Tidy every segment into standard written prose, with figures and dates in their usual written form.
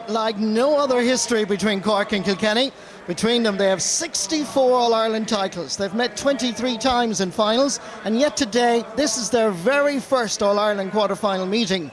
like no other history between Cork and Kilkenny. Between them, they have 64 All-Ireland titles. They've met 23 times in finals, and yet today, this is their very first All-Ireland quarter-final meeting.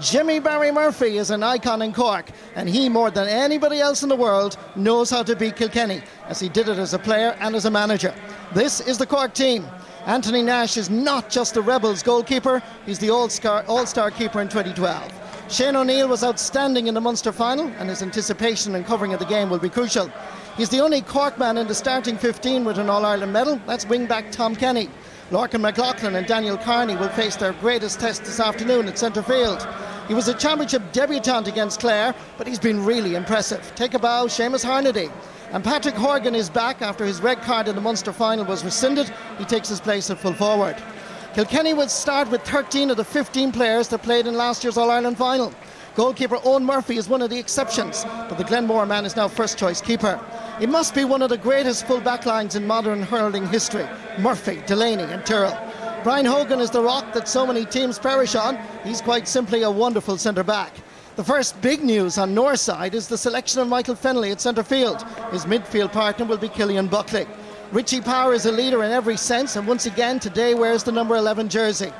Jimmy Barry Murphy is an icon in Cork, and he, more than anybody else in the world, knows how to beat Kilkenny, as he did it as a player and as a manager. This is the Cork team. Anthony Nash is not just the Rebels goalkeeper, he's the All-Star keeper in 2012. Shane O'Neill was outstanding in the Munster final, and his anticipation and covering of the game will be crucial. He's the only Cork man in the starting 15 with an All-Ireland medal. That's wing-back Tom Kenny. Lorcan McLaughlin and Daniel Carney will face their greatest test this afternoon at centre field. He was a championship debutant against Clare, but he's been really impressive. Take a bow, Seamus Harnedy. And Patrick Horgan is back after his red card in the Munster final was rescinded. He takes his place at full forward. Kilkenny will start with 13 of the 15 players that played in last year's All-Ireland final. Goalkeeper Owen Murphy is one of the exceptions, but the Glenmore man is now first-choice keeper. It must be one of the greatest full-back lines in modern hurling history. Murphy, Delaney and Thurles. Brian Hogan is the rock that so many teams perish on. He's quite simply a wonderful centre-back. The first big news on North side is the selection of Michael Fennelly at centre field. His midfield partner will be Killian Buckley. Richie Power is a leader in every sense, and once again today wears the number 11 jersey.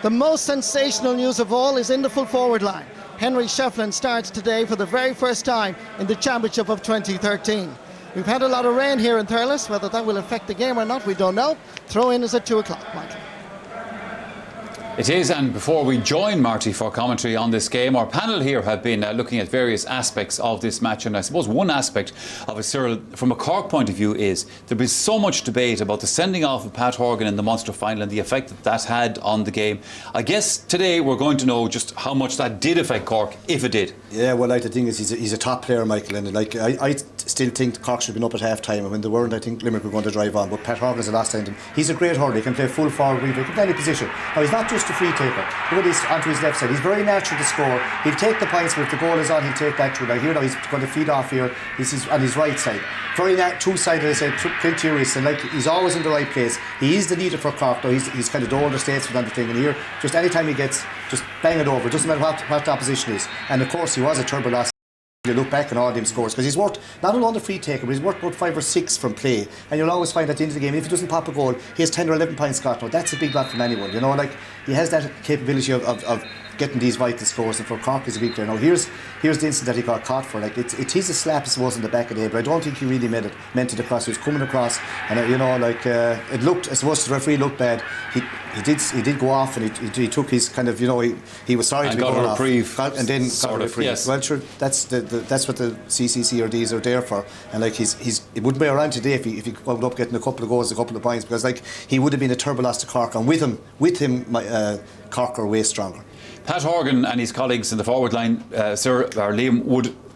The most sensational news of all is in the full forward line. Henry Shefflin starts today for the very first time in the Championship of 2013. We've had a lot of rain here in Thurles. Whether that will affect the game or not, we don't know. Throw-in is at 2 o'clock, Michael. It is, and before we join Marty for commentary on this game, our panel here have been looking at various aspects of this match, and I suppose one aspect of it, Cyril, from a Cork point of view, is there's been so much debate about the sending off of Pat Horgan in the Munster final and the effect that that had on the game. I guess today we're going to know just how much that did affect Cork, if it did. Yeah, well, like, the thing is, he's a top player, Michael, and like I still think Cork should have been up at half time, and when they weren't, I think Limerick were going to drive on. But Pat Horgan's the last time. He's a great hurler. He can play full forward, he can play any position. Now, he's not just a free taker. Look at this onto his left side. He's very natural to score. He'll take the points, but if the goal is on, he'll take that too. Now here, he's going to feed off here. This is on his right side. Very two-sided, I said, plenty of risks, and like, he's always in the right place. He is the leader for Cork. Now he's kind of the older statesman on the thing, and here, just any time he gets, just bang it over. It doesn't matter what the opposition is. And of course, he was a terrible loss. You look back on all them scores, because he's worth not only on the free taker, but he's worth about 5 or 6 from play, and you'll always find at the end of the game, if he doesn't pop a goal, he has 10 or 11 points got. Now that's a big lot from anyone, you know, like, he has that capability of getting these vital scores, and for Cork he's a big player. Now here's the incident that he got caught for. Like, it is a slap, I suppose, in the back of the head, but I don't think he really meant it across. He was coming across, and you know, like, it looked, I suppose the referee looked bad. He did go off, and he took his kind of, you know, he was sorry to be going off, and then got a reprieve. Yes. Well, sure, that's what the CCC or Ds are there for. And like, it wouldn't be around today if he wound up getting a couple of goals, a couple of points, because like, he would have been a terrible loss to Cork, and with him, Cork are way stronger. Pat Horgan and his colleagues in the forward line, Sir or Liam,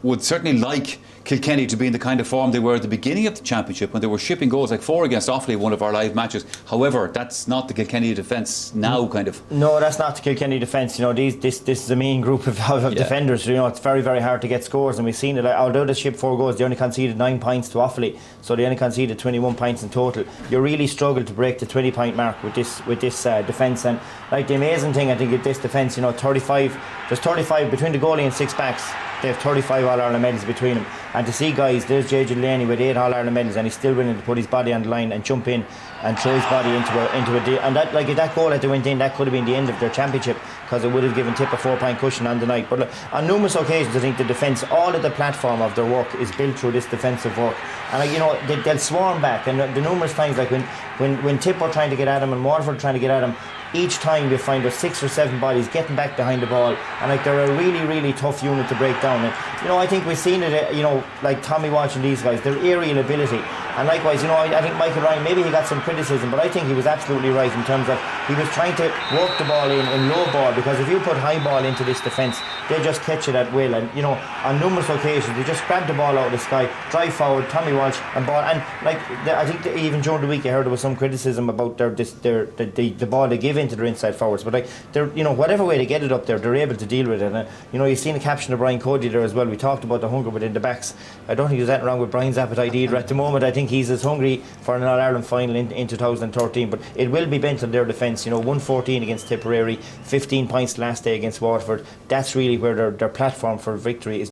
would certainly like Kilkenny to be in the kind of form they were at the beginning of the championship, when they were shipping goals like 4 against Offaly, one of our live matches. However, that's not the Kilkenny defence now, kind of. No, that's not the Kilkenny defence. You know, this is a mean group of defenders. You know, it's very, very hard to get scores, and we've seen it. Although they shipped 4 goals, they only conceded 9 points to Offaly, so they only conceded 21 points in total. You really struggle to break the 20-point mark with this defence. And like, the amazing thing, I think, with this defence, you know, 35 between the goalie and 6 backs. They have 35 All-Ireland medals between them, and to see guys, there's JJ Delaney with 8 All-Ireland medals, and he's still willing to put his body on the line and jump in and throw his body into a deal. And that, like, if that goal that they went in, that could have been the end of their championship, because it would have given Tip a 4-point cushion on the night. But on numerous occasions, I think the defence, all of the platform of their work is built through this defensive work, and you know, they'll swarm back. And the numerous times, like when Tip were trying to get at him and Waterford trying to get at him, each time you find there's 6 or 7 bodies getting back behind the ball, and like, they're a really, really tough unit to break down. And you know, I think we've seen it, you know, like Tommy Walsh and these guys, their aerial ability. And likewise, you know, I think Michael Ryan, maybe he got some criticism, but I think he was absolutely right in terms of he was trying to work the ball in low ball, because if you put high ball into this defence, they just catch it at will. And you know, on numerous occasions they just grab the ball out of the sky, drive forward, Tommy Walsh and ball. And like, I think even during the week I heard there was some criticism about the ball they give into their inside forwards, but like, they're, you know, whatever way they get it up there, they're able to deal with it. And you know, you've seen a caption of Brian Cody there as well. We talked about the hunger within the backs. I don't think there's anything wrong with Brian's appetite either at the moment. I think he's as hungry for an All-Ireland final in 2013, but it will be bent on their defence. You know, 114 against Tipperary, 15 points last day against Waterford. That's really where their platform for victory is.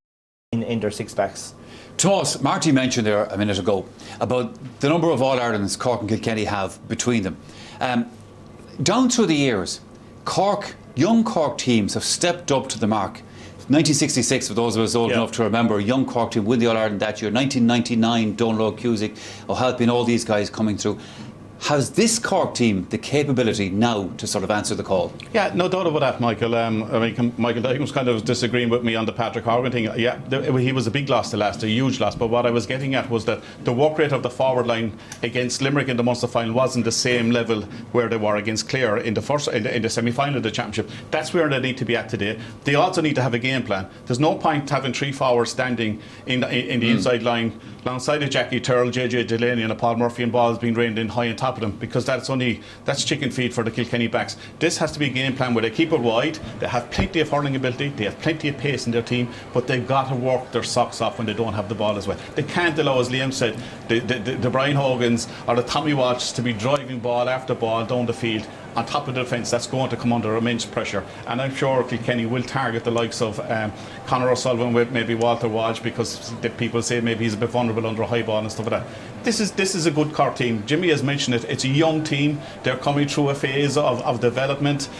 in their six backs. Tomas, Marty mentioned there a minute ago about the number of All-Irelands Cork and Kilkenny have between them. Down through the years, young Cork teams have stepped up to the mark. 1966, for those of us old enough to remember, a young Cork team win the All-Ireland that year. 1999, Donlow, Cusick, O'Halpin, all these guys coming through. Has this Cork team the capability now to sort of answer the call? Yeah, no doubt about that, Michael. I mean, Michael Dyke was kind of disagreeing with me on the Patrick Horgan thing. Yeah, he was a big loss to last, a huge loss. But what I was getting at was that the work rate of the forward line against Limerick in the Munster final wasn't the same level where they were against Clare in the semi-final of the championship. That's where they need to be at today. They also need to have a game plan. There's no point having three forwards standing in the inside line alongside of Jackie Thurles, JJ Delaney and a Paul Murphy and balls being reined in high on top of them, because that's chicken feed for the Kilkenny backs. This has to be a game plan where they keep it wide, they have plenty of hurling ability, they have plenty of pace in their team, but they've got to work their socks off when they don't have the ball as well. They can't allow, as Liam said, the Brian Hogans or the Tommy Walsh to be driving ball after ball down the field on top of the defence. That's going to come under immense pressure, and I'm sure Kilkenny will target the likes of Conor O'Sullivan with maybe Walter Walsh, because the people say maybe he's a bit vulnerable under a high ball and stuff like that. This is a good Cork team. Jimmy has mentioned it. It's a young team. They're coming through a phase of development.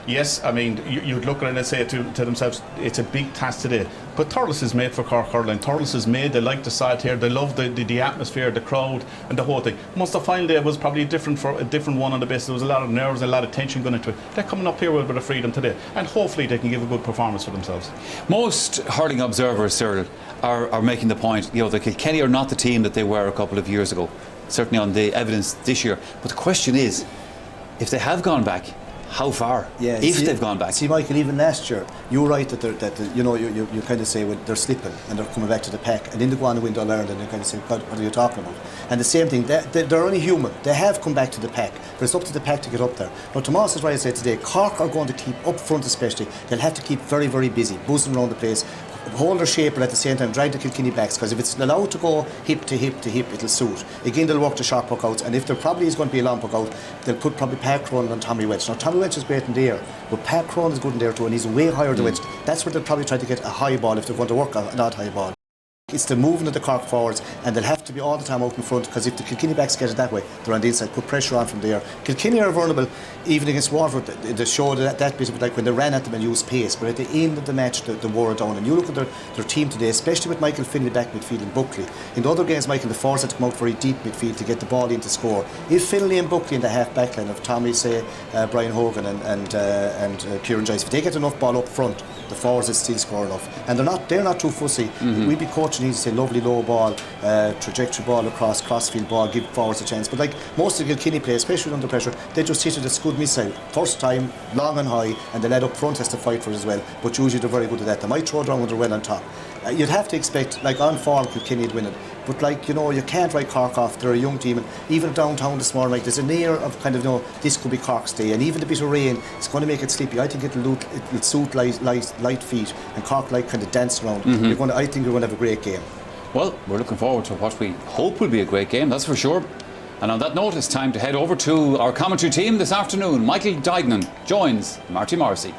Yes, I mean, you'd look at it and say to themselves, it's a big task today. But Thurles is made for Cork hurling. Thurles is made. They like the side here. They love the atmosphere, the crowd, and the whole thing. Munster final day was probably a different one on the base. There was a lot of nerves, a lot of tension going into it. They're coming up here with a bit of freedom today, and hopefully they can give a good performance for themselves. Most hurling observers, Cyril, are making the point, the Kilkenny are not the team that they were a couple of years ago, certainly on the evidence this year. But the question is, if they have gone back, how far? Yeah, they've gone back. See, Michael, even last year, you're right that you kind of say, well, they're slipping and they're coming back to the pack, and then they go on to win the All-Ireland, and you kind of say, what are you talking about? And the same thing, they're only human. They have come back to the pack, but it's up to the pack to get up there. Now, Tomas is right to say today, Cork are going to keep up front especially. They'll have to keep very, very busy, buzzing around the place, hold their shape, but at the same time drag the Kilkenny backs, because if it's allowed to go hip to hip to hip, it'll suit. Again, they'll work the sharp puck outs, and if there probably is going to be a long puck out, they'll put probably Pat Cronin and Tommy Welch. Now, Tommy Welch is great in the air, but Pat Cronin is good in the air too, and he's way higher than Welch. That's where they'll probably try to get a high ball if they're going to work an odd high ball. It's the movement of the Cork forwards, and they'll have to be all the time out in front, because if the Kilkenny backs get it that way, they're on the inside, put pressure on from there. Kilkenny are vulnerable, even against Waterford. They showed that bit of it, like when they ran at them and used pace, but at the end of the match, they wore it down. And you look at their team today, especially with Michael Finlay back midfield and Buckley. In the other games, Michael, the forwards had to come out very deep midfield to get the ball in to score. If Finlay and Buckley in the half back line of Tommy, say, Brian Hogan and Kieran Joyce, if they get enough ball up front, the forwards will still score enough. And they're not too fussy. We'd be coaching these, say, lovely low ball, trajectory ball across, crossfield ball, give forwards a chance. But like most of the Kilkenny play, especially under pressure, they just hit it a scud missile. First time, long and high, and the lad up front has to fight for it as well. But usually they're very good at that. They might throw it around when they're well on top. You'd have to expect, like on form, Kilkenny would win it. But like, you can't write Cork off. They're a young team, and even downtown this morning, like, there's an air of kind of, this could be Cork's day, and even a bit of rain, it's going to make it sleepy. I think it'll suit light feet, and Cork like kind of dance around. I think we're going to have a great game. Well, we're looking forward to what we hope will be a great game, that's for sure. And on that note, it's time to head over to our commentary team this afternoon. Michael Duignan joins Marty Morrissey.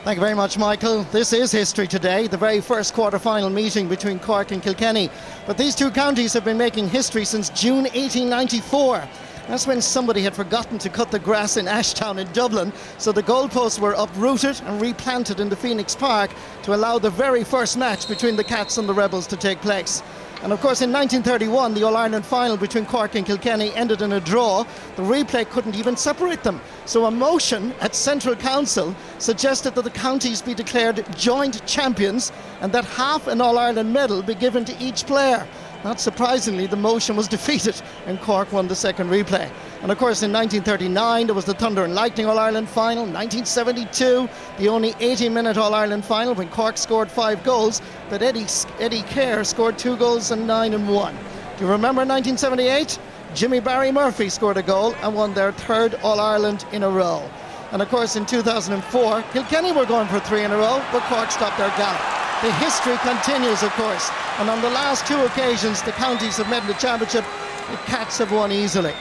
Thank you very much, Michael. This is history today, the very first quarter-final meeting between Cork and Kilkenny. But these two counties have been making history since June 1894. That's when somebody had forgotten to cut the grass in Ashtown in Dublin, so the goalposts were uprooted and replanted in the Phoenix Park to allow the very first match between the Cats and the Rebels to take place. And of course in 1931 the All-Ireland final between Cork and Kilkenny ended in a draw. The replay couldn't even separate them. So a motion at Central Council suggested that the counties be declared joint champions and that half an All-Ireland medal be given to each player. Not surprisingly, the motion was defeated and Cork won the second replay. And of course in 1939 there was the Thunder and Lightning All-Ireland final. 1972, the only 80-minute All-Ireland final when Cork scored 5 goals, but Eddie Kerr scored 2 goals and 9 and 1. Do you remember 1978? Jimmy Barry Murphy scored a goal and won their 3rd All-Ireland in a row. And of course in 2004, Kilkenny were going for 3 in a row, but Cork stopped their gallop. The history continues, of course, and on the last 2 occasions the counties have met in the championship, the Cats have won easily.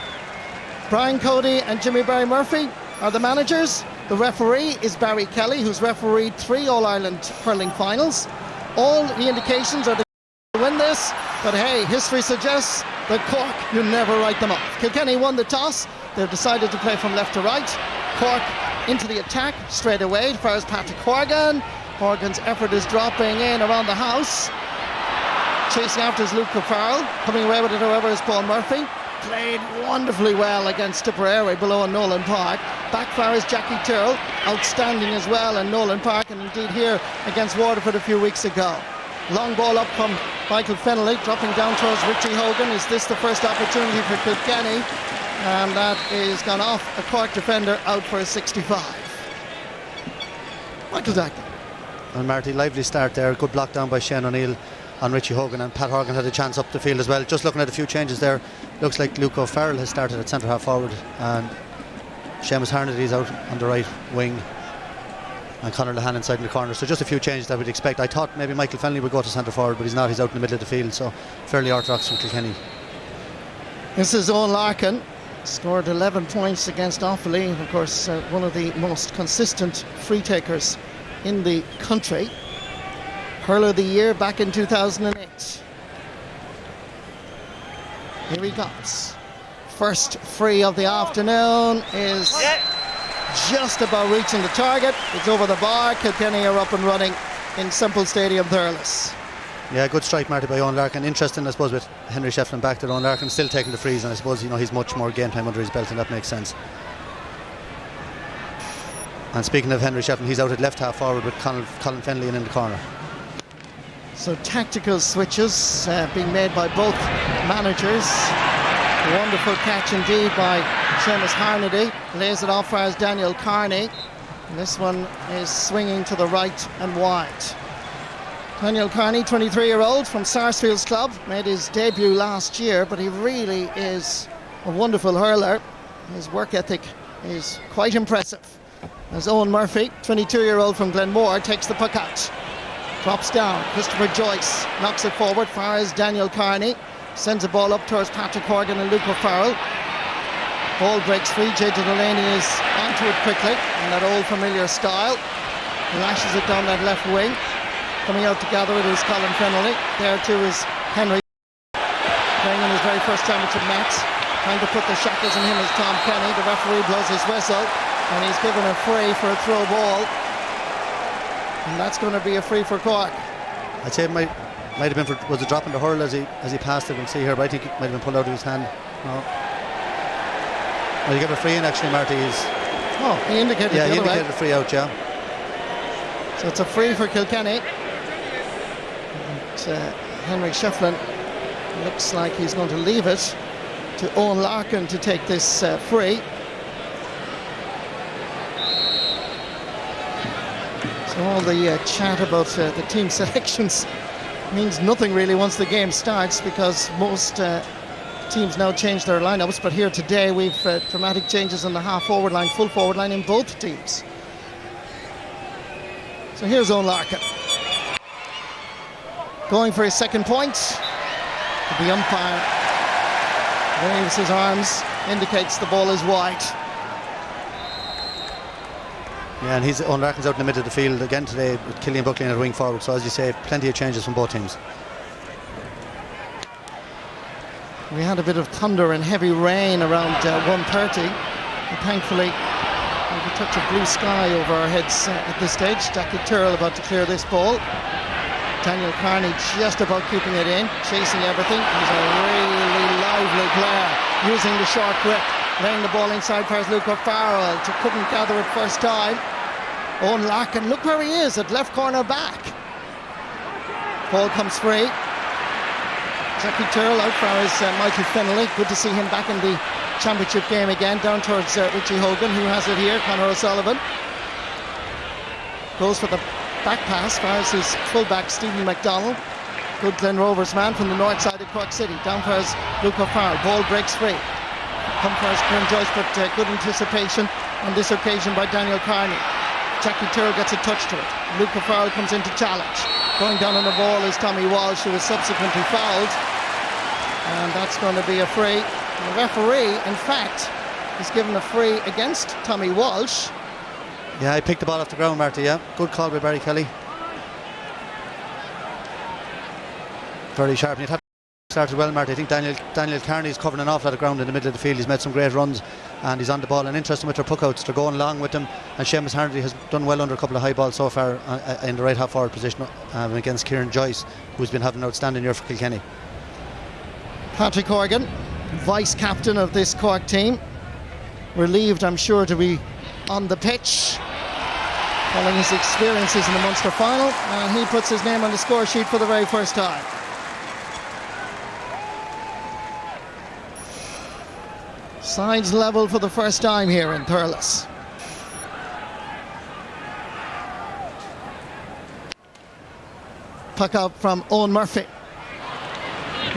Brian Cody and Jimmy Barry Murphy are the managers. The referee is Barry Kelly, who's refereed 3 All-Ireland hurling finals. all the indications are to win this, but hey, history suggests that Cork, you never write them off. Kilkenny won the toss. They've decided to play from left to right. Cork into the attack straight away as far as Patrick Horgan. Horgan's effort is dropping in around the house. Chasing after is Luke Farrell. Coming away with it, however, is Paul Murphy. Played wonderfully well against Tipperary below in Nolan Park. Backfire is Jackie Tyrrell, outstanding as well in Nolan Park, and indeed here against Waterford a few weeks ago. Long ball up from Michael Fennelly, dropping down towards Richie Hogan. Is this the first opportunity for Kilkenny? And that is gone off a Cork defender, out for a 65. Michael Dackler. And Marty, lively start there. Good block down by Shane O'Neill on Richie Hogan, and Pat Horgan had a chance up the field as well. Just looking at a few changes there, looks like Luke O'Farrell has started at centre half forward, and Seamus Harnady's out on the right wing, and Conor Lehan inside in the corner. So just a few changes that we'd expect. I thought maybe Michael Fennelly would go to centre forward, but he's not. He's out in the middle of the field, so fairly orthodox from Kilkenny. This is Owen Larkin. Scored 11 points against Offaly. Of course, one of the most consistent free takers in the country. Hurler of the year back in 2008. Here he comes. First free of the afternoon is just about reaching the target. It's over the bar. Kilkenny are up and running in Semple Stadium, Thurles. Yeah, good strike, Marty, by Owen Larkin. Interesting, I suppose, with Henry Shefflin back, that Owen Larkin still taking the frees, and I suppose, he's much more game time under his belt, and that makes sense. And speaking of Henry Shefflin, he's out at left half forward with Colin Fennelly in the corner. So tactical switches being made by both managers. A wonderful catch indeed by Seamus Harnedy. Lays it off as Daniel Carney. And this one is swinging to the right and wide. Daniel Carney, 23-year-old from Sarsfield's club, made his debut last year, but he really is a wonderful hurler. His work ethic is quite impressive. As Owen Murphy, 22-year-old from Glenmore, takes the puck out. Drops down. Christopher Joyce knocks it forward. Far as Daniel Carney. Sends the ball up towards Patrick Horgan and Luke O'Farrell. Ball breaks free. JJ Delaney is onto it quickly in that old familiar style. Lashes it down that left wing. Coming out to gather it is Colin Fennelly. There too is Henry. Playing in his very first championship match. Trying to put the shackles on him is Tom Kenny. The referee blows his whistle, and he's given a free for a throw ball. And that's going to be a free for Cork. I'd say it might have been was it dropping the hurl as he passed it? We'll see here, but I think it might have been pulled out of his hand. No. Well, he gave a free in actually, Marty. He indicated he the indicated a free out, yeah. So it's a free for Kilkenny. And, Henry Shefflin looks like he's going to leave it to Owen Larkin to take this free. So all the chat about the team selections means nothing really once the game starts, because most teams now change their lineups. But here today we've dramatic changes in the half forward line, full forward line in both teams. So here's Owen Larkin going for his second point. The umpire waves his arms, indicates the ball is wide. Yeah, and Owen Larkin's out in the middle of the field again today with Killian Buckley at wing forward. So as you say, plenty of changes from both teams. We had a bit of thunder and heavy rain around 1:30, and thankfully we have a touch of blue sky over our heads at this stage. Jackie Tyrrell about to clear this ball. Daniel Carney just about keeping it in, chasing everything. He's a really lively player, using the short grip, laying the ball inside for Luke O'Farrell. Couldn't gather it first time. Owen Larkin, look where he is, at left corner back. Ball comes free. Jackie Tyrrell out for his Michael Fennelly. Good to see him back in the championship game again. Down towards Richie Hogan, who has it here. Conor O'Sullivan goes for the back pass. Far as his fullback Stephen McDonald. Good Glen Rovers man from the north side of Cork City. Down for his Luke O'Farrell. Ball breaks free. Come for his Kieran Joyce, but good anticipation on this occasion by Daniel Carney. Jackie Tyrrell gets a touch to it. Luke O'Farrell comes in to challenge. Going down on the ball is Tommy Walsh, who was subsequently fouled. And that's going to be a free. The referee, in fact, is given a free against Tommy Walsh. Yeah, he picked the ball off the ground, Marty, yeah. Good call by Barry Kelly. very sharp. And started well, Marty. I think Daniel Carney's covering an awful lot of ground in the middle of the field. He's made some great runs and he's on the ball. And interesting with their puckouts, they're going along with them. And Seamus Harnedy has done well under a couple of high balls so far in the right half forward position against Kieran Joyce, who's been having an outstanding year for Kilkenny. Patrick Horgan, vice captain of this Cork team, relieved, I'm sure, to be on the pitch following his experiences in the Munster final, and he puts his name on the score sheet for the very first time. Sides level for the first time here in Thurles. Puck out from Owen Murphy,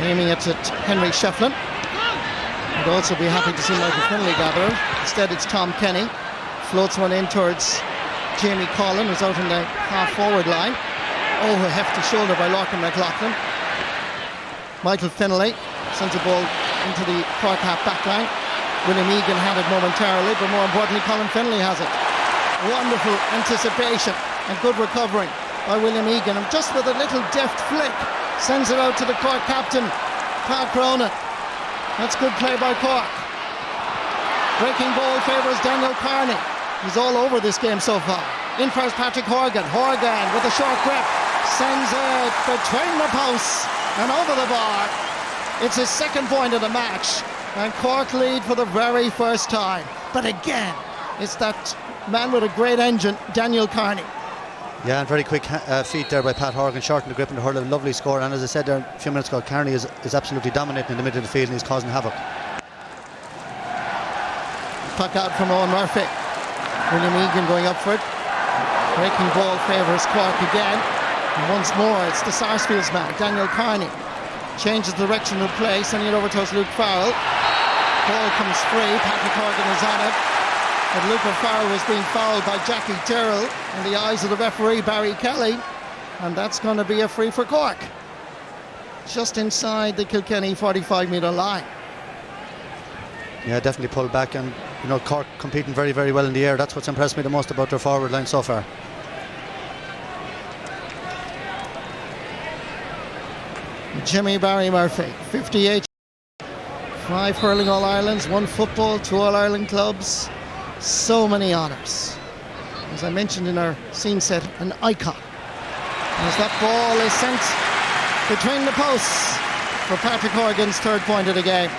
aiming it at Henry Shefflin. I'd also be happy to see Michael Finlay gather. Instead it's Tom Kenny, floats one in towards Jamie Collin, who's out in the half-forward line. Oh, a hefty shoulder by Lorcan McLaughlin. Michael Finlay sends a ball into the Cork half back line. William Egan had it momentarily, but more importantly, Colin Finlay has it. Wonderful anticipation and good recovering by William Egan. And just with a little deft flick, sends it out to the Cork captain, Pat Cronin. That's good play by Cork. Breaking ball favours Daniel Carney. He's all over this game so far. In first, Patrick Horgan. Horgan with a short grip sends it between the posts and over the bar. It's his second point of the match, and Cork lead for the very first time. But again, it's that man with a great engine, Daniel Carney. Yeah, and very quick feet there by Pat Horgan, shortened the grip and hurled a lovely score. And as I said there a few minutes ago, Carney is absolutely dominating in the middle of the field and he's causing havoc. Puck out from Owen Murphy. William Egan going up for it. Breaking ball favours Cork again. And once more, it's the Sarsfields man, Daniel Carney. Changes the direction of play, sending it over towards Luke Farrell. Ball comes free, Patrick Horgan is on it. But Luke Farrell was being fouled by Jackie Tyrrell in the eyes of the referee, Barry Kelly. And that's going to be a free for Cork. Just inside the Kilkenny 45-metre line. Yeah, definitely pulled back, and you know, Cork competing very, very well in the air. That's what's impressed me the most about their forward line so far. Jimmy Barry Murphy, 58, 5 hurling All-Irelands, 1 football, 2 All-Ireland clubs, so many honours. As I mentioned in our scene set, an icon. As that ball is sent between the posts for Patrick Horgan's third point of the game.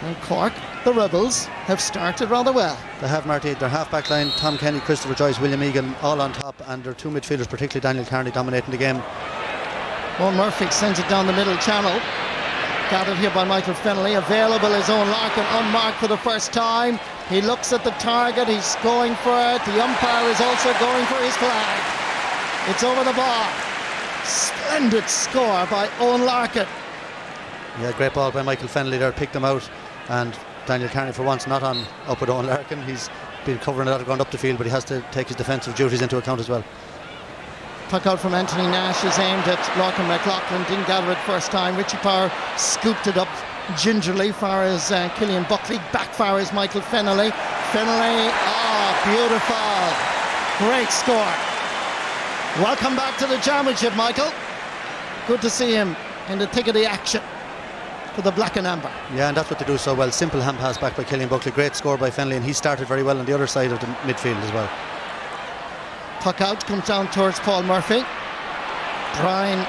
And Cork, the Rebels, have started rather well. They have, Marty. Their half-back line, Tom Kenny, Christopher Joyce, William Egan, all on top, and their 2 midfielders, particularly Daniel Carney, dominating the game. Owen Murphy sends it down the middle channel. Gathered here by Michael Finlay. Available is Owen Larkin, unmarked for the first time. He looks at the target, he's going for it. The umpire is also going for his flag. It's over the bar. Splendid score by Owen Larkin. Yeah, great ball by Michael Finlay there, picked them out. And Daniel Carney, for once, not on up with Owen Larkin. He's been covering a lot of ground up the field, but he has to take his defensive duties into account as well. Puck out from Anthony Nash is aimed at Lorcan McLaughlin. Didn't gather it first time. Richie Power scooped it up gingerly. Far as Killian Buckley. Back far is Michael Finlay. Finlay, beautiful. Great score. Welcome back to the championship, Michael. Good to see him in the thick of the action for the black and amber. Yeah, and that's what they do so well. Simple hand pass back by Killian Buckley. Great score by Finlay, and he started very well on the other side of the midfield as well. Puck out, comes down towards Paul Murphy. Brian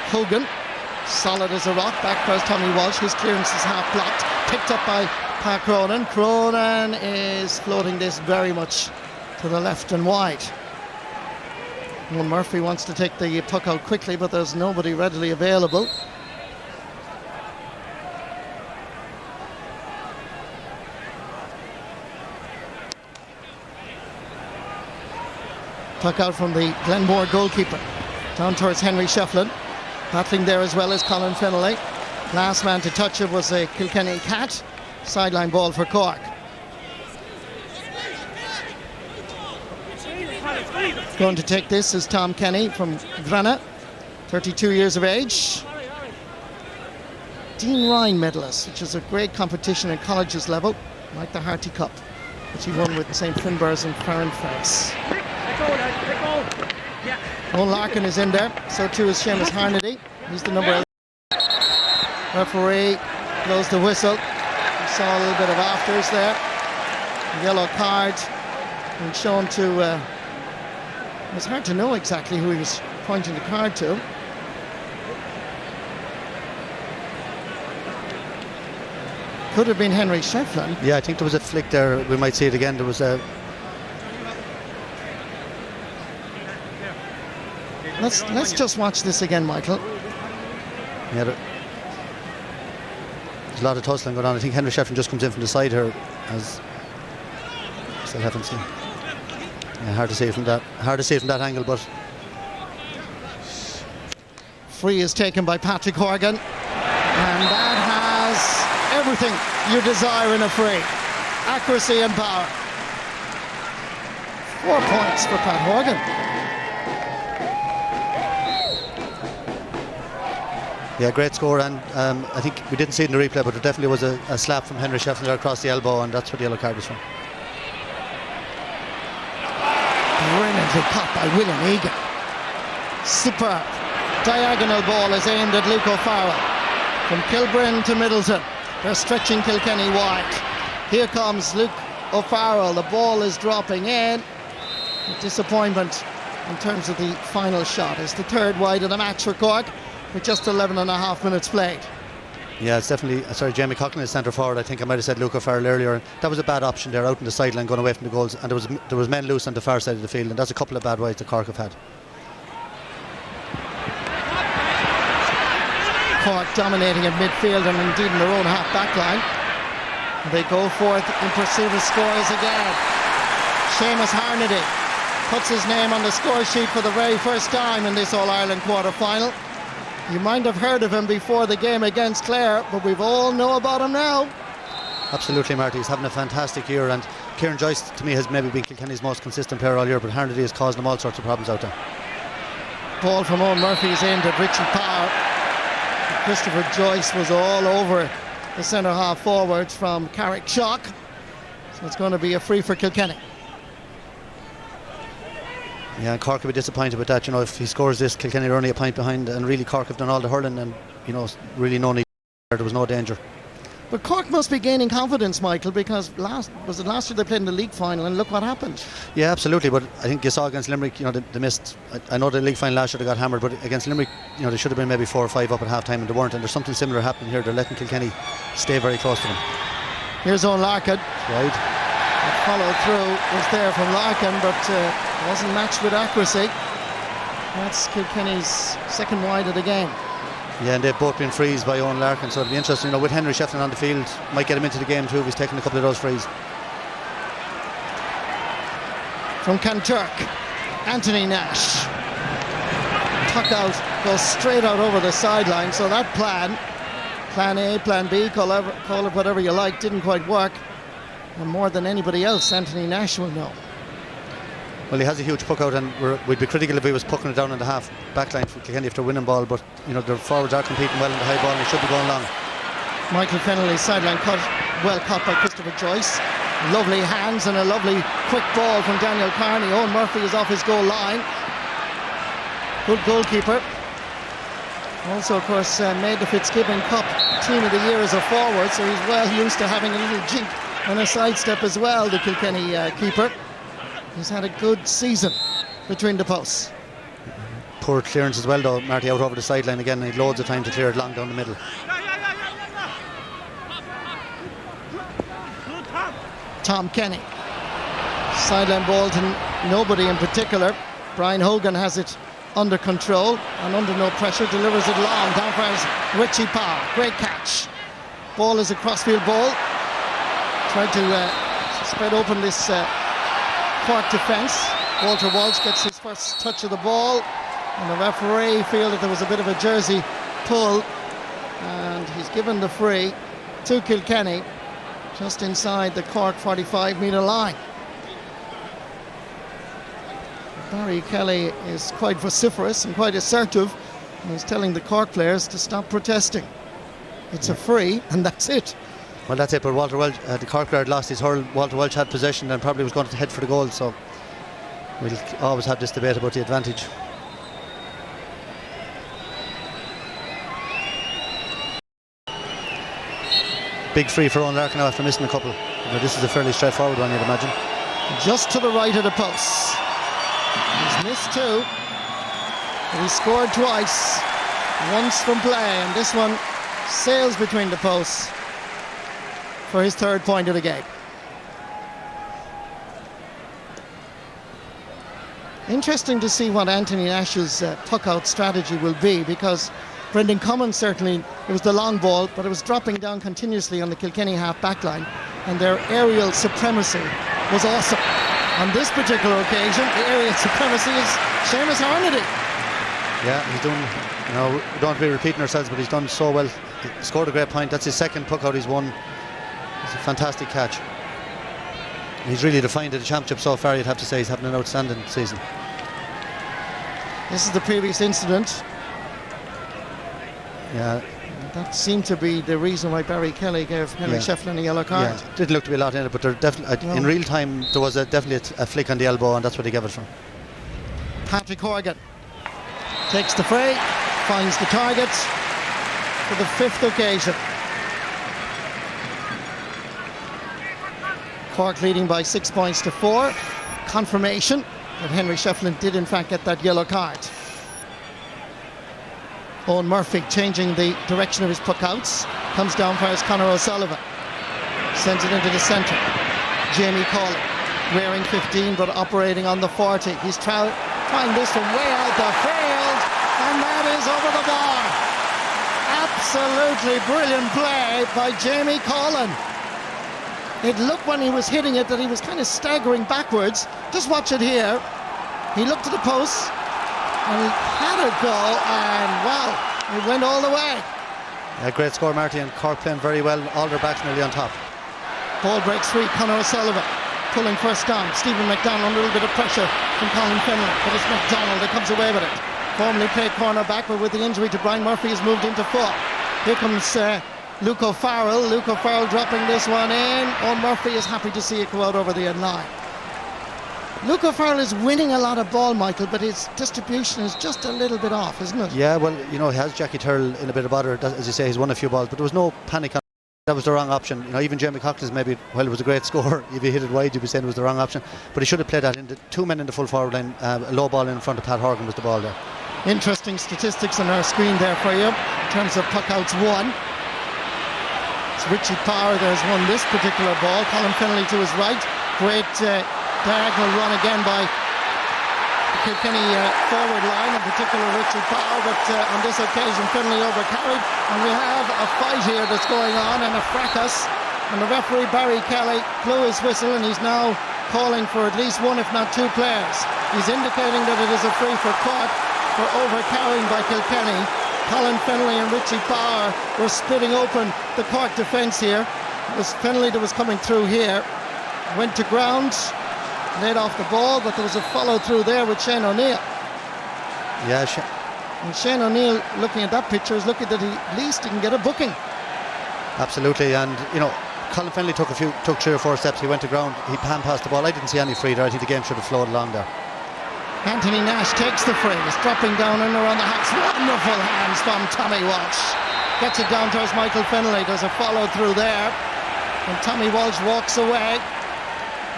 Hogan, solid as a rock. Back first Tommy Walsh. His clearance is half blocked. Picked up by Pat Cronin. Cronin is floating this very much to the left and wide. Well, Murphy wants to take the puck out quickly, but there's nobody readily available. Puck out from the Glenmore goalkeeper. Down towards Henry Shefflin. Battling there as well as Colin Finlay. Last man to touch it was a Kilkenny Cat. Sideline ball for Cork. Going to take this is Tom Kenny from Grana, 32 years of age. Dean Ryan medalist, which is a great competition at colleges level, like the Harty Cup, which he won with St. Finbarrs and Farranfels. Owen Larkin is in there, so too is Seamus Harnedy. He's the number 11. Referee blows the whistle. We saw a little bit of afters there. A yellow card and shown to... it was hard to know exactly who he was pointing the card to. Could have been Henry Shefflin. Yeah, I think there was a flick there. We might see it again. There was a... Let's just watch this again, Michael. Yeah, there's a lot of tussling going on. I think Henry Shefflin just comes in from the side here. As still haven't seen. Yeah, hard to see from that. Hard to see from that angle, but Free is taken by Patrick Horgan, and that has everything you desire in a free: accuracy and power. 4 points for Pat Horgan. yeah, great score. And I think we didn't see it in the replay, but there definitely was a slap from Henry Shefflin there across the elbow, and that's what the yellow card was from. Brilliantly caught by William Egan. Superb. Diagonal ball is aimed at Luke O'Farrell. From Kilbryn to Middleton. They're stretching Kilkenny wide. Here comes Luke O'Farrell. The ball is dropping in. A disappointment in terms of the final shot. It's the third wide of the match for Cork with just 11.5 minutes played. Yeah, it's definitely... sorry, Jamie Coughlin is centre forward. I think I might have said Luke O'Farrell earlier. That was a bad option there, out in the sideline, going away from the goals. And there was men loose on the far side of the field, and that's a couple of bad wides that Cork have had. Cork dominating at midfield and indeed in their own half-back line. They go forth in pursuit of scores again. Seamus Harnedy puts his name on the score sheet for the very first time in this All-Ireland quarter-final. You might have heard of him before the game against Clare, but we've all know about him now. Absolutely, Marty. He's having a fantastic year, and Kieran Joyce, to me, has maybe been Kilkenny's most consistent player all year, but Harnedy is causing them all sorts of problems out there. Ball from Owen Murphy is aimed at Richie Power. Christopher Joyce was all over the centre half forwards from Carrickshock. So it's going to be a free for Kilkenny. Yeah, and Cork will be disappointed with that. You know, if he scores this, Kilkenny are only a point behind, and really Cork have done all the hurling, and you know, really no need. There was no danger. But Cork must be gaining confidence, Michael, because last year they played in the league final, and look what happened. Yeah, absolutely. But I think you saw against Limerick, you know, they missed. I know the league final last year they got hammered, but against Limerick, you know, they should have been maybe 4 or 5 up at half time, and they weren't. And there's something similar happening here. They're letting Kilkenny stay very close to them. Here's Owen Larkin. Right. The follow through was there from Larkin, but wasn't matched with accuracy. That's Kilkenny's second wide of the game. Yeah, and they've both been frees by Owen Larkin, so it'll be interesting. You know, with Henry Shefflin on the field, might get him into the game too if he's taking a couple of those frees. From Kanturk, Anthony Nash. Tuck out, goes straight out over the sideline. So that plan A, plan B, call it whatever you like, didn't quite work. And more than anybody else, Anthony Nash will know. Well, he has a huge puck out, and we'd be critical if he was pucking it down in the half back line for Kilkenny if they're winning ball, but you know, their forwards are competing well in the high ball and they should be going long. Michael Fennelly's sideline cut, well caught by Christopher Joyce. Lovely hands and a lovely quick ball from Daniel Carney. Owen Murphy is off his goal line. Good goalkeeper. Also, of course, made the Fitzgibbon Cup Team of the Year as a forward, so he's well used to having a little jink and a sidestep as well, the Kilkenny keeper. He's had a good season between the posts. Poor clearance as well though, Marty, out over the sideline again, and he had loads of time to clear it long down the middle. Tom Kenny. Sideline ball to nobody in particular. Brian Hogan has it under control and under no pressure, delivers it long, down for Richie Power. Great catch. Ball is a crossfield ball. Tried to spread open this Cork defence. Walter Walsh gets his first touch of the ball, and the referee feel that there was a bit of a jersey pull, and he's given the free to Kilkenny just inside the Cork 45-metre line. Barry Kelly is quite vociferous and quite assertive, and he's telling the Cork players to stop protesting. It's a free, and that's it. Well, that's it, but Walter Welch, the Cork player had lost his hurl. Walter Welch had possession and probably was going to head for the goal, so We'll always have this debate about the advantage. Big free for Owen Larkin after missing a couple. This is a fairly straightforward one, you'd imagine. Just to the right of the posts. He's missed 2. But he scored twice. Once from play, and this one sails between the posts for his 3rd point of the game. Interesting to see what Anthony Nash's puck-out strategy will be, because Brendan Cummins, certainly, it was the long ball, but it was dropping down continuously on the Kilkenny half-back line, and their aerial supremacy was awesome. On this particular occasion, the aerial supremacy is Seamus Harnedy. Yeah, he's done, we don't want to be repeating ourselves, but he's done so well. He scored a great point. That's his 2nd puck-out he's won. It's a fantastic catch. He's really defined the championship so far, you'd have to say. He's having an outstanding season. This is the previous incident. Yeah. That seemed to be the reason why Barry Kelly gave Henry Shefflin a yellow card. Yeah, didn't look to be a lot in it, but there definitely, in real time, there was definitely a flick on the elbow, and that's what he gave it from. Patrick Horgan takes the fray, finds the target for the 5th occasion. Cork leading by 6 points to 4. Confirmation that Henry Shefflin did in fact get that yellow card. Owen Murphy changing the direction of his puck-outs. Comes down fires Conor O'Sullivan. Sends it into the centre. Jamie Collin, wearing 15 but operating on the 40. He's trying this from way out the field, and that is over the bar. Absolutely brilliant play by Jamie Collin. It looked when he was hitting it that he was kind of staggering backwards. Just watch it here. He looked at the post and he had a go, and wow, it went all the way. Yeah, great score, Marty, and Cork playing very well. All their backs nearly on top. Ball breaks free. Conor O'Sullivan pulling first down. Stephen McDonald, a little bit of pressure from Colin Finlay, but it's McDonald that comes away with it. Formerly played cornerback, but with the injury to Brian Murphy has moved into full. Here comes Luke O'Farrell. Luke O'Farrell dropping this one in. Owen Murphy is happy to see it go out over the end line. Luke O'Farrell is winning a lot of ball, Michael, but his distribution is just a little bit off, isn't it? Yeah, well, he has Jackie Thurles in a bit of bother. As you say, he's won a few balls, but there was no panic on. That was the wrong option. Even Jamie Cockles, maybe, while it was a great score, if he hit it wide, you'd be saying it was the wrong option. But he should have played that in the 2 men in the full forward line. A low ball in front of Pat Horgan was the ball there. Interesting statistics on our screen there for you in terms of puck-outs won. It's Richie Power that has won this particular ball. Colin Finlay to his right. Great diagonal run again by the Kilkenny forward line, in particular Richie Power, but on this occasion Finlay overcarried, and we have a fight here that's going on and a fracas, and the referee Barry Kelly blew his whistle, and he's now calling for at least 1 if not 2 players. He's indicating that it is a free for Cork for overcarrying by Kilkenny. Colin Finlay and Richie Power were splitting open the Cork defence here. It was Finlay that was coming through here, went to ground, laid off the ball, but there was a follow through there with Shane O'Neill. Yeah, and Shane O'Neill, looking at that picture, is looking that at least he can get a booking. Absolutely, and Colin Finlay took 3 or 4 steps. He went to ground, he pan passed the ball. I didn't see any free there. I think the game should have flowed along there. Anthony Nash takes the free. He's dropping down in around the hacks. Wonderful hands from Tommy Walsh. Gets it down towards Michael Finlay. There's a follow through there, and Tommy Walsh walks away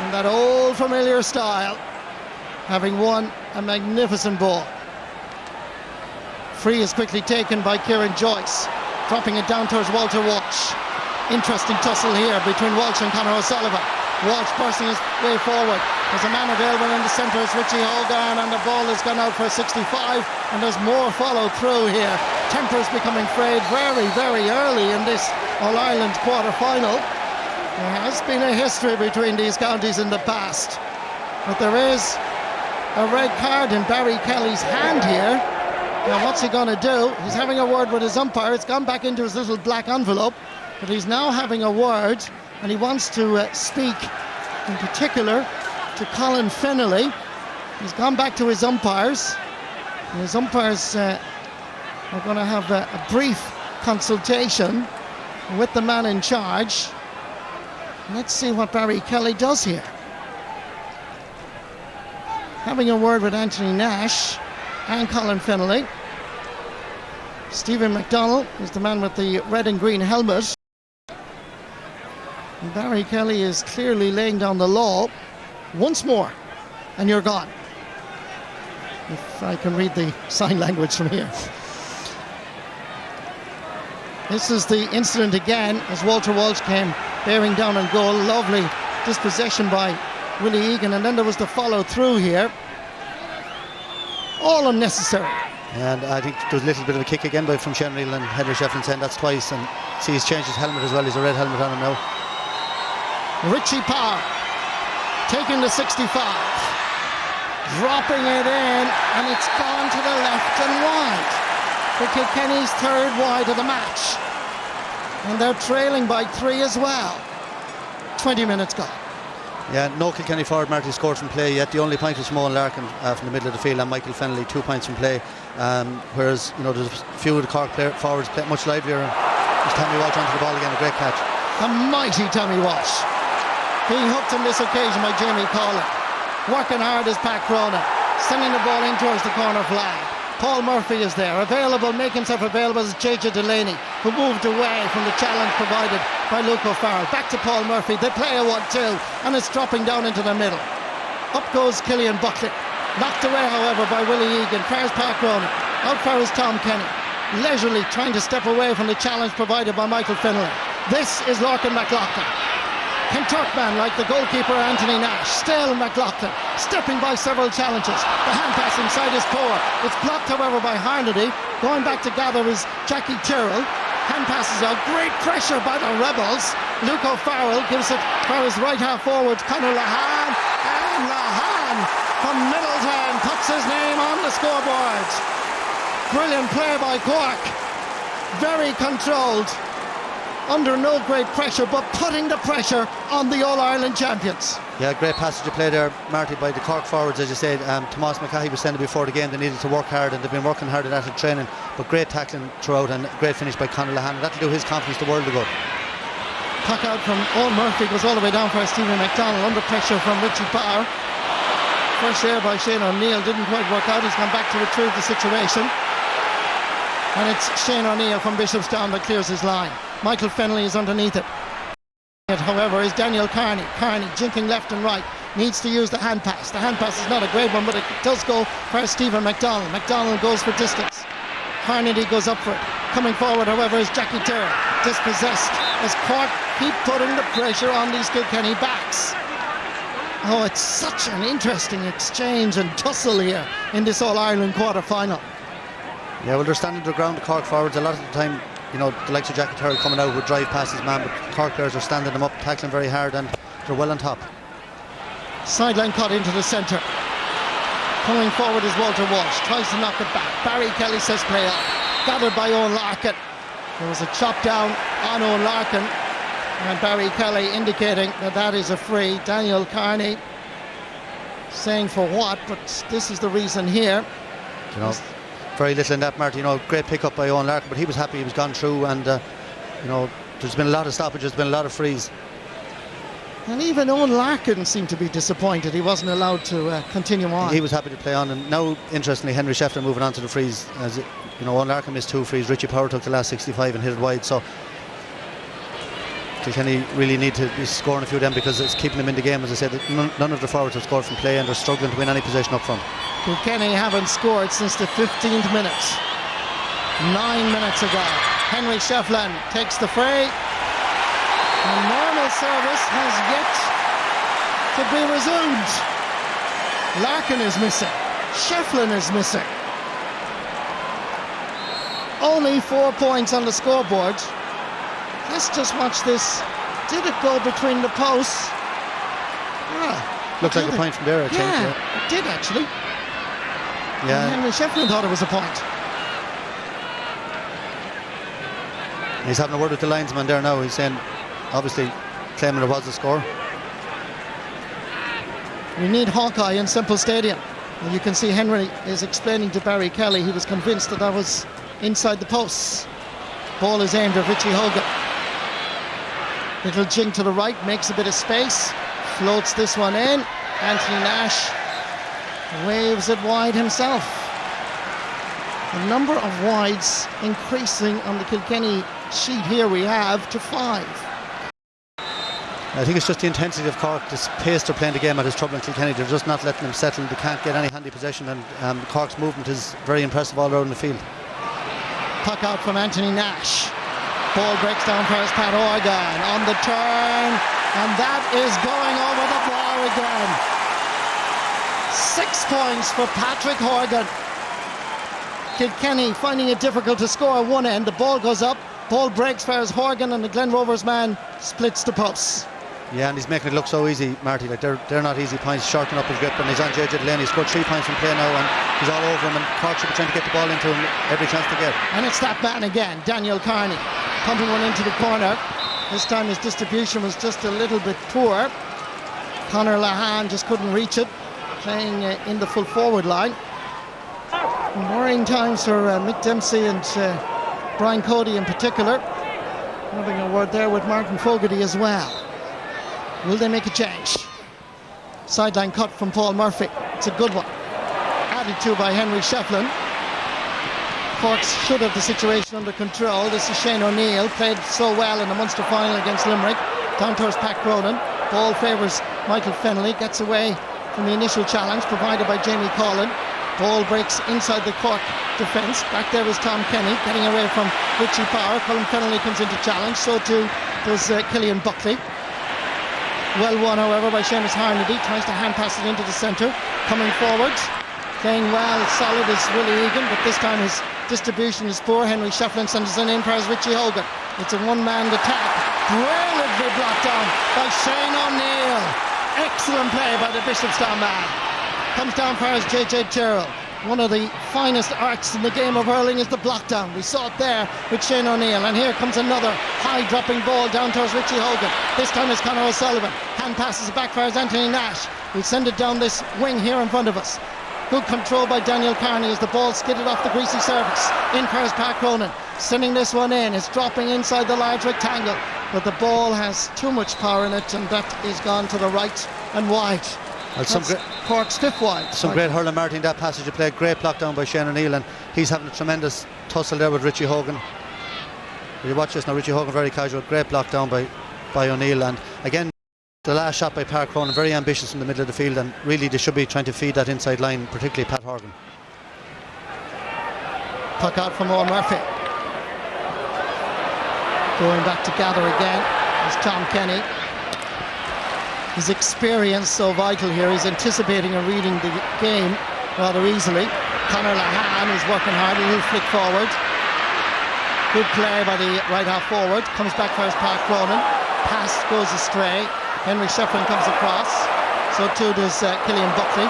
in that old familiar style, having won a magnificent ball. Free is quickly taken by Kieran Joyce, dropping it down towards Walter Walsh. Interesting tussle here between Walsh and Conor O'Sullivan. Walsh bursting his way forward. There's a man available in the centre, it's Richie Hogan, and the ball has gone out for 65, and there's more follow through here. Tempers becoming frayed very, very early in this All-Ireland quarter-final. There has been a history between these counties in the past, but there is a red card in Barry Kelly's hand here. Now what's he going to do? He's having a word with his umpire. It's gone back into his little black envelope, but he's now having a word, and he wants to speak in particular to Colin Finlay. He's gone back to his umpires, and his umpires are going to have a brief consultation with the man in charge. Let's see what Barry Kelly does here. having a word with Anthony Nash and Colin Fennelly. Stephen McDonnell is the man with the red and green helmet. And Barry Kelly is clearly laying down the law. Once more, and you're gone. If I can read the sign language from here. This is the incident again as Walter Walsh came bearing down on goal. Lovely dispossession by Willie Egan, and then there was the follow through here. All unnecessary. And I think there was a little bit of a kick again from Shane O'Neill, and Henry Shefflin saying that's twice, and see he's changed his helmet as well. He's a red helmet on him now. Richie Power taking the 65, dropping it in, and it's gone to the left and wide for Kilkenny's third wide of the match, and they're trailing by 3 as well. 20 minutes gone. Yeah, no Kilkenny forward Marty scored from play yet. The only point was from Owen Larkin from the middle of the field, and Michael Fennelly 2 points from play. Whereas there's a few of the Cork forwards play much livelier. There's Tommy Walsh onto the ball again, a great catch. A mighty Tommy Walsh, being hooked on this occasion by Jamie Collin. Working hard is Pat Cronin, sending the ball in towards the corner flag. Paul Murphy is there, available, making himself available as JJ Delaney, who moved away from the challenge provided by Luke O'Farrell. Back to Paul Murphy, they play a 1-2, and it's dropping down into the middle. Up goes Killian Buckley, knocked away however by Willie Egan. Fair's Pat Cronin, out far is Tom Kenny, leisurely trying to step away from the challenge provided by Michael Fennelly. This is Lorcan McLaughlin. Kentuck man like the goalkeeper Anthony Nash. Still McLaughlin stepping by several challenges. The hand pass inside his core. It's blocked however by Harnedy. Going back to gather is Jackie Tyrrell. Hand passes out. Great pressure by the Rebels. Luke O'Farrell gives it for his right half forward Conor Lahan. And Lahan from Middletown puts his name on the scoreboard. Brilliant play by Cork. Very controlled. Under no great pressure, but putting the pressure on the All-Ireland champions. Yeah, great passage of play there, Marty, by the Cork forwards, as you said. Tomas McCahey was saying before the game they needed to work hard, and they've been working hard at that in training, but great tackling throughout and great finish by Conor Lahan. That'll do his confidence the world of good. Puck out from Owen Murphy, goes all the way down for Stephen McDonnell, under pressure from Richie Power. First share by Shane O'Neill didn't quite work out. He's gone back to retrieve the situation. And it's Shane O'Neill from Bishopstown that clears his line. Michael Fennelly is underneath it. However, is Daniel Carney. Carney jinking left and right. Needs to use the hand pass. The hand pass is not a great one, but it does go for Stephen McDonnell. McDonnell goes for distance. Harnedy goes up for it. Coming forward, however, is Jackie Tyrrell. Dispossessed as Cork keep putting the pressure on these Kilkenny backs. Oh, it's such an interesting exchange and tussle here in this All-Ireland quarter-final. Yeah, well, they're standing their ground, the Cork forwards. A lot of the time, the likes of Jackie Tyrrell coming out would drive past his man, but Cork players are standing them up, tackling very hard, and they're well on top. Sideline cut into the centre. Coming forward is Walter Walsh. Tries to knock it back. Barry Kelly says play on. Gathered by Owen Larkin. There was a chop down on Owen Larkin, and Barry Kelly indicating that is a free. Daniel Carney saying for what, but this is the reason here. Very little in that, Marty. Great pick-up by Owen Larkin, but he was happy he was gone through, and there's been a lot of stoppages, been a lot of frees. And even Owen Larkin seemed to be disappointed he wasn't allowed to continue on. He was happy to play on, and now, interestingly, Henry Shefflin moving on to the frees. As Owen Larkin missed 2 frees. Richie Power took the last 65 and hit it wide, so Kilkenny really need to be scoring a few of them because it's keeping them in the game. As I said, none of the forwards have scored from play, and they're struggling to win any possession up front. Kilkenny haven't scored since the 15th minute. 9 minutes ago. Henry Shefflin takes the fray. And normal service has yet to be resumed. Larkin is missing. Shefflin is missing. Only 4 points on the scoreboard. Let's just watch this. Did it go between the posts? Looked like a point from there, I think. Yeah, it did actually. Yeah. And Henry Shefflin thought it was a point. He's having a word with the linesman there now. He's saying, obviously, claiming there was a score. We need Hawkeye in Semple Stadium. And you can see Henry is explaining to Barry Kelly he was convinced that was inside the posts. Ball is aimed at Richie Hogan. Little jink to the right, makes a bit of space, floats this one in. Anthony Nash Waves it wide himself. The number of wides increasing on the Kilkenny sheet here we have to 5. I think it's just the intensity of Cork, this pace they're playing the game at is troubling Kilkenny. They're just not letting them settle. They can't get any handy possession, and Cork's movement is very impressive all around the field. Puck out from Anthony Nash. Ball breaks down past Pat Horgan on the turn, and that is going over the bar again. 6 points for Patrick Horgan. Kilkenny finding it difficult to score at one end. The ball goes up, ball breaks for Horgan, and the Glen Rovers man splits the posts. Yeah, and he's making it look so easy, Marty. Like they're not easy points. Shortening up his grip, and he's on JJ Delaney. He's scored 3 points from play now, and he's all over him. And Cork should be trying to get the ball into him every chance to get. And it's that man again, Daniel Carney, pumping one into the corner. This time his distribution was just a little bit poor. Conor Lahan just couldn't reach it, playing in the full forward line. Worrying times for Mick Dempsey and Brian Cody in particular. Having a word there with Martin Fogarty as well. Will they make a change? Sideline cut from Paul Murphy. It's a good one. Added to by Henry Shefflin. Cork should have the situation under control. This is Shane O'Neill, played so well in the Munster final against Limerick. Down towards Pat Cronin. Ball favours Michael Fennelly. Gets away from the initial challenge provided by Jamie Collin. Ball breaks inside the Cork defence. Back there is Tom Kenny getting away from Richie Power. Colin Fennelly comes into challenge. So too does Killian Buckley. Well won, however, by Seamus Harnedy. Tries to hand pass it into the centre. Coming forward. Playing well, solid is Willie Egan, but this time his distribution is poor. Henry Shefflin sends it in for Richie Hogan. It's a one-man attack. Brilliantly blocked down by Shane O'Neill. Excellent play by the Bishopstown man. Comes down for us JJ Tyrrell. One of the finest arcs in the game of hurling is the block down. We saw it there with Shane O'Neill, and here comes another high dropping ball down towards Richie Hogan. This time it's Conor O'Sullivan. Hand passes it back for us Anthony Nash. We'll send it down this wing here in front of us. Good control by Daniel Carney as the ball skidded off the greasy surface. In for his Pat Cronin. Sending this one in. It's dropping inside the large rectangle, but the ball has too much power in it, and that is gone to the right and wide. Well, Cork's fifth wide. Some great hurling, Martin, in that passage of play. Great block down by Shane O'Neill, and he's having a tremendous tussle there with Richie Hogan. You watch this now, Richie Hogan very casual. Great block down by O'Neill, and again the last shot by Pat Cronin, very ambitious in the middle of the field, and really they should be trying to feed that inside line, particularly Pat Horgan. Puck out from Owen Murphy. Going back to gather again is Tom Kenny. His experience so vital here. He's anticipating and reading the game rather easily. Conor Lahan is working hard. A little flick forward. Good play by the right half forward. Comes back for his Pat Cronin. Pass goes astray. Henry Shefflin comes across. So too does Killian Buckley.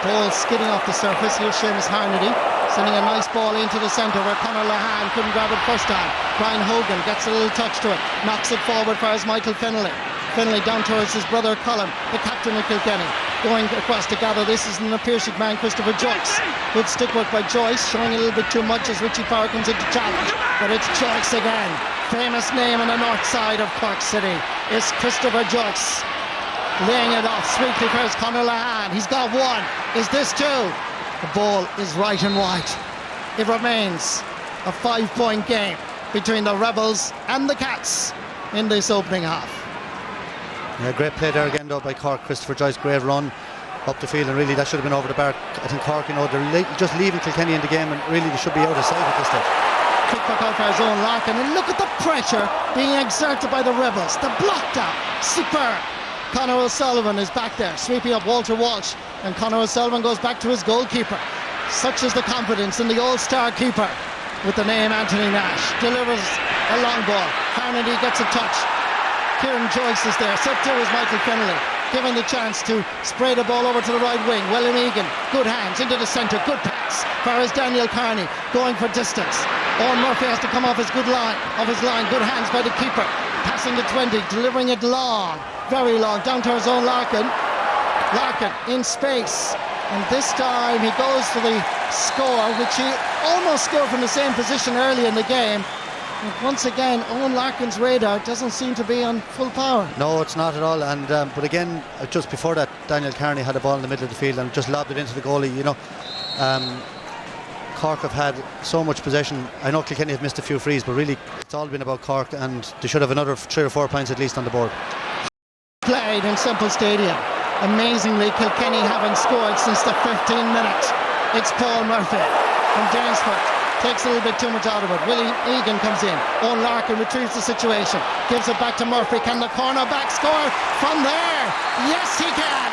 Ball skidding off the surface. Here's Seamus Harnedy sending a nice ball into the centre where Conor Lahan couldn't grab it first time. Brian Hogan gets a little touch to it. Knocks it forward for his Michael Fennelly. Fennelly down towards his brother Colin, the captain of Kilkenny. Going across to gather. This is an Piercing man, Christopher Joyce. Good stick work by Joyce, showing a little bit too much as Richie Power comes into challenge. But it's Joyce again. Famous name on the north side of Cork City is Christopher Joyce. Laying it off sweetly for his Conor Lahan. He's got one. Is this two? The ball is right and wide. It remains a 5-point game between the Rebels and the Cats in this opening half. Yeah, great play there again though by Cork. Christopher Joyce, great run up the field, and really that should have been over the bar. I think Cork, they're just leaving Kilkenny in the game, and really they should be out of sight at this stage. Quick puck out for his own Larkin, and look at the pressure being exerted by the Rebels. The block down, superb. Conor O'Sullivan is back there, sweeping up Walter Walsh, and Conor O'Sullivan goes back to his goalkeeper. Such is the confidence in the all-star keeper with the name Anthony Nash. Delivers a long ball. Harnedy gets a touch. Kieran Joyce is there. So too is Michael Fennelly, given the chance to spray the ball over to the right wing. William Egan, good hands into the centre. Good pass for his Daniel Carney, going for distance. Owen Murphy has to come off his line. Good hands by the keeper. Passing the 20, delivering it long, very long, down to his own Larkin. Larkin in space, and this time he goes for the score, which he almost scored from the same position early in the game. But once again, Owen Larkin's radar doesn't seem to be on full power. No, it's not at all. And but again, just before that, Daniel Carney had a ball in the middle of the field and just lobbed it into the goalie. You know, Cork have had so much possession. I know Kilkenny have missed a few frees, but really it's all been about Cork, and they should have another 3 or 4 points at least on the board. Played in Semple Stadium. Amazingly, Kilkenny haven't scored since the 15th minute. It's Paul Murphy from Danesford. Takes a little bit too much out of it. Willie Egan comes in. Owen Larkin retrieves the situation. Gives it back to Murphy. Can the cornerback score from there? Yes, he can.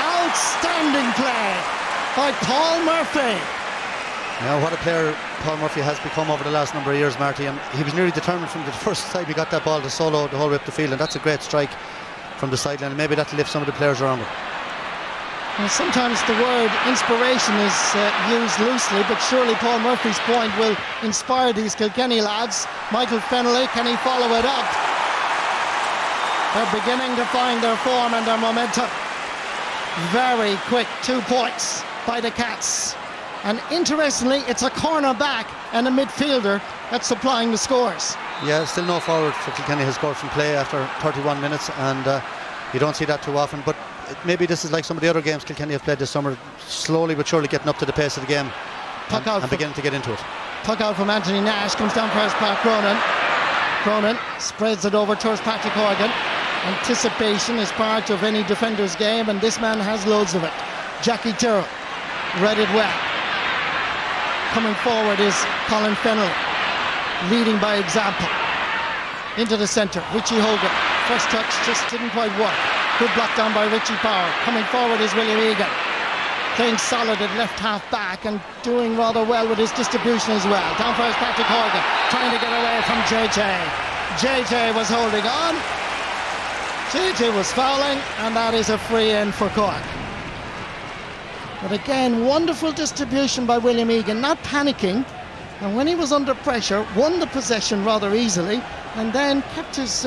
Outstanding play by Paul Murphy. Now, what a player Paul Murphy has become over the last number of years, Marty. And he was nearly determined from the first time he got that ball to solo the whole way up the field, and that's a great strike from the sideline. And maybe that'll lift some of the players around him. Well, sometimes the word inspiration is used loosely, but surely Paul Murphy's point will inspire these Kilkenny lads. Michael Fennelly, can he follow it up? They're beginning to find their form and their momentum. Very quick 2 points by the Cats. And interestingly, it's a corner back and a midfielder that's supplying the scores. Yeah, still no forward for Kilkenny has scored from play after 31 minutes, and you don't see that too often. But maybe this is like some of the other games Kilkenny have played this summer, slowly but surely getting up to the pace of the game and beginning to get into it. Puck out from Anthony Nash, comes down first by Cronin. Cronin spreads it over towards Patrick Horgan. Anticipation is part of any defender's game, and this man has loads of it. Jackie Tyrrell read it well. Coming forward is Colin Fennelly, leading by example. Into the centre, Richie Hogan. First touch just didn't quite work. Good block down by Richie Power. Coming forward is William Egan. Playing solid at left half back and doing rather well with his distribution as well. Down first Patrick Horgan, trying to get away from JJ. JJ was holding on. JJ was fouling, and that is a free in for Cork. But again, wonderful distribution by William Egan, not panicking, and when he was under pressure, won the possession rather easily, and then kept his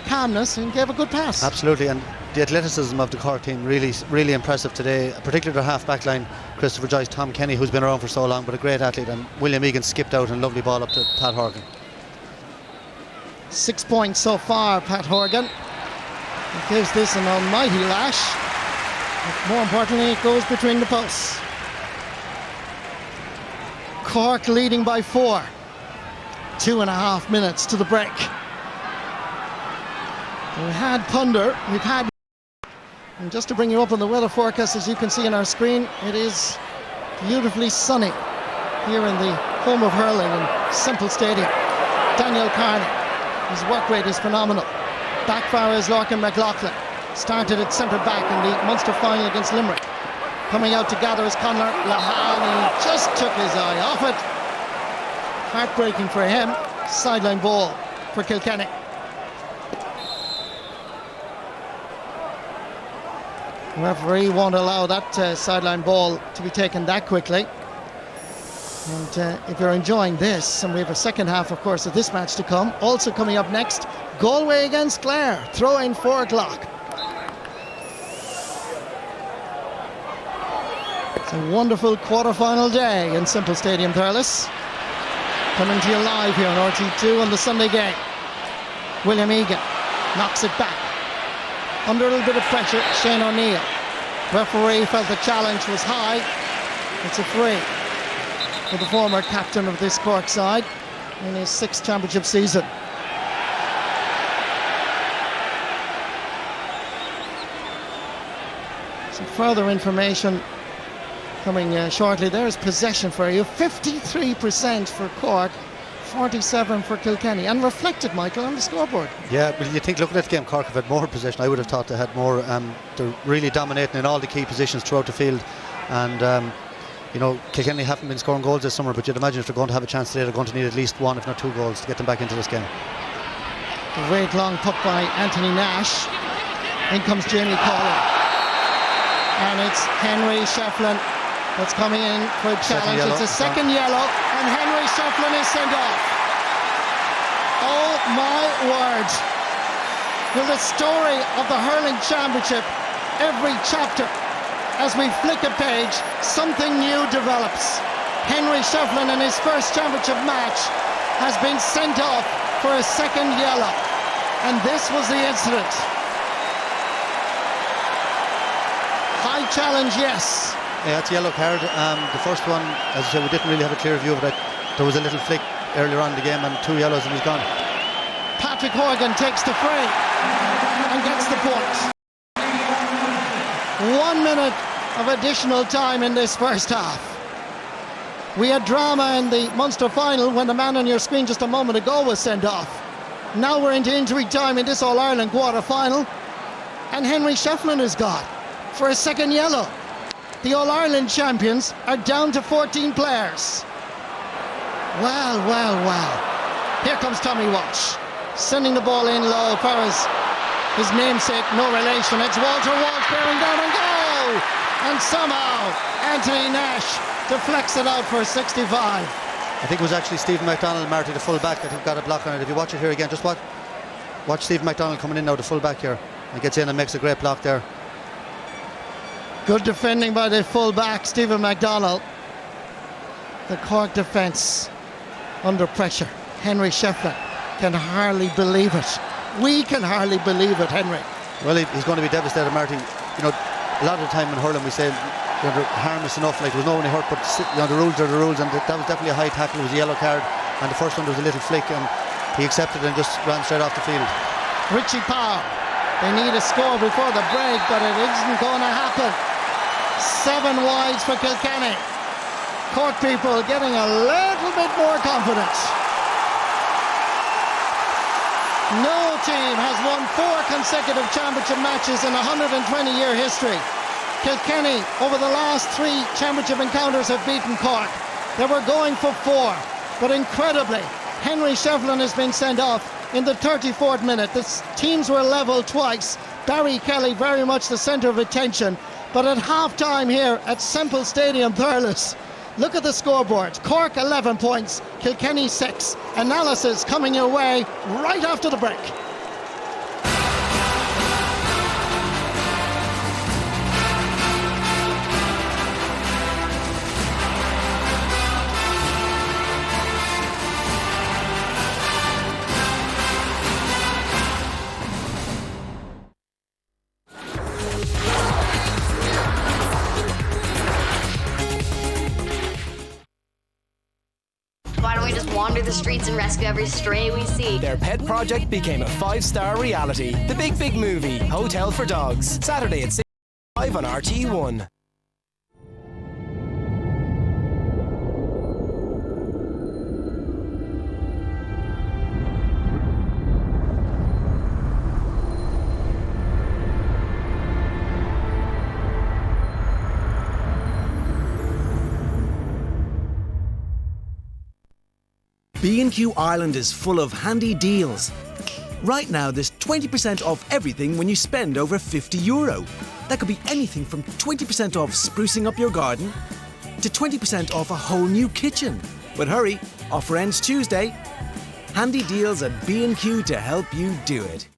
calmness and gave a good pass. Absolutely, and the athleticism of the Cork team really impressive today, particularly their half-back line, Christopher Joyce, Tom Kenny, who's been around for so long, but a great athlete, and William Egan skipped out and lovely ball up to Pat Horgan. 6 points so far, Pat Horgan. He gives this an almighty lash. But more importantly, it goes between the posts. Cork leading by 4. 2.5 minutes to the break. We've had, and just to bring you up on the weather forecast, as you can see on our screen, it is beautifully sunny here in the home of hurling in Semple Stadium. Daniel Carney, his work rate is phenomenal. Backfire is Larkin McLaughlin. Started at centre back in the Munster final against Limerick. Coming out to gather is Conor Lahan, and he just took his eye off it. Heartbreaking for him. Sideline ball for Kilkenny. The referee won't allow that sideline ball to be taken that quickly. And if you're enjoying this, and we have a second half, of course, of this match to come. Also coming up next, Galway against Clare. Throw in 4 o'clock. It's a wonderful quarter-final day in Semple Stadium, Thurles. Coming to you live here on RT2 on the Sunday game. William Egan knocks it back. Under a little bit of pressure, Shane O'Neill. Referee felt the challenge was high. It's a free for the former captain of this Cork side in his 6th championship season. Some further information coming shortly. There's possession for you. 53% for Cork, 47% for Kilkenny, and reflected, Michael, on the scoreboard. Yeah, well, you think looking at the game, Cork have had more possession. I would have thought they had more. They're really dominating in all the key positions throughout the field, and you know, Kilkenny haven't been scoring goals this summer, but you'd imagine if they're going to have a chance today, they're going to need at least 1, if not 2 goals to get them back into this game. A great long puck by Anthony Nash. In comes Jamie Collin, and it's Henry Shefflin that's coming in for a challenge. It's a second yellow, and Henry Shefflin is sent off. Oh my word. Well, the story of the hurling championship, every chapter, as we flick a page, something new develops. Henry Shefflin in his first championship match has been sent off for a second yellow. And this was the incident. High challenge, yes. Yeah, it's a yellow card. The first one, as I said, we didn't really have a clear view of it. There was a little flick earlier on in the game and 2 yellows and he's gone. Patrick Horgan takes the free and gets the point. 1 minute of additional time in this first half. We had drama in the Munster final when the man on your screen just a moment ago was sent off. Now we're into injury time in this All-Ireland quarter-final, and Henry Shefflin is gone for a second yellow. The All-Ireland champions are down to 14 players. Well, well, well. Here comes Tommy Walsh, sending the ball in low. Ferris, his namesake, no relation. It's Walter Walsh bearing down and goal! And somehow Anthony Nash deflects it out for 65. I think it was actually Stephen McDonald, Marty, the full-back, I think got a block on it. If you watch it here again, just watch Stephen McDonald coming in now, the full-back here. He gets in and makes a great block there. Good defending by the full-back, Stephen McDonald. The Cork defence under pressure. Henry Shefflin can hardly believe it. We can hardly believe it, Henry. Well, he's going to be devastated, Marty. You know, a lot of the time in hurling we say, you know, harmless enough, like there was no one hurt, but you know, the rules are the rules, and that was definitely a high tackle. It was a yellow card, and the first one was a little flick, and he accepted and just ran straight off the field. Richie Power, they need a score before the break, but it isn't going to happen. 7 wides for Kilkenny. Cork people getting a little bit more confident. No team has won 4 consecutive championship matches in 120-year history. Kilkenny, over the last 3 championship encounters, have beaten Cork. They were going for 4, but incredibly, Henry Shefflin has been sent off in the 34th minute. The teams were level twice. Barry Kelly very much the centre of attention. But at half-time here at Semple Stadium, Thurles, look at the scoreboard. Cork 11 points, Kilkenny 6. Analysis coming your way right after the break. Why don't we just wander the streets and rescue every stray we see? Their pet project became a 5-star reality. The Big Big Movie, Hotel for Dogs. Saturday at 6:05 on RTE1. B&Q Ireland is full of handy deals. Right now there's 20% off everything when you spend over €50. That could be anything from 20% off sprucing up your garden to 20% off a whole new kitchen. But hurry, offer ends Tuesday. Handy deals at B&Q to help you do it.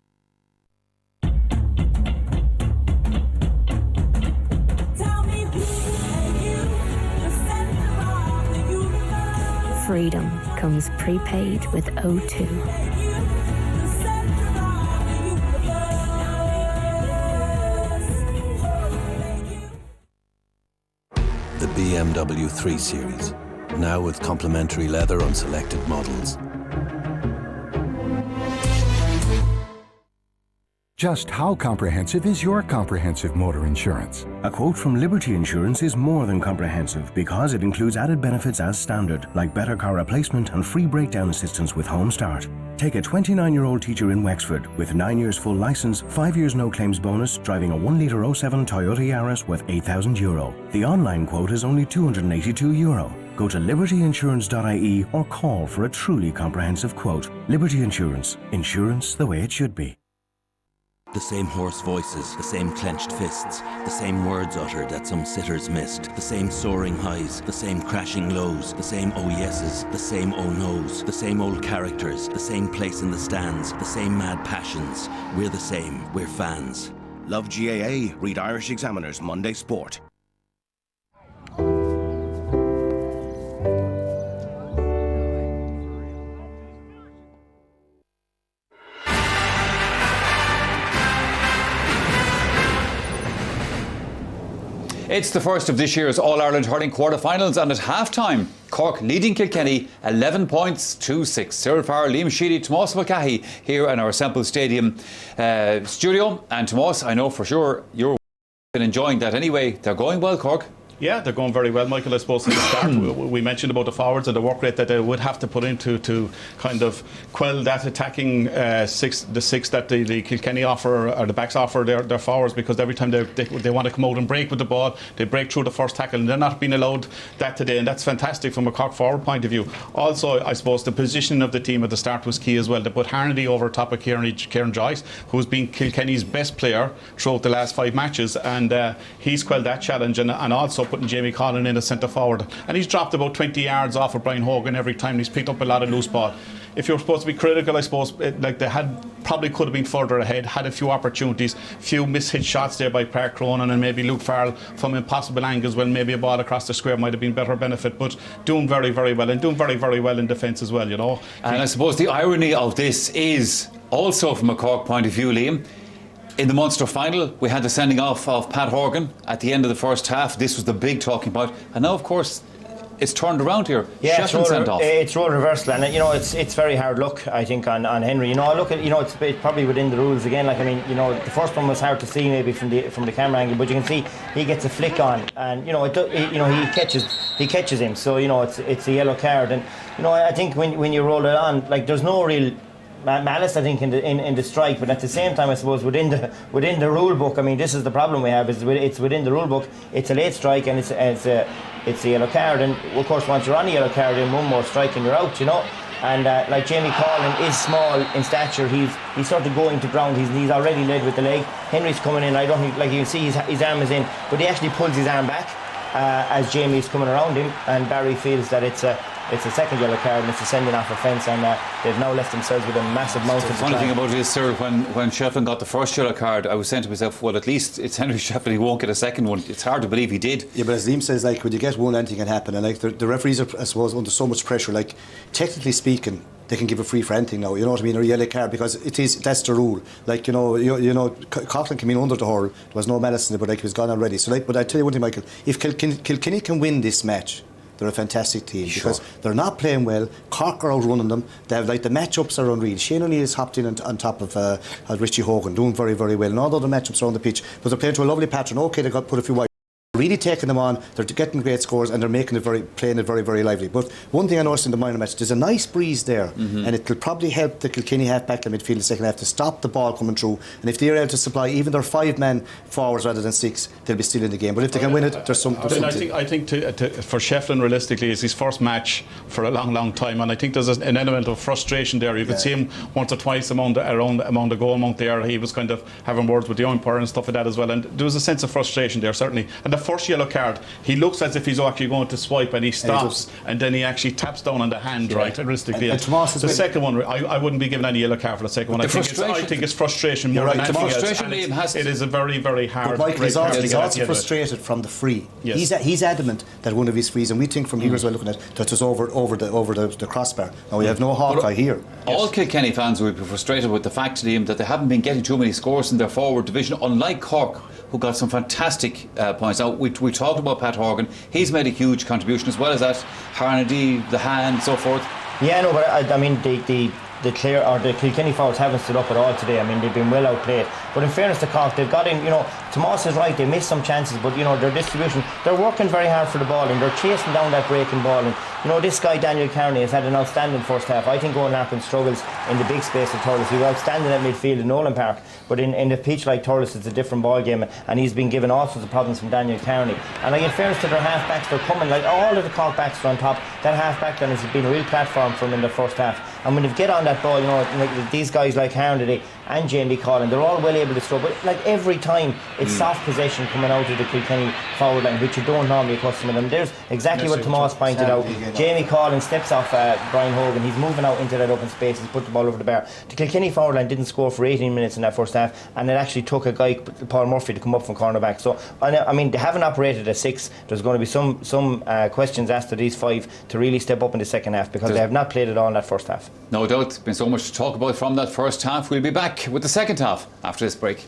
Freedom comes prepaid with O2. The BMW 3 Series, now with complimentary leather on selected models. Just how comprehensive is your comprehensive motor insurance? A quote from Liberty Insurance is more than comprehensive because it includes added benefits as standard, like better car replacement and free breakdown assistance with Home Start. Take a 29-year-old teacher in Wexford with 9 years full licence, 5 years no claims bonus, driving a 1-litre 07 Toyota Yaris worth €8,000. The online quote is only €282. Go to libertyinsurance.ie or call for a truly comprehensive quote. Liberty Insurance. Insurance the way it should be. The same hoarse voices, the same clenched fists, the same words uttered that some sitters missed, the same soaring highs, the same crashing lows, the same oh yeses, the same oh noes, the same old characters, the same place in the stands, the same mad passions. We're the same, we're fans. Love GAA, read Irish Examiner's Monday Sport. It's the first of this year's All-Ireland hurling quarter-finals, and at half-time, Cork leading Kilkenny 11 points to 6. Cyril Farr, Liam Sheedy, Tomás Mulcahy here in our Semple Stadium studio. And Tomás, I know for sure you're been enjoying that anyway. They're going well, Cork. Yeah, they're going very well, Michael. I suppose at the start we mentioned about the forwards and the work rate that they would have to put into to kind of quell that attacking the six that the Kilkenny offer, or the backs offer their forwards, because every time they want to come out and break with the ball, they break through the first tackle, and they're not being allowed that today, and that's fantastic from a Cork forward point of view. Also, I suppose the positioning of the team at the start was key as well. They put Harnedy over top of Kieran Joyce, who's been Kilkenny's best player throughout the last 5 matches, and he's quelled that challenge, and also putting Jamie Collin in as centre forward, and he's dropped about 20 yards off of Brian Hogan every time. He's picked up a lot of loose ball. If you're supposed to be critical, I suppose like they probably could have been further ahead, had a few opportunities, few mishit shots there by Park Cronin and maybe Luke Farrell from impossible angles, when maybe a ball across the square might have been better benefit, but doing very, very well, and doing very, very well in defence as well, you know. And I suppose the irony of this is also from a Cork point of view, Liam. In the Munster final, we had the sending off of Pat Horgan at the end of the first half. This was the big talking point. And now, of course, it's turned around here. Yeah, it's role reversal, and you know it's very hard luck, I think, on Henry. You know, I look at, you know, it's probably within the rules again. Like, I mean, you know, the first one was hard to see maybe from the camera angle, but you can see he gets a flick on, and you know, he catches him. So you know, it's a yellow card, and you know, I think when you roll it on, like, there's no real malice, I think, in the strike, but at the same time, I suppose within the rule book, I mean, this is the problem we have, is it's within the rule book. It's a late strike, and it's a yellow card, and of course once you're on a yellow card, then one more strike and you're out, you know. And like Jamie Collin is small in stature, he's sort of going to ground, he's already led with the leg. Henry's coming in, I don't think, like, you can see his arm is in, but he actually pulls his arm back as Jamie's coming around him, and Barry feels that it's a second yellow card, and it's a sending off offence, and they've now left themselves with a massive mountain. The funny thing about it is, sir, when Shefflin got the first yellow card, I was saying to myself, well, at least it's Henry Shefflin, he won't get a second one. It's hard to believe he did. Yeah, but as Liam says, like, when you get one, anything can happen, and like the referees are, I suppose, under so much pressure. Like, technically speaking, they can give a free for anything now, you know what I mean, or a yellow card, because that's the rule. Like, you know, Coughlin came in under the hurl, there was no malice in it, but like, he was gone already. So like, but I tell you one thing, Michael, if Kilkenny can win this match, they're a fantastic team, because they're not playing well. Cork are outrunning them. They have, like, the matchups are unreal. Shane O'Neill has hopped in on top of Richie Hogan, doing very, very well, and all the other matchups are on the pitch. But they're playing to a lovely pattern. Okay, they got put a few wide. Really taking them on, they're getting great scores, and they're playing it very, very lively. But one thing I noticed in the minor match, there's a nice breeze there, and it'll probably help the Kilkenny half-back line midfield in the second half to stop the ball coming through. And if they're able to supply even their 5-man forwards rather than 6, they'll be still in the game. But if they can win it, there's something. I think for Shefflin, realistically, it's his first match for a long, long time, and I think there's an element of frustration there. You could see him once or twice among the goal amount there. He was kind of having words with the umpire and stuff like that as well, and there was a sense of frustration there, certainly. And the first yellow card, he looks as if he's actually going to swipe, and he stops, and then he actually taps down on the hand, right, realistically. And the second one, I wouldn't be given any yellow card for the second one. I think it's frustration more than anything else. It is a very, very hard. But Michael, he's also frustrated from the free. Yes. He's adamant that one of his frees, and we think from here as well, looking at that, was over the crossbar. Now we have no Hawkeye here. All Kilkenny fans will be frustrated with the fact, Liam, that they haven't been getting too many scores in their forward division, unlike Cork, who got some fantastic points. Now, we talked about Pat Horgan. He's made a huge contribution, as well as that Harnedy, the hand, so forth. Yeah, no, but I mean, the Kilkenny forwards haven't stood up at all today. I mean, they've been well outplayed. But in fairness to Cork, they've got in, you know, Tomás is right, they missed some chances, but, you know, their distribution, they're working very hard for the ball, and they're chasing down that breaking ball. And, you know, this guy, Daniel Kearney, has had an outstanding first half. I think Owen Larkin struggles in the big space of Thurles. He was outstanding at midfield in Nolan Park, but in the pitch like Thurles, it's a different ball game, and he's been given all sorts of problems from Daniel Kearney. And like, in fairness to their half-backs, they're coming, like, all of the Cork backs are on top. That half-back line has been a real platform for them in the first half. And when they get on that ball, you know, like these guys like Harnedy and Jamie Collin, they're all well able to throw, but like every time it's soft possession coming out of the Kilkenny forward line, which you don't normally accustom them. There's exactly what Tomás pointed out. Jamie Collin steps off Brian Hogan, he's moving out into that open space, he's put the ball over the bar. The Kilkenny forward line didn't score for 18 minutes in that first half, and it actually took a guy, Paul Murphy, to come up from cornerback. So I mean, they haven't operated at 6. There's going to be some questions asked of these 5 to really step up in the second half, because they have not played it all in that first half. No doubt, there's been so much to talk about from that first half. We'll be back with the second half after this break.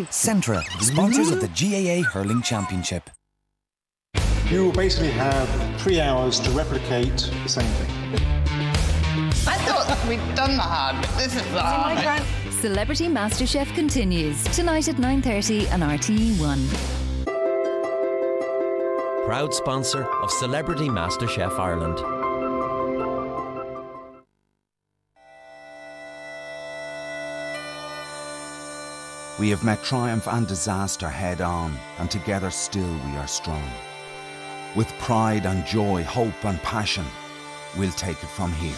Centra, sponsors of the GAA Hurling Championship. You basically have 3 hours to replicate the same thing. I thought we'd done the hard bit. This is the hard bit. Celebrity MasterChef continues tonight at 9:30 on RTE1. Proud sponsor of Celebrity MasterChef Ireland. We have met triumph and disaster head on, and together still we are strong. With pride and joy, hope and passion, we'll take it from here.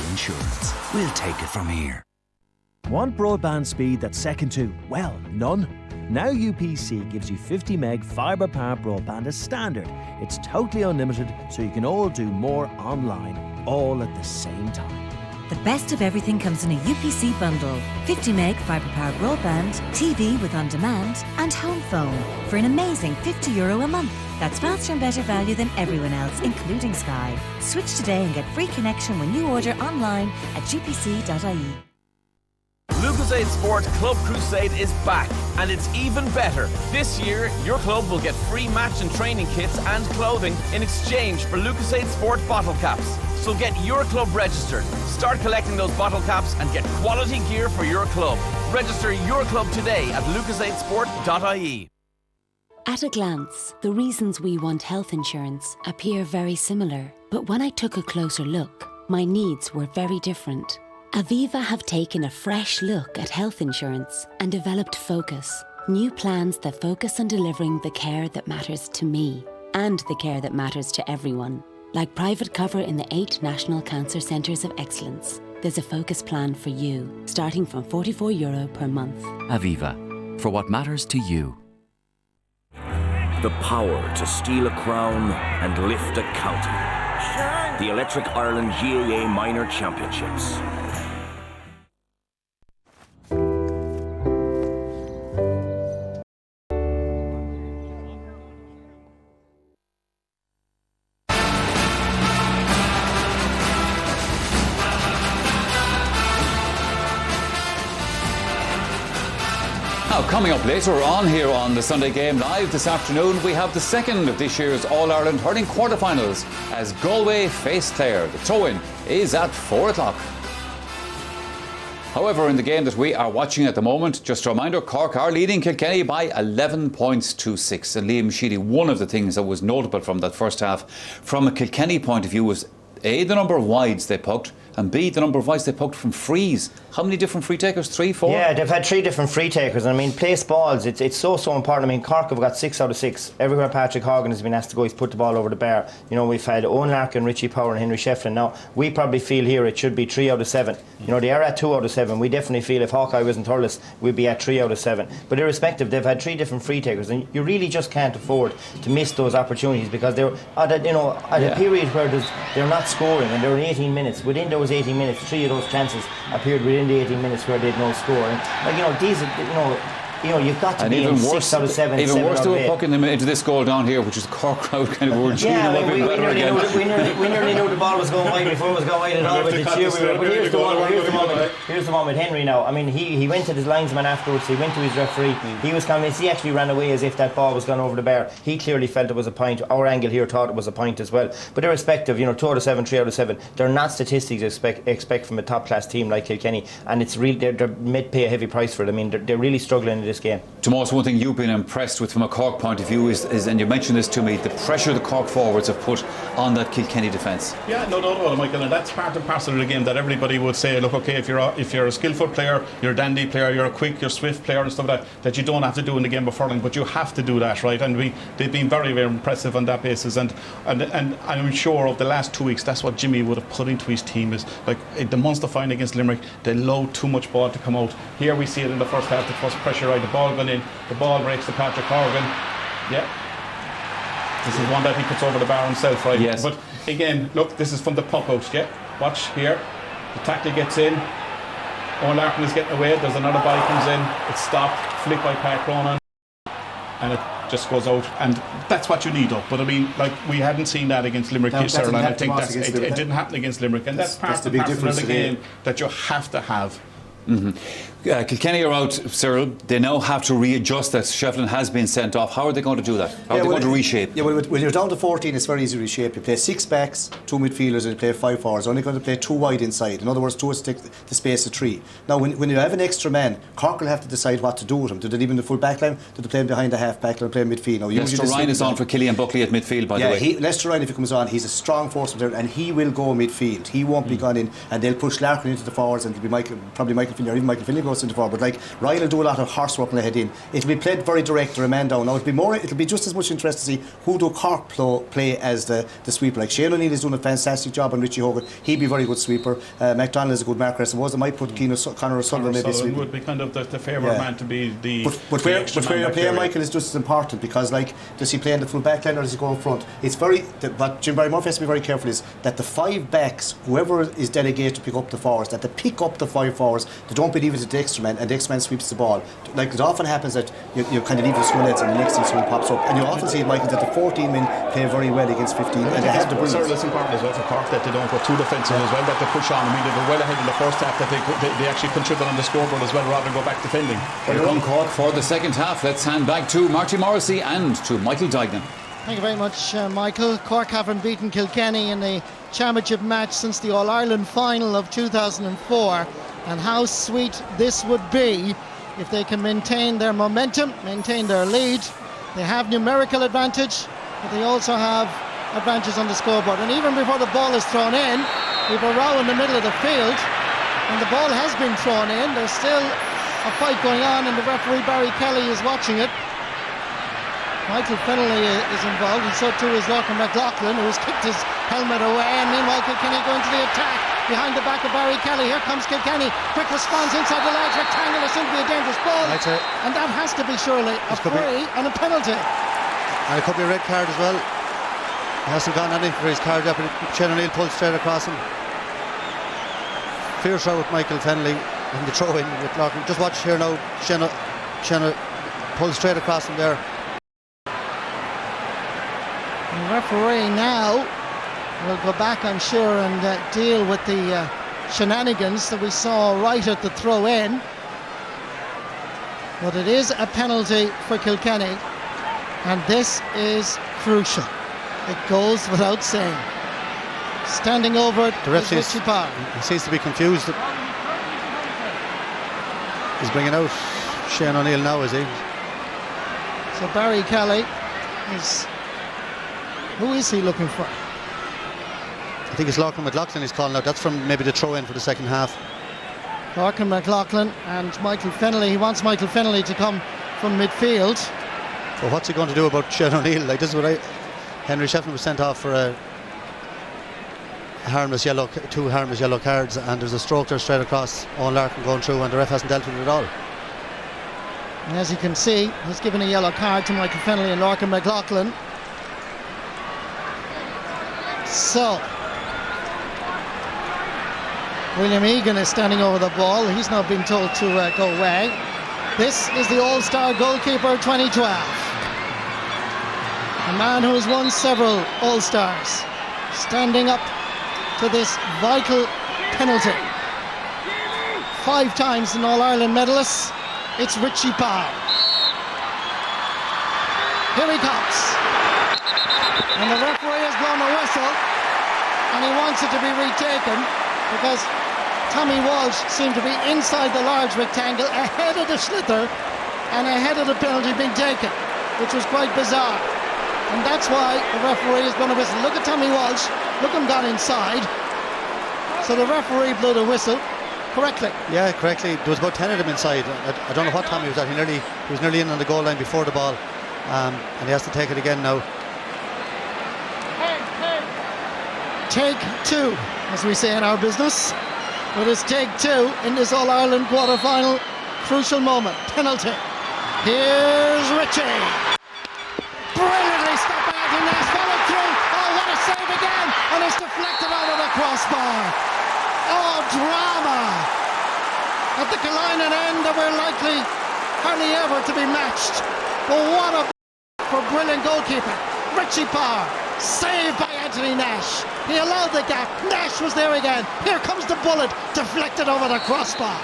Insurance. We'll take it from here. Want broadband speed that's second to, well, none? Now UPC gives you 50 meg fibre power broadband as standard. It's totally unlimited, so you can all do more online, all at the same time. The best of everything comes in a UPC bundle. 50 meg fibre power broadband, TV with on demand, and home phone for an amazing €50 a month. That's faster and better value than everyone else, including Sky. Switch today and get free connection when you order online at gpc.ie. Lucozade Sport Club Crusade is back, and it's even better. This year, your club will get free match and training kits and clothing in exchange for Lucozade Sport bottle caps. So get your club registered, start collecting those bottle caps and get quality gear for your club. Register your club today at lucozadesport.ie. At a glance, the reasons we want health insurance appear very similar, but when I took a closer look, my needs were very different. Aviva have taken a fresh look at health insurance and developed Focus, new plans that focus on delivering the care that matters to me and the care that matters to everyone. Like private cover in the 8 National Cancer Centres of Excellence, there's a Focus plan for you, starting from €44 per month. Aviva, for what matters to you. The power to steal a crown and lift a county. The Electric Ireland GAA Minor Championships. Now, coming up later on here on the Sunday Game Live this afternoon, we have the second of this year's All-Ireland hurling quarterfinals as Galway face Clare. The throw-in is at 4 o'clock. However, in the game that we are watching at the moment, just a reminder, Cork are leading Kilkenny by 11 points to 6. And Liam Sheedy, one of the things that was notable from that first half, from a Kilkenny point of view, was A, the number of wides they pucked, and B, the number of wides they pucked from frees. How many different free takers? 3, 4? Yeah, they've had 3 different free takers. And I mean, place balls, it's so important. I mean, Cork have got 6 out of 6. Everywhere Patrick Horgan has been asked to go, he's put the ball over the bar. You know, we've had Owen Larkin, Richie Power and Henry Shefflin. Now, we probably feel here it should be 3 out of 7. You know, they are at 2 out of 7. We definitely feel if Hawkeye was in Thurles, we'd be at 3 out of 7. But irrespective, they've had 3 different free takers. And you really just can't afford to miss those opportunities because they're at a period where they're not scoring and they're in 18 minutes. Within those 18 minutes, 3 of those chances appeared within the 18 minutes where they'd no score. And you've got to be in 6 out of 7. Even worse, they were 8. pucking them into this goal down here, which is the Cork crowd kind of were cheering them up even better again. We nearly knew the ball was going wide before it was going wide at all. But here's the one with Henry now. I mean, he went to his linesman afterwards. He went to his referee. He was convinced. He actually ran away as if that ball was gone over the bar. He clearly felt it was a point. Our angle here thought it was a point as well. But irrespective, 2 out of 7, 3 out of 7. They're not statistics expect from a top class team like Kilkenny, and it's real. They're made pay a heavy price for it. I mean, they're really struggling in this game. Tomas, one thing you've been impressed with from a Cork point of view is, and you mentioned this to me, the pressure the Cork forwards have put on that Kilkenny defence. Yeah, no doubt about it, Michael, and that's part and parcel of the game that everybody would say, look, okay, if you're a skillful player, you're a dandy player, you're a quick, you're a swift player and stuff like that you don't have to do in the game of hurling, but you have to do that, right? And they've been very, very impressive on that basis, and I'm sure of the last 2 weeks, that's what Jimmy would have put into his team is, like, the Munster final against Limerick, they allowed too much ball to come out. Here we see it in the first half, the first pressure, right, the ball going in, the ball breaks to Patrick Horgan. Yeah. This is one that he puts over the bar himself, right? Yes. But again, look, this is from the puck out, yeah? Watch here. The tackle gets in. Owen Larkin is getting away. There's another body comes in. It's stopped. flick by Pat Cronin, and it just goes out, and that's what you need up. But I mean, like, we hadn't seen that against Limerick, Cyril, and I think it didn't happen against Limerick, and that's part the big difference of the game that you have to have. Kilkenny are out, Cyril. They now have to readjust that Shefflin has been sent off. How are they going to do that? How are they going to reshape? Yeah, well, when you're down to 14, it's very easy to reshape. You play 6 backs, 2 midfielders, and you play 5 forwards. You're only going to play 2 wide inside. In other words, 2 stick the space of 3. Now, when you have an extra man, Cork will have to decide what to do with him. Do they leave him in the full back line? Do they play him behind the half back line, play him midfield? Now, Lester Ryan is on for Killian Buckley at midfield, by the way. Lester Ryan, if he comes on, he's a strong force there, and he will go midfield. He won't be gone in, and they'll push Larkin into the forwards, and it'll be probably Michael Finley, or even Michael Finley goes into forward. But like, Ryan will do a lot of horse work on the head in. It'll be played very direct or a man down. Now it'll be just as much interest to see who do Cork play as the sweeper. Like Shane O'Neill is doing a fantastic job on Richie Hogan. He'd be a very good sweeper. McDonald is a good marker. I suppose I might put Conor O'Sullivan maybe sweeper. Would be kind of the favourite man to be the. But where you're playing Michael is just as important, because like, does he play in the full back line or does he go in front? It's what Jim Barry Murphy has to be very careful is that the 5 backs, whoever is delegated to pick up the forwards, that they pick up the 5 forwards. They don't believe it to the extra man, and the extra man sweeps the ball. Like, it often happens that you kind of leave the small heads and the next thing someone pops up, and you often see, Michael, that the 14 men play very well against 15, and they have the brilliance. It's important as well for Cork that they don't go too defensive as well, that they push on. I mean, they were well ahead in the first half, that they actually contribute on the scoreboard as well, rather than go back defending. Here come Cork for the second half. Let's hand back to Marty Morrissey and to Michael Dignan. Thank you very much, Michael. Cork haven't beaten Kilkenny in a championship match since the All-Ireland final of 2004, and how sweet this would be if they can maintain their momentum, maintain their lead. They have numerical advantage, but they also have advantage on the scoreboard. And even before the ball is thrown in, we've a row in the middle of the field, and the ball has been thrown in. There's still a fight going on, and the referee Barry Kelly is watching it. Michael Fennelly is involved, and so too is Lorcan McLaughlin, who has kicked his helmet away, and meanwhile Kilkenny going to the attack behind the back of Barry Kelly. Here comes Kilkenny. Quick response inside the large rectangle. There seems to be a dangerous ball, and that has to be surely a free and a penalty. And it could be a red card as well. He hasn't gone anything for his card yet, but Shane O'Neill pulled straight across him. Fierce out with Michael Fennelly in the throw-in with Lorcan. Just watch here now. Shane pulls straight across him there. The referee now will go back, I'm sure, and deal with the shenanigans that we saw right at the throw-in. But it is a penalty for Kilkenny, and this is crucial. It goes without saying. Standing over it, the ref is Richie Parr. He seems to be confused. He's bringing out Shane O'Neill now, is he? So Barry Kelly is... Who is he looking for? I think it's Lorcan McLaughlin he's calling out. That's from maybe the throw-in for the second half. Lorcan McLaughlin and Michael Fennelly. He wants Michael Fennelly to come from midfield. But what's he going to do about Shane O'Neill? Like, this is what Henry Shefflin was sent off for a harmless yellow, 2 harmless yellow cards, and there's a stroke there straight across. Owen Larkin going through, and the ref hasn't dealt with it at all. And as you can see, he's given a yellow card to Michael Fennelly and Lorcan McLaughlin. So William Egan is standing over the ball. He's now been told to go away. This is the All-Star goalkeeper 2012. A man who has won several All-Stars, standing up to this vital penalty. 5 times an All-Ireland medalist. It's Richie Parr. Here he comes. And the referee has blown a whistle, and he wants it to be retaken because Tommy Walsh seemed to be inside the large rectangle, ahead of the slither and ahead of the penalty being taken, which was quite bizarre. And that's why the referee has blown a whistle. Look at Tommy Walsh, look him gone inside. So the referee blew the whistle correctly. Yeah, correctly. There was about 10 of them inside. I don't know what Tommy was at. He was nearly in on the goal line before the ball, and he has to take it again now. Take 2, as we say in our business. But it's take 2 in this All-Ireland quarter-final. Crucial moment. Penalty. Here's Richie. Brilliantly stopped by Anthony, followed through. Oh, what a save again! And it's deflected out of the crossbar. Oh, drama! At the Kilkenny end, there were likely hardly ever to be matched. But what a for brilliant goalkeeper. Richie Power, saved by Anthony Nash. He allowed the gap. Nash was there again. Here comes the bullet, deflected over the crossbar.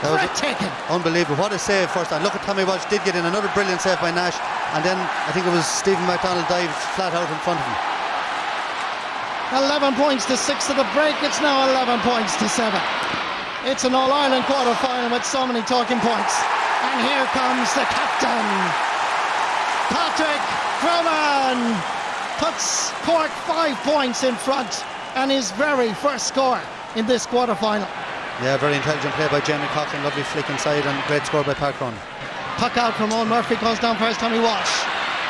Breathtaking. Unbelievable. What a save first time. Look at Tommy Walsh did get in another brilliant save by Nash, and then I think it was Stephen McDonald dived flat out in front of him. 11 points to 6 to the break. It's now 11 points to 7. It's an All-Ireland quarter-final with so many talking points. And here comes the captain. Patrick Cronin puts Cork 5 points in front and his very first score in this quarter-final. Yeah, very intelligent play by Jamie Coughlin. Lovely flick inside and great score by Pat Cronin. Puck out from Owen Murphy, goes down first, Tommy Walsh.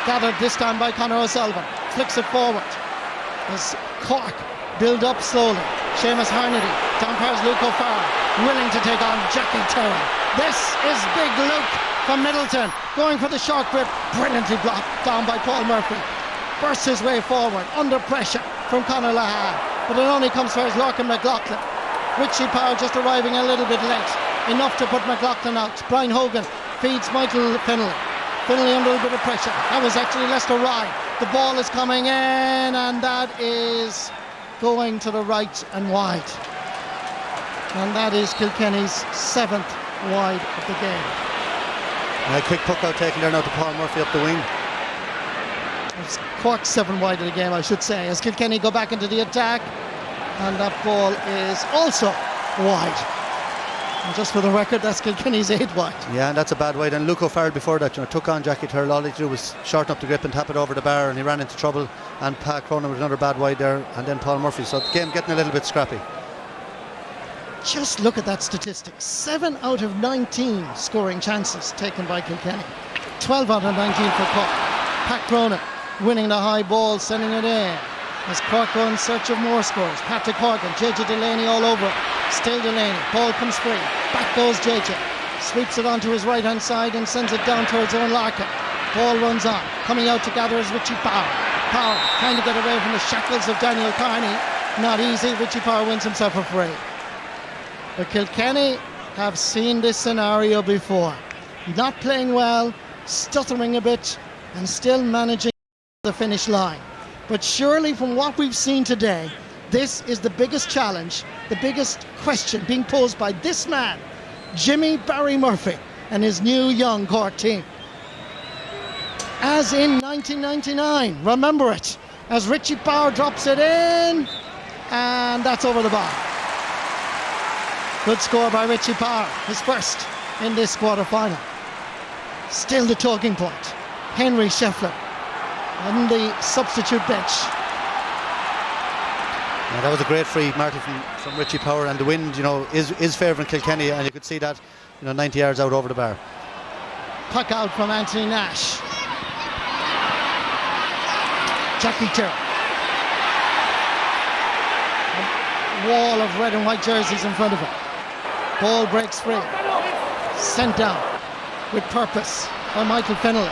Gathered this time by Conor O'Sullivan. Flicks it forward. As Cork build up slowly. Seamus Harnedy, down past Luke O'Farrell, willing to take on Jackie Terry. This is Big Luke from Middleton, going for the short grip, brilliantly blocked down by Paul Murphy. Bursts his way forward, under pressure from Conor Lahan, but it only comes for his Lorcan McLaughlin. Richie Power just arriving a little bit late, enough to put McLaughlin out. Brian Hogan feeds Michael Finlay. Finlay under a little bit of pressure. That was actually Lester Rye. The ball is coming in, and that is going to the right and wide. And that is Kilkenny's 7th wide of the game. A quick puck out taken there now to Paul Murphy up the wing. It's Cork's 7 wide of the game, I should say, as Kilkenny go back into the attack. And that ball is also wide. And just for the record, that's Kilkenny's 8 wide. Yeah, and that's a bad wide. And Luke O'Farrell before that, took on Jackie Thurles. All he did was shorten up the grip and tap it over the bar, and he ran into trouble. And Pat Cronin with another bad wide there, and then Paul Murphy. So the game getting a little bit scrappy. Just look at that statistic. 7 out of 19 scoring chances taken by Kilkenny. 12 out of 19 for Cork. Pat Cronin winning the high ball, sending it in. As Cork go in search of more scores. Patrick Horgan, JJ Delaney all over it. Still Delaney. Ball comes free. Back goes JJ. Sweeps it onto his right hand side and sends it down towards Owen Larkin. Ball runs on. Coming out to gather is Richie Power. Power trying to get away from the shackles of Daniel Carney. Not easy. Richie Power wins himself a free. But Kilkenny have seen this scenario before. Not playing well, stuttering a bit, and still managing the finish line. But surely from what we've seen today, this is the biggest challenge, the biggest question being posed by this man, Jimmy Barry Murphy, and his new young Cork team. As in 1999, remember it, as Richie Power drops it in, and that's over the bar. Good score by Richie Power, his first in this quarter-final. Still the talking point, Henry Shefflin on the substitute bench. Yeah, that was a great free, Marty, from Richie Power, and the wind, is favouring Kilkenny, and you could see that, 90 yards out over the bar. Puck out from Anthony Nash. Jackie Terry. A wall of red and white jerseys in front of him. Ball breaks free. Sent down with purpose by Michael Finlay.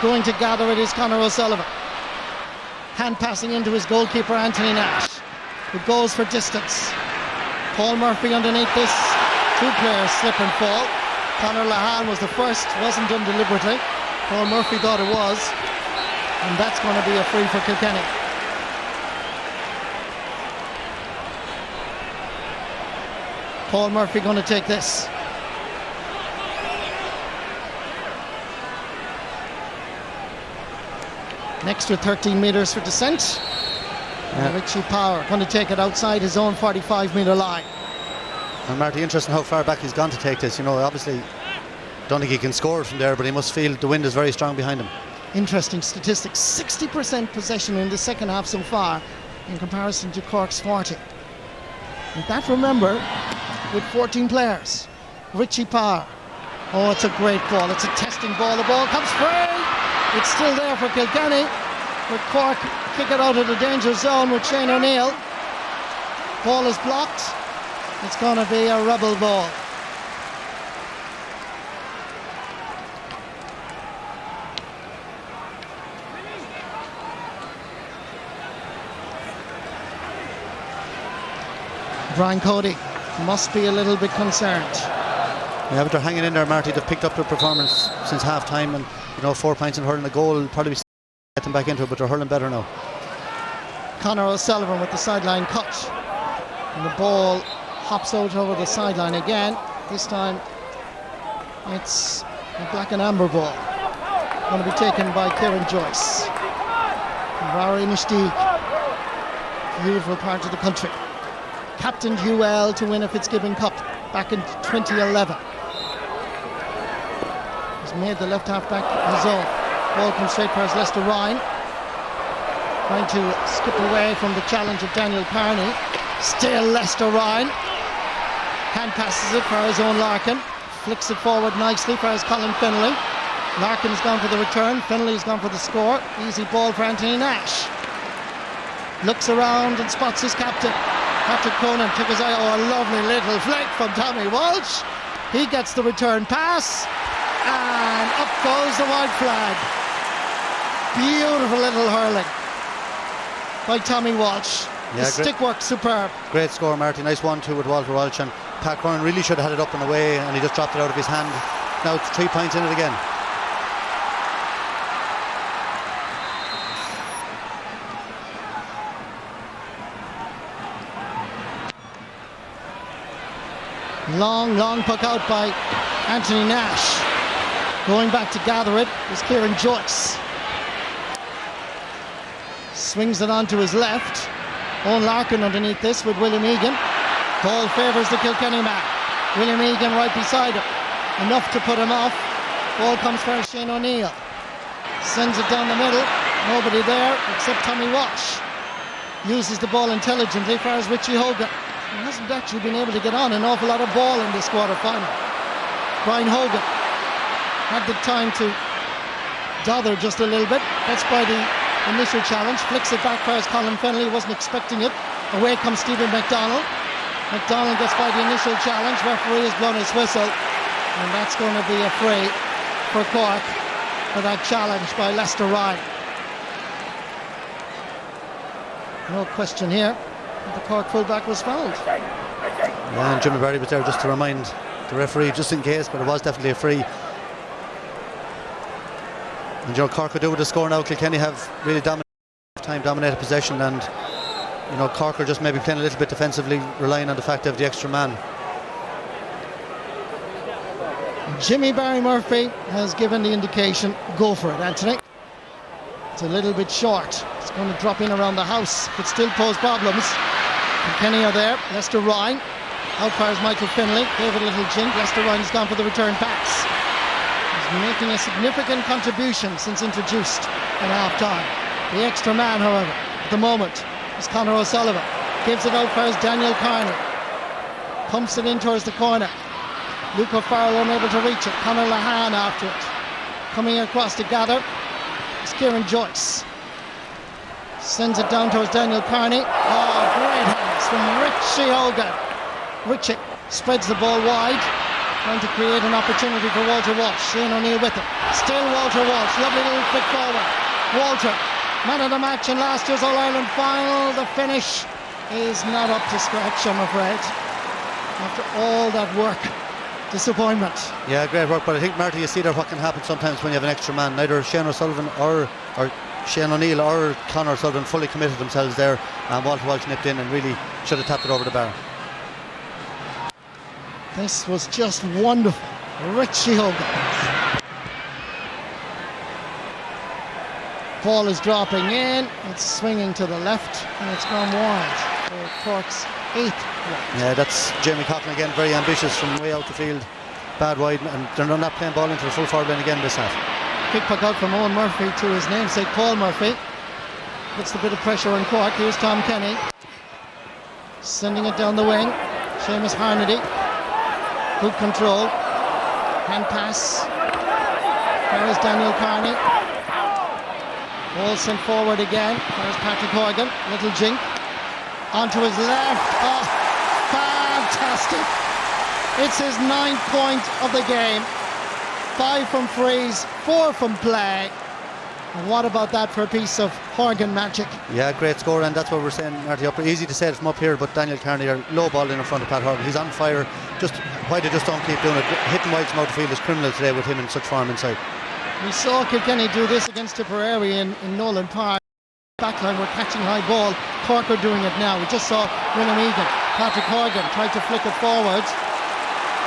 Going to gather it is Conor O'Sullivan. Hand passing into his goalkeeper Anthony Nash, who goes for distance. Paul Murphy underneath this. 2 players slip and fall. Conor Lahan was the first, wasn't done deliberately. Paul Murphy thought it was. And that's going to be a free for Kilkenny. Paul Murphy going to take this. An extra 13 metres for descent. And Richie Power going to take it outside his own 45-metre line. And Marty, interesting how far back he's gone to take this. Obviously, don't think he can score from there, but he must feel the wind is very strong behind him. Interesting statistics. 60% possession in the second half so far in comparison to Cork's 40. And that, remember, with 14 players. Richie Power. Oh, it's a great ball. It's a testing ball. The ball comes free. It's still there for Kilkenny, but Cork kick it out of the danger zone with Shane O'Neill. Ball is blocked. It's going to be a rebel ball. Brian Cody must be a little bit concerned. Yeah, but they're hanging in there, Marty. They've picked up their performance since half time, and 4 points and hurling a goal will probably get them back into it, but they're hurling better now. Conor O'Sullivan with the sideline cut, and the ball hops out over the sideline again. This time it's a black and amber ball, going to be taken by Kieran Joyce. Rara Inishtig, beautiful part of the country. Captained UL to win a Fitzgibbon Cup back in 2011. He's made the left half back his own. Ball comes straight past Lester Ryan. Trying to skip away from the challenge of Daniel Carney. Still Lester Ryan. Hand passes it for his own Larkin. Flicks it forward nicely for his Colin Finlay. Larkin's gone for the return. Finlay's gone for the score. Easy ball for Anthony Nash. Looks around and spots his captain. Patrick Cronin took his eye. Oh, a lovely little flick from Tommy Walsh. He gets the return pass. And up goes the white flag. Beautiful little hurling by Tommy Walsh. Yeah, the stick work superb. Great score, Marty. Nice 1-2 with Walter Walsh, and Pat Cronin really should have had it up and away, and he just dropped it out of his hand. Now it's 3 points in it again. Long puck out by Anthony Nash. Going back to gather it is Kieran Joyce. Swings it onto his left. Owen Larkin underneath this with William Egan. Ball favours the Kilkenny man. William Egan right beside him. Enough to put him off. Ball comes for Shane O'Neill. Sends it down the middle. Nobody there except Tommy Walsh. Uses the ball intelligently for his Richie Hogan. He hasn't actually been able to get on an awful lot of ball in this quarter-final. Brian Hogan had the time to dother just a little bit. That's by the initial challenge. Flicks it back for his Colin Finlay. Wasn't expecting it. Away comes Stephen McDonald. McDonald gets by the initial challenge. Referee has blown his whistle. And that's going to be a free for Cork for that challenge by Lester Ryan. No question here. The Cork fullback was fouled. Yeah, and Jimmy Barry was there just to remind the referee, just in case, but it was definitely a free. And Cork could do with the score now. Kilkenny have really dominated possession, and Cork are just maybe playing a little bit defensively, relying on the fact of the extra man. Jimmy Barry Murphy has given the indication, go for it, Anthony. It's a little bit short. It's going to drop in around the house, but still pose problems. Kilkenny are there. Lester Ryan. Out fires Michael Finlay. Gave it a little jink. Lester Ryan has gone for the return pass. He's making a significant contribution since introduced in half-time. The extra man, however, at the moment is Conor O'Sullivan. Gives it out for his Daniel Carney. Pumps it in towards the corner. Luke O'Farrell unable to reach it. Conor Lahan after it. Coming across to gather is Kieran Joyce. Sends it down towards Daniel Carney. Oh, great hands from Richie Hogan. Richie spreads the ball wide, trying to create an opportunity for Walter Walsh. Shane O'Neill with it. Still Walter Walsh. Lovely little flick forward. Walter, man of the match in last year's All-Ireland final. The finish is not up to scratch, I'm afraid. After all that work, disappointment. Yeah, great work, but I think, Marty, you see there what can happen sometimes when you have an extra man. Neither Shane O'Sullivan or Shane O'Neill or Conor O'Sullivan fully committed themselves there, and Walter Walsh nipped in and really should have tapped it over the bar. This was just wonderful. Richie Hogan. Ball is dropping in. It's swinging to the left, and it's gone wide for Cork's 8th. Yeah, that's Jamie Coughlin again, very ambitious from way out the field. Bad wide, and they're not playing ball into the full forward line again this half. Kick puck out from Owen Murphy to his namesake Paul Murphy. Puts a bit of pressure on Cork. Here's Tom Kenny. Sending it down the wing. Seamus Harnedy. Good control. Hand pass. There's Daniel Carney. Ball sent forward again. There's Patrick Horgan. Little jink. Onto his left. Oh, fantastic. It's his 9th point of the game. 5 from frees, 4 from play. And what about that for a piece of Horgan magic? Yeah, great score, and that's what we're saying, Marty. Easy to say it from up here, but Daniel Carney are low ball in front of Pat Horgan. He's on fire. Just why they just don't keep doing it. Hitting wide from out the field is criminal today with him in such form inside. We saw Kilkenny do this against Tipperary in Nolan Park. Backline were catching high ball. Cork are doing it now. We just saw William Egan. Patrick Horgan tried to flick it forward.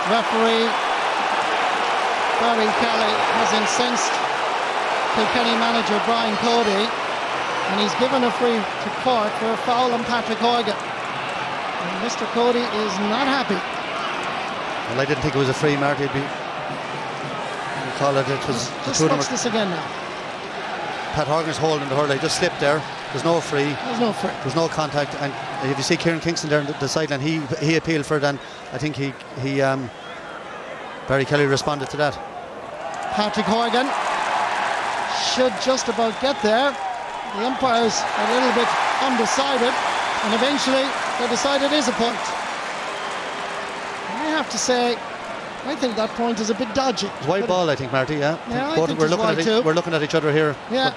Referee Barry Kelly has incensed Kilkenny manager Brian Cody, and he's given a free to Cork for a foul on Patrick Horgan. And Mr. Cody is not happy. Well, I didn't think it was a free, Marty. It was just watch this again now. Pat Horgan's holding the hurl. He just slipped there. There's no free. There's no contact. And if you see Kieran Kingston there on the sideline, he appealed for it, and I think he Barry Kelly responded to that. Patrick Horgan should just about get there. The umpires are a little bit undecided, and eventually they decide it is a point. I have to say, I think that point is a bit dodgy. It's white ball, I think, Marty. Yeah. I think we're looking at each other here. Yeah.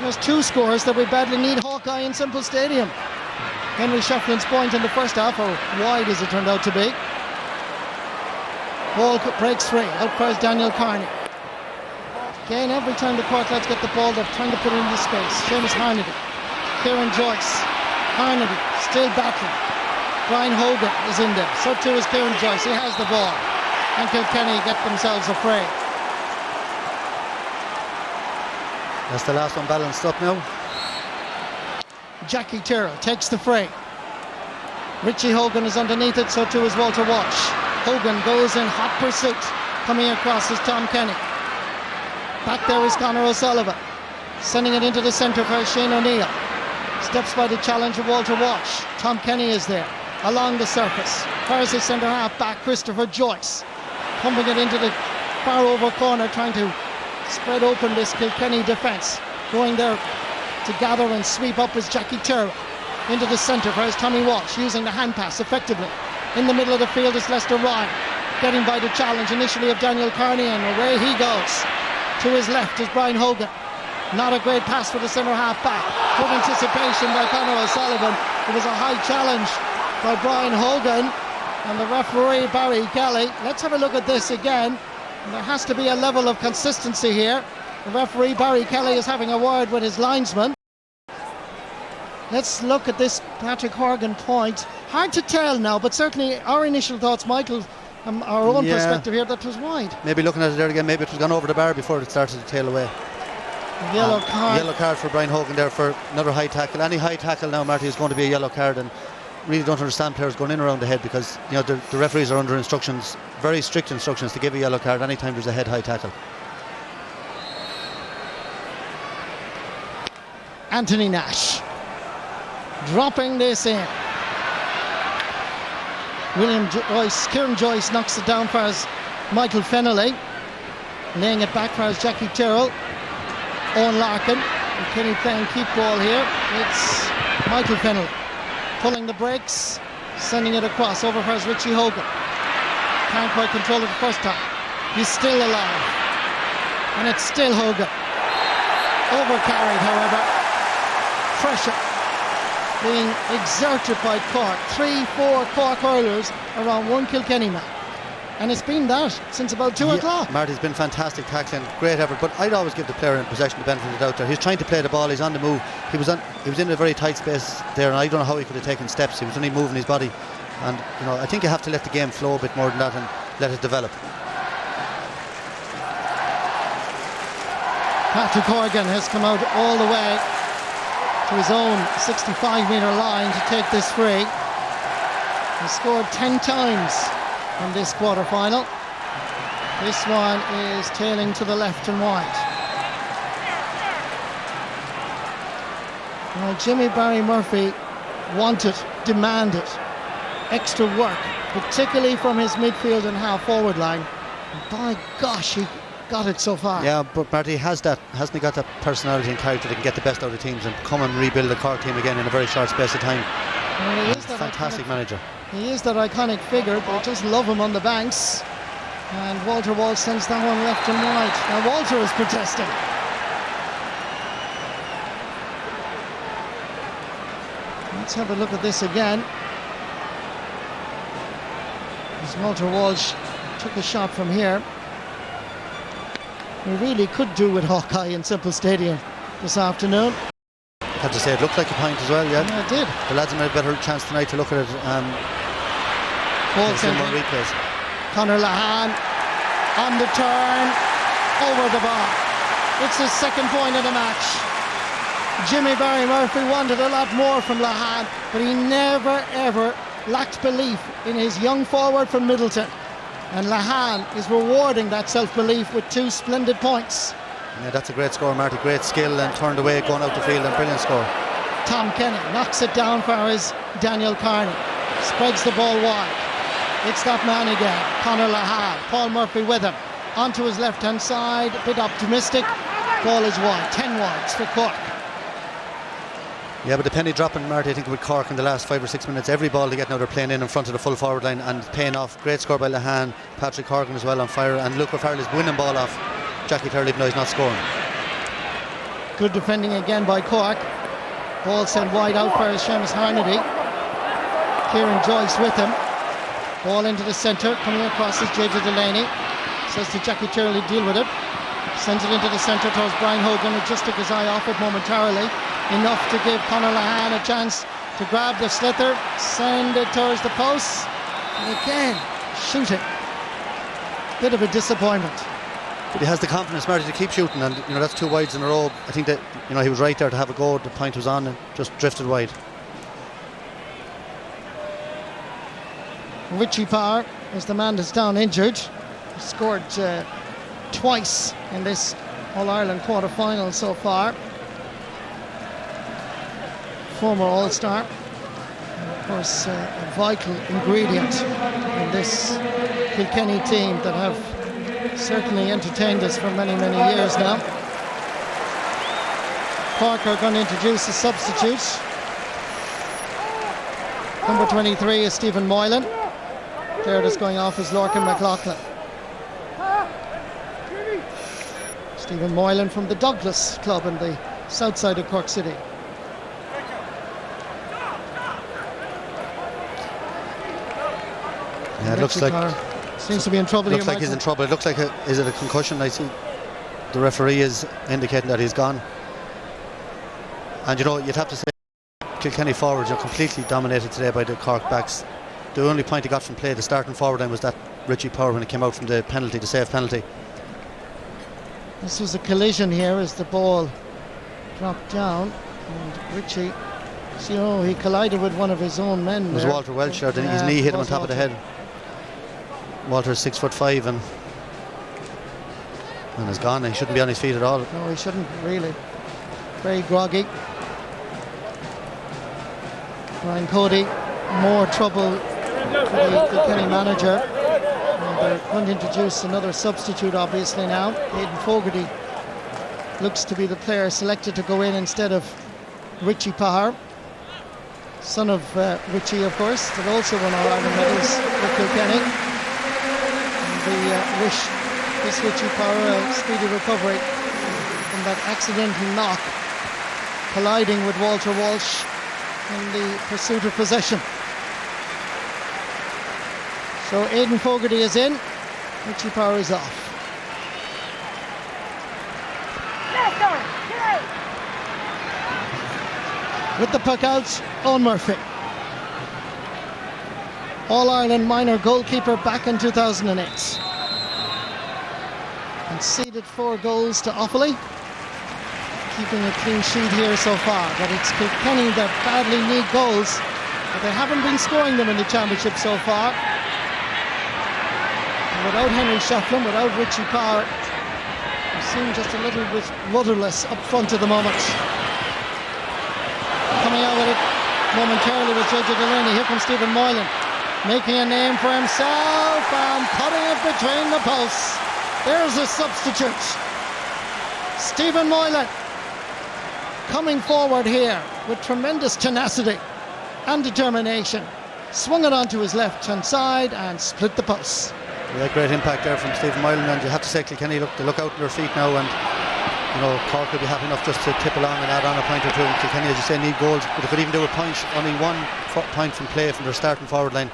There's two scores that we badly need. Hawkeye in Semple Stadium. Henry Shefflin's point in the first half, or wide as it turned out to be. Ball breaks free. Outcries Daniel Carney. Again, every time the Cork lads get the ball, they're trying to put it into space. Seamus Harnedy, Kieran Joyce, Harnedy still battling. Brian Hogan is in there. So too is Kieran Joyce. He has the ball. And Kilkenny get themselves a fray. That's the last one balanced up now. Jackie Tyrrell takes the fray. Richie Hogan is underneath it, so too is Walter Walsh. Hogan goes in hot pursuit. Coming across is Tom Kenny. Back there is Conor O'Sullivan. Sending it into the centre for Shane O'Neill. Steps by the challenge of Walter Walsh. Tom Kenny is there. Along the surface. There's his centre half back, Christopher Joyce. Pumping it into the far over corner, trying to spread open this Kilkenny defence. Going there to gather and sweep up is Jackie Tyrrell. Into the centre for his Tommy Walsh, using the hand pass effectively. In the middle of the field is Lester Ryan. Getting by the challenge initially of Daniel Carney, and away he goes. To his left is Brian Hogan. Not a great pass for the centre half back. Good anticipation by Conor O'Sullivan. It was a high challenge by Brian Hogan, and the referee Barry Kelly. Let's have a look at this again. And there has to be a level of consistency here. The referee Barry Kelly is having a word with his linesman. Let's look at this Patrick Horgan point. Hard to tell now, but certainly our initial thoughts, Michael, our own perspective here, that was wide. Maybe looking at it there again, maybe it was gone over the bar before it started to tail away. Yellow card. Yellow card for Brian Hogan there for another high tackle. Any high tackle now, Marty, is going to be a yellow card, and really don't understand players going in around the head, because the referees are under instructions, very strict instructions, to give a yellow card anytime there's a head high tackle. Anthony Nash dropping this in. Kieran Joyce knocks it down for us Michael Fennelly. Laying it back for us Jackie Tyrrell. Owen Larkin. Kenny playing keep ball here. It's Michael Fennelly pulling the brakes, sending it across over for us Richie Hogan. Can't quite control it the first time. He's still alive. And it's still Hogan. Overcarried, however. Pressure being exerted by Cork. 3-4 Cork hurlers around one Kilkenny man. And it's been that since about 2 o'clock. Marty's been fantastic tackling, great effort, but I'd always give the player in possession the benefit of the doubt there. He's trying to play the ball, he's on the move. He was in a very tight space there, and I don't know how he could have taken steps. He was only moving his body. And I think you have to let the game flow a bit more than that and let it develop. Patrick Horgan has come out all the way to his own 65-metre line to take this free. He scored 10 times in this quarter-final. This one is tailing to the left and wide. Now, Jimmy Barry Murphy wanted, demanded extra work, particularly from his midfield and half-forward line. And by gosh, he got it so far. Yeah, but Marty hasn't he got that personality and character that can get the best out of teams and come and rebuild the Cork team again in a very short space of time. Well, he is that fantastic manager. He is that iconic figure. They just love him on the banks. And Walter Walsh sends that one left and right. Now Walter is protesting. Let's have a look at this again. As Walter Walsh took a shot from here. We really could do with Hawkeye in Semple Stadium this afternoon. I have to say, it looked like a point as well, yeah. Yeah, it did. The lads have made a better chance tonight to look at it. More replays. Conor Lahan on the turn, over the bar. It's his second point of the match. Jimmy Barry Murphy wanted a lot more from Lahan, but he never ever lacked belief in his young forward from Middleton. And Lahan is rewarding that self-belief with 2 splendid points. Yeah, that's a great score, Marty. Great skill and turned away going out the field, and brilliant score. Tom Kenny knocks it down for his Daniel Carney. Spreads the ball wide. It's that man again, Conor Lahan. Paul Murphy with him. Onto his left-hand side, a bit optimistic. Ball is wide, 10 wides for Cork. Yeah, but the penny dropping, Marty, I think with Cork in the last 5 or 6 minutes, every ball they get now they're playing in front of the full forward line and paying off. Great score by Lahan. Patrick Horgan as well on fire, and Luke O'Farrell is winning ball off Jackie Thurles, even though he's not scoring. Good defending again by Cork. Ball sent wide out for Seamus Harnedy. Kieran Joyce with him. Ball into the centre, coming across is JJ Delaney. Says to Jackie Turley, deal with it. Sends it into the centre towards Brian Hogan, who just took his eye off it momentarily. Enough to give Conor Lahan a chance to grab the slither, send it towards the post, and again, shooting. Bit of a disappointment. But he has the confidence, Marty, to keep shooting, and that's 2 wides in a row. I think that he was right there to have a go. The point was on and just drifted wide. Richie Power is the man that's down injured. He scored twice in this All-Ireland quarter-final so far. Former All-Star. Of course, a vital ingredient in this Kilkenny team that have certainly entertained us for many, many years now. Cork are going to introduce a substitute. Number 23 is Stephen Moylan. There it is going off is Lorcan McLaughlin. Stephen Moylan from the Douglas Club in the south side of Cork City. Yeah, it looks like seems to be in trouble. Looks like he's in trouble. It looks like is it a concussion? I see the referee is indicating that he's gone. And you'd have to say Kilkenny forwards are completely dominated today by the Cork backs. The only point he got from play, the starting forward line, was that Richie Power when he came out from the penalty, the save penalty. This was a collision here as the ball dropped down, and Richie, he collided with one of his own men. It was Walter Welch there, his knee hit him on top of the head. Walter's 6'5" and is gone. He shouldn't be on his feet at all. No, he shouldn't really. Very groggy. Brian Cody, more trouble for the Kilkenny manager. And they're going to introduce another substitute obviously now. Aidan Fogarty looks to be the player selected to go in instead of Richie Power. Son of Richie, of course, that also won All-Ireland medals for Kilkenny. We wish this Richie Power a speedy recovery from that accidental knock, colliding with Walter Walsh in the pursuit of possession. So Aidan Fogarty is in, Richie Power is off. With the puck out, Owen Murphy. All-Ireland minor goalkeeper back in 2008. Conceded 4 goals to Offaly. Keeping a clean sheet here so far, but it's Kilkenny that badly need goals, but they haven't been scoring them in the championship so far. And without Henry Shefflin, without Richie Power, they seem just a little bit rudderless up front at the moment. Coming out with it momentarily was JJ Delaney. Here comes Stephen Moylan, making a name for himself and putting it between the posts. There's a substitute. Stephen Moylan coming forward here with tremendous tenacity and determination. Swung it onto his left-hand side and split the posts. Yeah, great impact there from Stephen Moylan, and you have to say Kilkenny look out on their feet now, and Cork will be happy enough just to tip along and add on a point or two. And Kilkenny, as you say, need goals, but they could even do with points. Only 1 point from play from their starting forward line.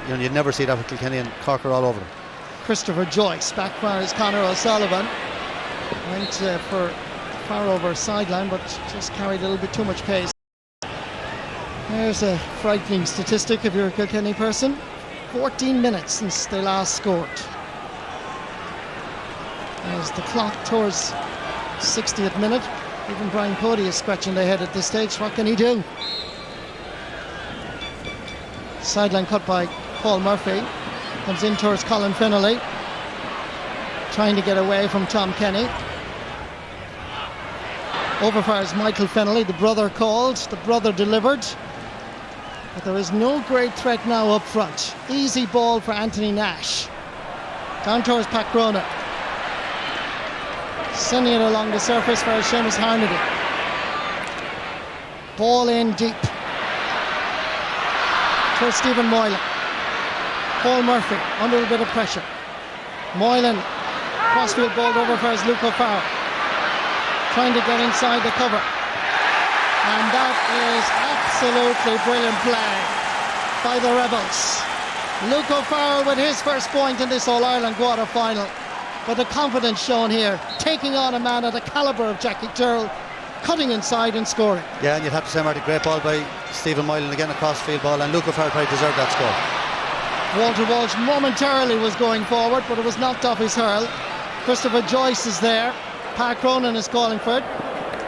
You'd never see that with Kilkenny, and Cork are all over them. Christopher Joyce backfires Conor O'Sullivan. Went for far over sideline, but just carried a little bit too much pace. There's a frightening statistic if you're a Kilkenny person. 14 minutes since they last scored. As the clock towards 60th minute, even Brian Cody is scratching their head at this stage. What can he do? Sideline cut by Paul Murphy. Comes in towards Colin Fennelly, trying to get away from Tom Kenny. Overfires Michael Fennelly, the brother called, the brother delivered. But there is no great threat now up front. Easy ball for Anthony Nash. Down towards Pat Grona. Sending it along the surface for Seamus Harnedy. Ball in deep. Towards Stephen Moylan. Paul Murphy under a bit of pressure. Moylan, crossfield ball over for Luke O'Farrell. Trying to get inside the cover. And that is absolutely brilliant play by the Rebels. Luke O'Farrell with his first point in this All-Ireland quarter-final. But the confidence shown here, taking on a man of the calibre of Jackie Thurles, cutting inside and scoring. Yeah, and you'd have to say, Marty, great ball by Stephen Moylan, again a crossfield ball, and Luke O'Farrell probably deserved that score. Walter Walsh momentarily was going forward, but it was knocked off his hurl. Christopher Joyce is there. Pat Cronin is calling for it.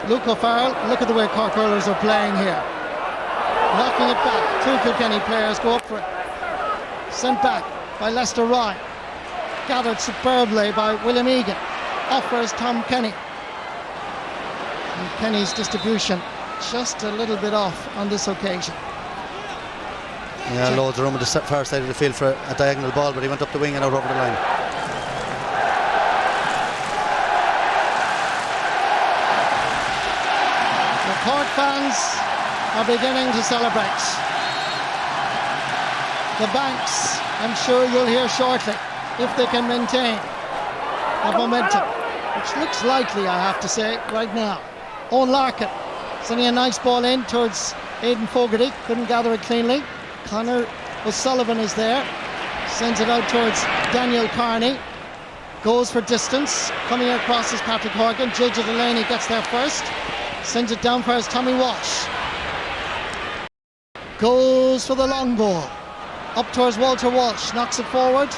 Luke O'Farrell, look at the way Cork hurlers are playing here. Knocking it back. 2 Kilkenny players go up for it. Sent back by Lester Ryan. Gathered superbly by William Egan. Offers Tom Kenny. And Kenny's distribution just a little bit off on this occasion. Yeah, loads of room on the far side of the field for a diagonal ball, but he went up the wing and out over the line. The Cork fans are beginning to celebrate. The Banks, I'm sure you'll hear shortly, if they can maintain the momentum, which looks likely, I have to say, right now. Owen Larkin sending a nice ball in towards Aidan Fogarty, couldn't gather it cleanly. Conor O'Sullivan is there, sends it out towards Daniel Carney, goes for distance, coming across is Patrick Horgan. Gilgit Delaney gets there first, sends it down first, Tommy Walsh goes for the long ball, up towards Walter Walsh, knocks it forward.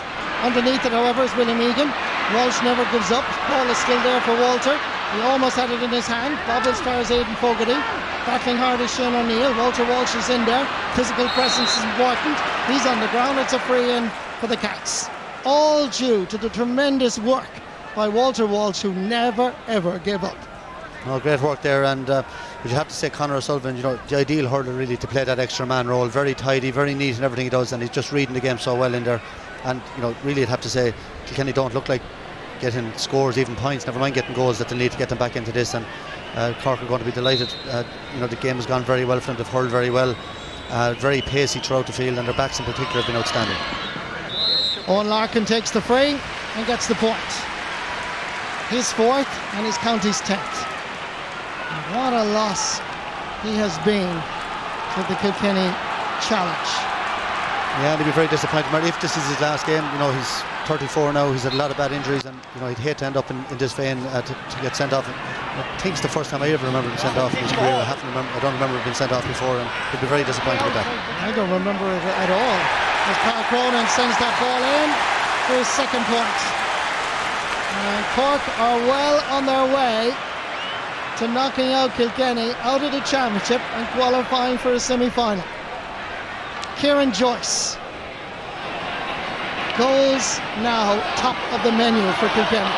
Underneath it, however, is William Egan. Walsh never gives up. Ball is still there for Walter. He almost had it in his hand. Bobbles fires Aidan Fogarty. Battling hard is Shane O'Neill. Walter Walsh is in there. Physical presence is important. He's on the ground. It's a free in for the Cats. All due to the tremendous work by Walter Walsh, who never ever gave up. Oh, great work there, and but you have to say Conor O'Sullivan, the ideal hurler really to play that extra man role. Very tidy, very neat in everything he does, and he's just reading the game so well in there. And really, I'd have to say Kilkenny don't look like getting scores, even points, never mind getting goals, that they need to get them back into this. And Cork are going to be delighted. The game has gone very well for them. They've hurled very well, very pacey throughout the field, and their backs in particular have been outstanding. Owen Larkin takes the free and gets the point. His 4th and his county's 10th. What a loss he has been to the Kilkenny challenge. Yeah, and he'd be very disappointed, Marty, if this is his last game. He's 34 now, he's had a lot of bad injuries, and he'd hate to end up in this vein to get sent off. I think it's the first time I ever remember him sent off in his career. I don't remember him being sent off before, and he'd be very disappointed with that. I don't remember it at all. As Pat Cronin sends that ball in for his second point. And Cork are well on their way to knocking out Kilkenny out of the championship and qualifying for a semi-final. Kieran Joyce goes now top of the menu for Kilkenny.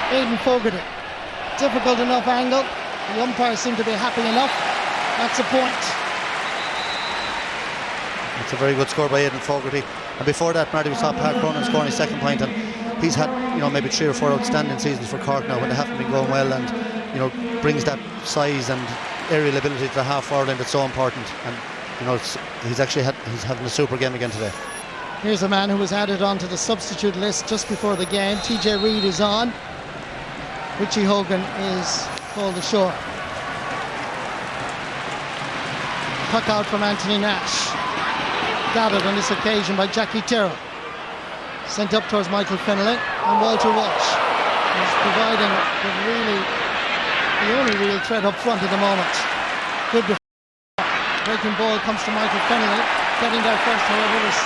Aidan Fogarty, difficult enough angle. The umpires seem to be happy enough. That's a point. It's a very good score by Aidan Fogarty. And before that, Marty, we saw Pat Cronin scoring his second point, and he's had maybe 3 or 4 outstanding seasons for Cork now when they haven't been going well, and brings that size and aerial ability to the half forward line that's so important. And he's having a super game again today. Here's a man who was added onto the substitute list just before the game. TJ Reid is on. Richie Hogan is called ashore. Puck out from Anthony Nash. Gathered on this occasion by Jackie Tyrrell. Sent up towards Michael Fennelly and Walter Walsh. He's providing the only real threat up front at the moment. Good breaking ball comes to Michael Fennelly. Getting there first, however, was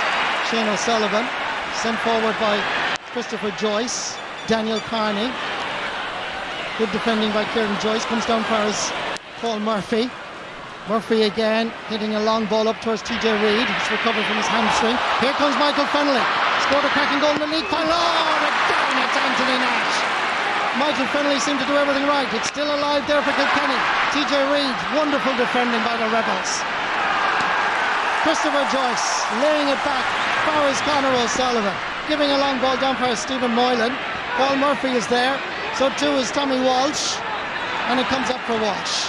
Shane O'Sullivan. Sent forward by Christopher Joyce. Daniel Carney. Good defending by Kieran Joyce. Comes down for his Paul Murphy. Murphy again, hitting a long ball up towards TJ Reid. He's recovered from his hamstring. Here comes Michael Fennelly. Scored a cracking goal in the league final. Oh, again, it's Anthony Nash. Michael Fennelly seemed to do everything right. It's still alive there for Kilkenny. TJ Reid, wonderful defending by the Rebels. Christopher Joyce laying it back for his Conor O'Sullivan. Giving a long ball down for Stephen Moylan. Paul Murphy is there. So too is Tommy Walsh. And it comes up for Walsh.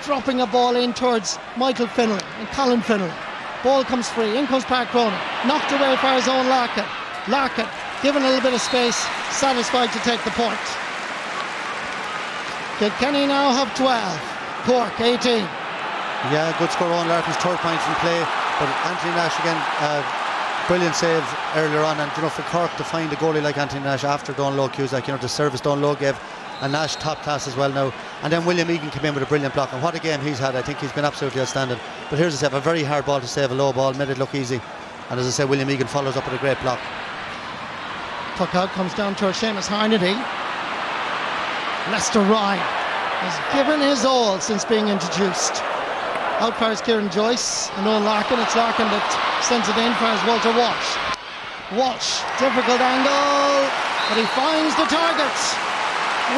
Dropping a ball in towards Michael Fennelly and Colin Fennelly. Ball comes free. In comes Park Cronin. Knocked away for his own Larkin. Larkin given a little bit of space. Satisfied to take the point. Kilkenny now have 12. Cork 18. Yeah, good score on Larkin's third point from play. But Anthony Nash again, brilliant save earlier on. And for Cork to find a goalie like Anthony Nash after Donlow Cusack, the service Donlow gave. And Nash top class as well now. And then William Egan came in with a brilliant block. And what a game he's had. I think he's been absolutely outstanding. But here's a save, a very hard ball to save, a low ball, made it look easy. And as I said, William Egan follows up with a great block. Puck out comes down towards Seamus Harnedy. Lester Ryan has given his all since being introduced. Out fires Kieran Joyce and Owen Larkin. It's Larkin that sends it in for his Walter Walsh. Walsh, difficult angle, but he finds the target.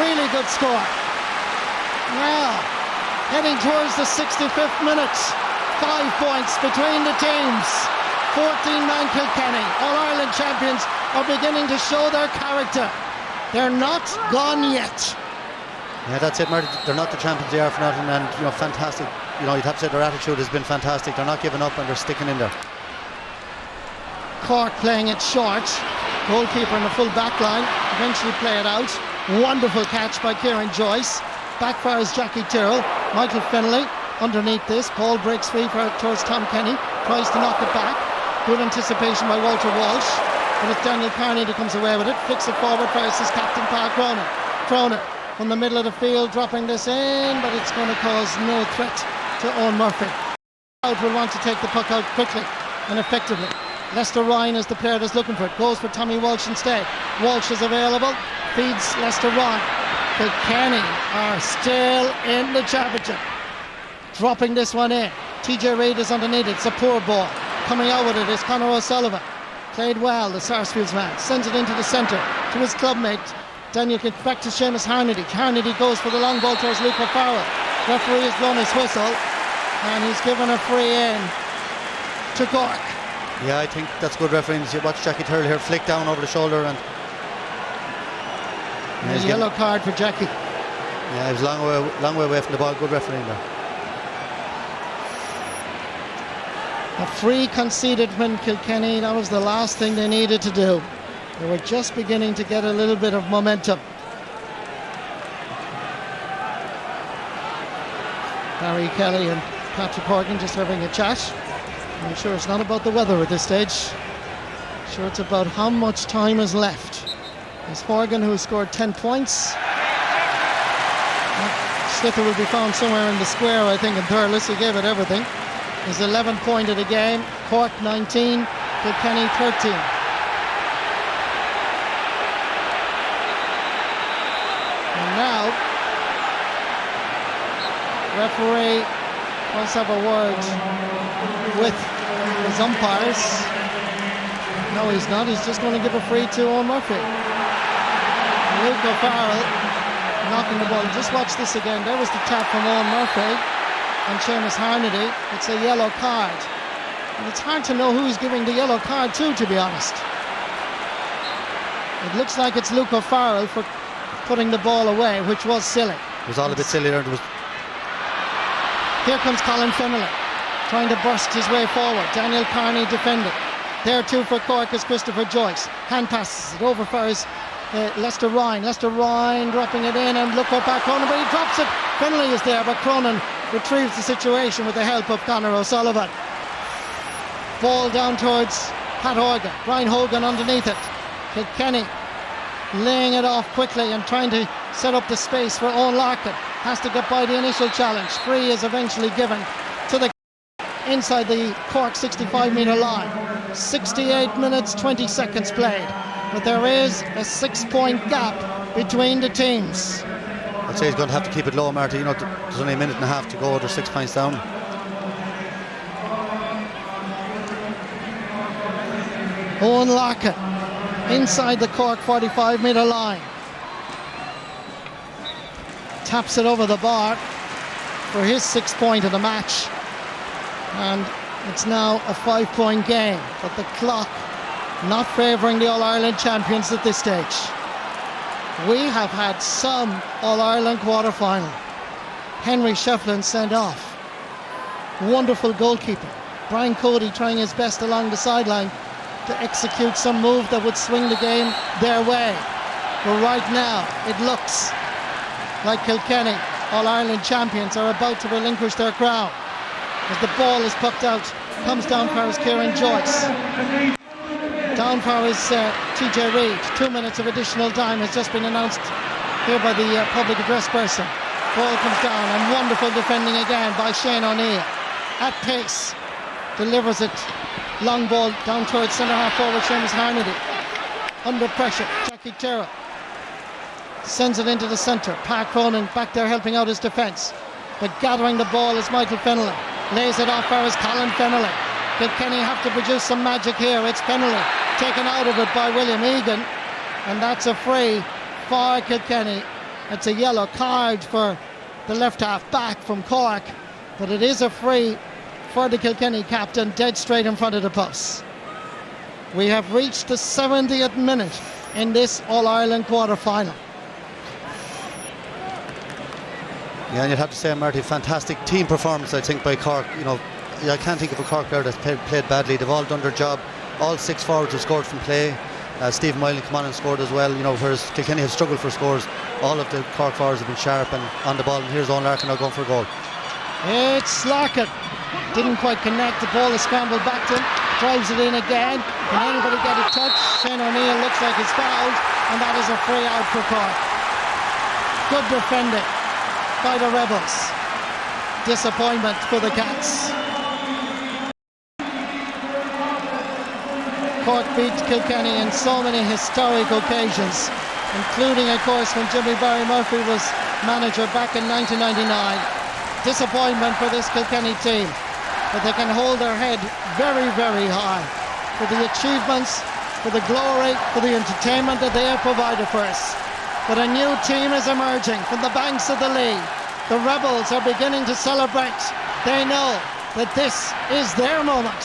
Really good score. Now, heading towards the 65th minute. 5 points between the teams. 14-man Kilkenny, All-Ireland champions, are beginning to show their character. They're not gone yet. Yeah, that's it, Marty. They're not the champions they are for nothing, and fantastic. You'd have to say their attitude has been fantastic. They're not giving up and they're sticking in there. Cork playing it short. Goalkeeper in the full back line. Eventually play it out. Wonderful catch by Kieran Joyce. Backfires Jackie Tyrrell. Michael Fennelly underneath this. Ball breaks free towards Tom Kenny. Tries to knock it back. Good anticipation by Walter Walsh. But it's Daniel Carney that comes away with it. Flicks it forward for his captain Park Cronin. Cronin from the middle of the field dropping this in, but it's going to cause no threat to Owen Murphy. Out will want to take the puck out quickly and effectively. Lester Ryan is the player that's looking for it. Goes for Tommy Walsh instead. Walsh is available. Feeds Lester Ryan. Kilkenny are still in the championship. Dropping this one in. TJ Reid is underneath it. It's a poor ball. Coming out with it is Conor O'Sullivan. Played well, the Sarsfields man. Sends it into the centre to his clubmate. Daniel gets back to Seamus Harnedy. Harnedy goes for the long ball towards Luke O'Farrell. Referee has blown his whistle and he's given a free in to Cork. Yeah, I think that's good refereeing. You watch Jackie Tyrrell here flick down over the shoulder and a yellow card for Jackie. Yeah, he was a long way away from the ball. Good refereeing there. A free conceded from Kilkenny. That was the last thing they needed to do. They were just beginning to get a little bit of momentum. Barry Kelly and Patrick Horgan just having a chat. I'm sure it's not about the weather at this stage. I'm sure it's about how much time is left. It's Horgan who scored 10 points. Slither will be found somewhere in the square, I think, in Thurles. He gave it everything. His 11th point of the game. Cork 19, Kilkenny 13. And now, referee wants to have a word with his umpires. No, he's not. He's just going to give a free to Owen Murphy. Luke O'Farrell knocking the ball. Just watch this again. There was the tap from Owen Murphy and Seamus Harnedy. It's a yellow card. And it's hard to know who he's giving the yellow card to be honest. It looks like it's Luke O'Farrell for putting the ball away, which was silly. It was all a bit silly there. Here comes Colin Fennelly, trying to burst his way forward. Daniel Carney defending. There too for Cork is Christopher Joyce. Hand passes it over for his Lester Ryan. Lester Ryan dropping it in, and look for Pat Cronin, but he drops it. Finlay is there, but Cronin retrieves the situation with the help of Conor O'Sullivan. Ball down towards Pat Horgan. Brian Hogan underneath it. Kilkenny laying it off quickly and trying to set up the space for Owen Larkin. Has to get by the initial challenge. Free is eventually given to the inside the Cork 65-metre line. 68 minutes 20 seconds played, but there is a 6-point gap between the teams. I'd say he's going to have to keep it low, Marty. You know, there's only a minute and a half to go. They're 6 points down. Owen Larkin inside the Cork 45-metre line. Taps it over the bar for his 6th point of the match. And it's now a 5-point game, but the clock not favouring the All-Ireland champions at this stage. We have had some All-Ireland quarter-final. Henry Shefflin sent off. Wonderful goalkeeper. Brian Cody trying his best along the sideline to execute some move that would swing the game their way. But right now, it looks like Kilkenny, All-Ireland champions, are about to relinquish their crown. As the ball is pucked out, comes down for his Kieran Joyce. Down for his TJ Reid. 2 minutes of additional time has just been announced here by the public address person. Ball comes down, and wonderful defending again by Shane O'Neill. At pace, delivers it. Long ball down towards centre-half forward Seamus Harnedy. Under pressure, Jackie Tyrrell sends it into the centre. Pat Cronin back there helping out his defence. But gathering the ball is Michael Fennelly. Lays it off for his Colin Fennelly. Kilkenny have to produce some magic here. It's Fennelly taken out of it by William Egan. And that's a free for Kilkenny. It's a yellow card for the left half back from Cork. But it is a free for the Kilkenny captain, dead straight in front of the post. We have reached the 70th minute in this All-Ireland quarter-final. Yeah, and you'd have to say, Marty, fantastic team performance, I think, by Cork. You know, I can't think of a Cork player that's played badly. They've all done their job. All 6 forwards have scored from play. Stephen Moylan come on and scored as well. You know, whereas Kilkenny have struggled for scores, all of the Cork forwards have been sharp and on the ball. And here's Owen Larkin now going for a goal. It's Larkin. Didn't quite connect. The ball is scrambled back to him. Drives it in again. Can anybody get a touch? Shane O'Neill looks like he's fouled, and that is a free out for Cork. Good defending by the Rebels. Disappointment for the Cats. Cork beat Kilkenny in so many historic occasions, including, of course, when Jimmy Barry Murphy was manager back in 1999. Disappointment for this Kilkenny team, but they can hold their head very, very high for the achievements, for the glory, for the entertainment that they have provided for us. But a new team is emerging from the banks of the Lee. The Rebels are beginning to celebrate. They know that this is their moment.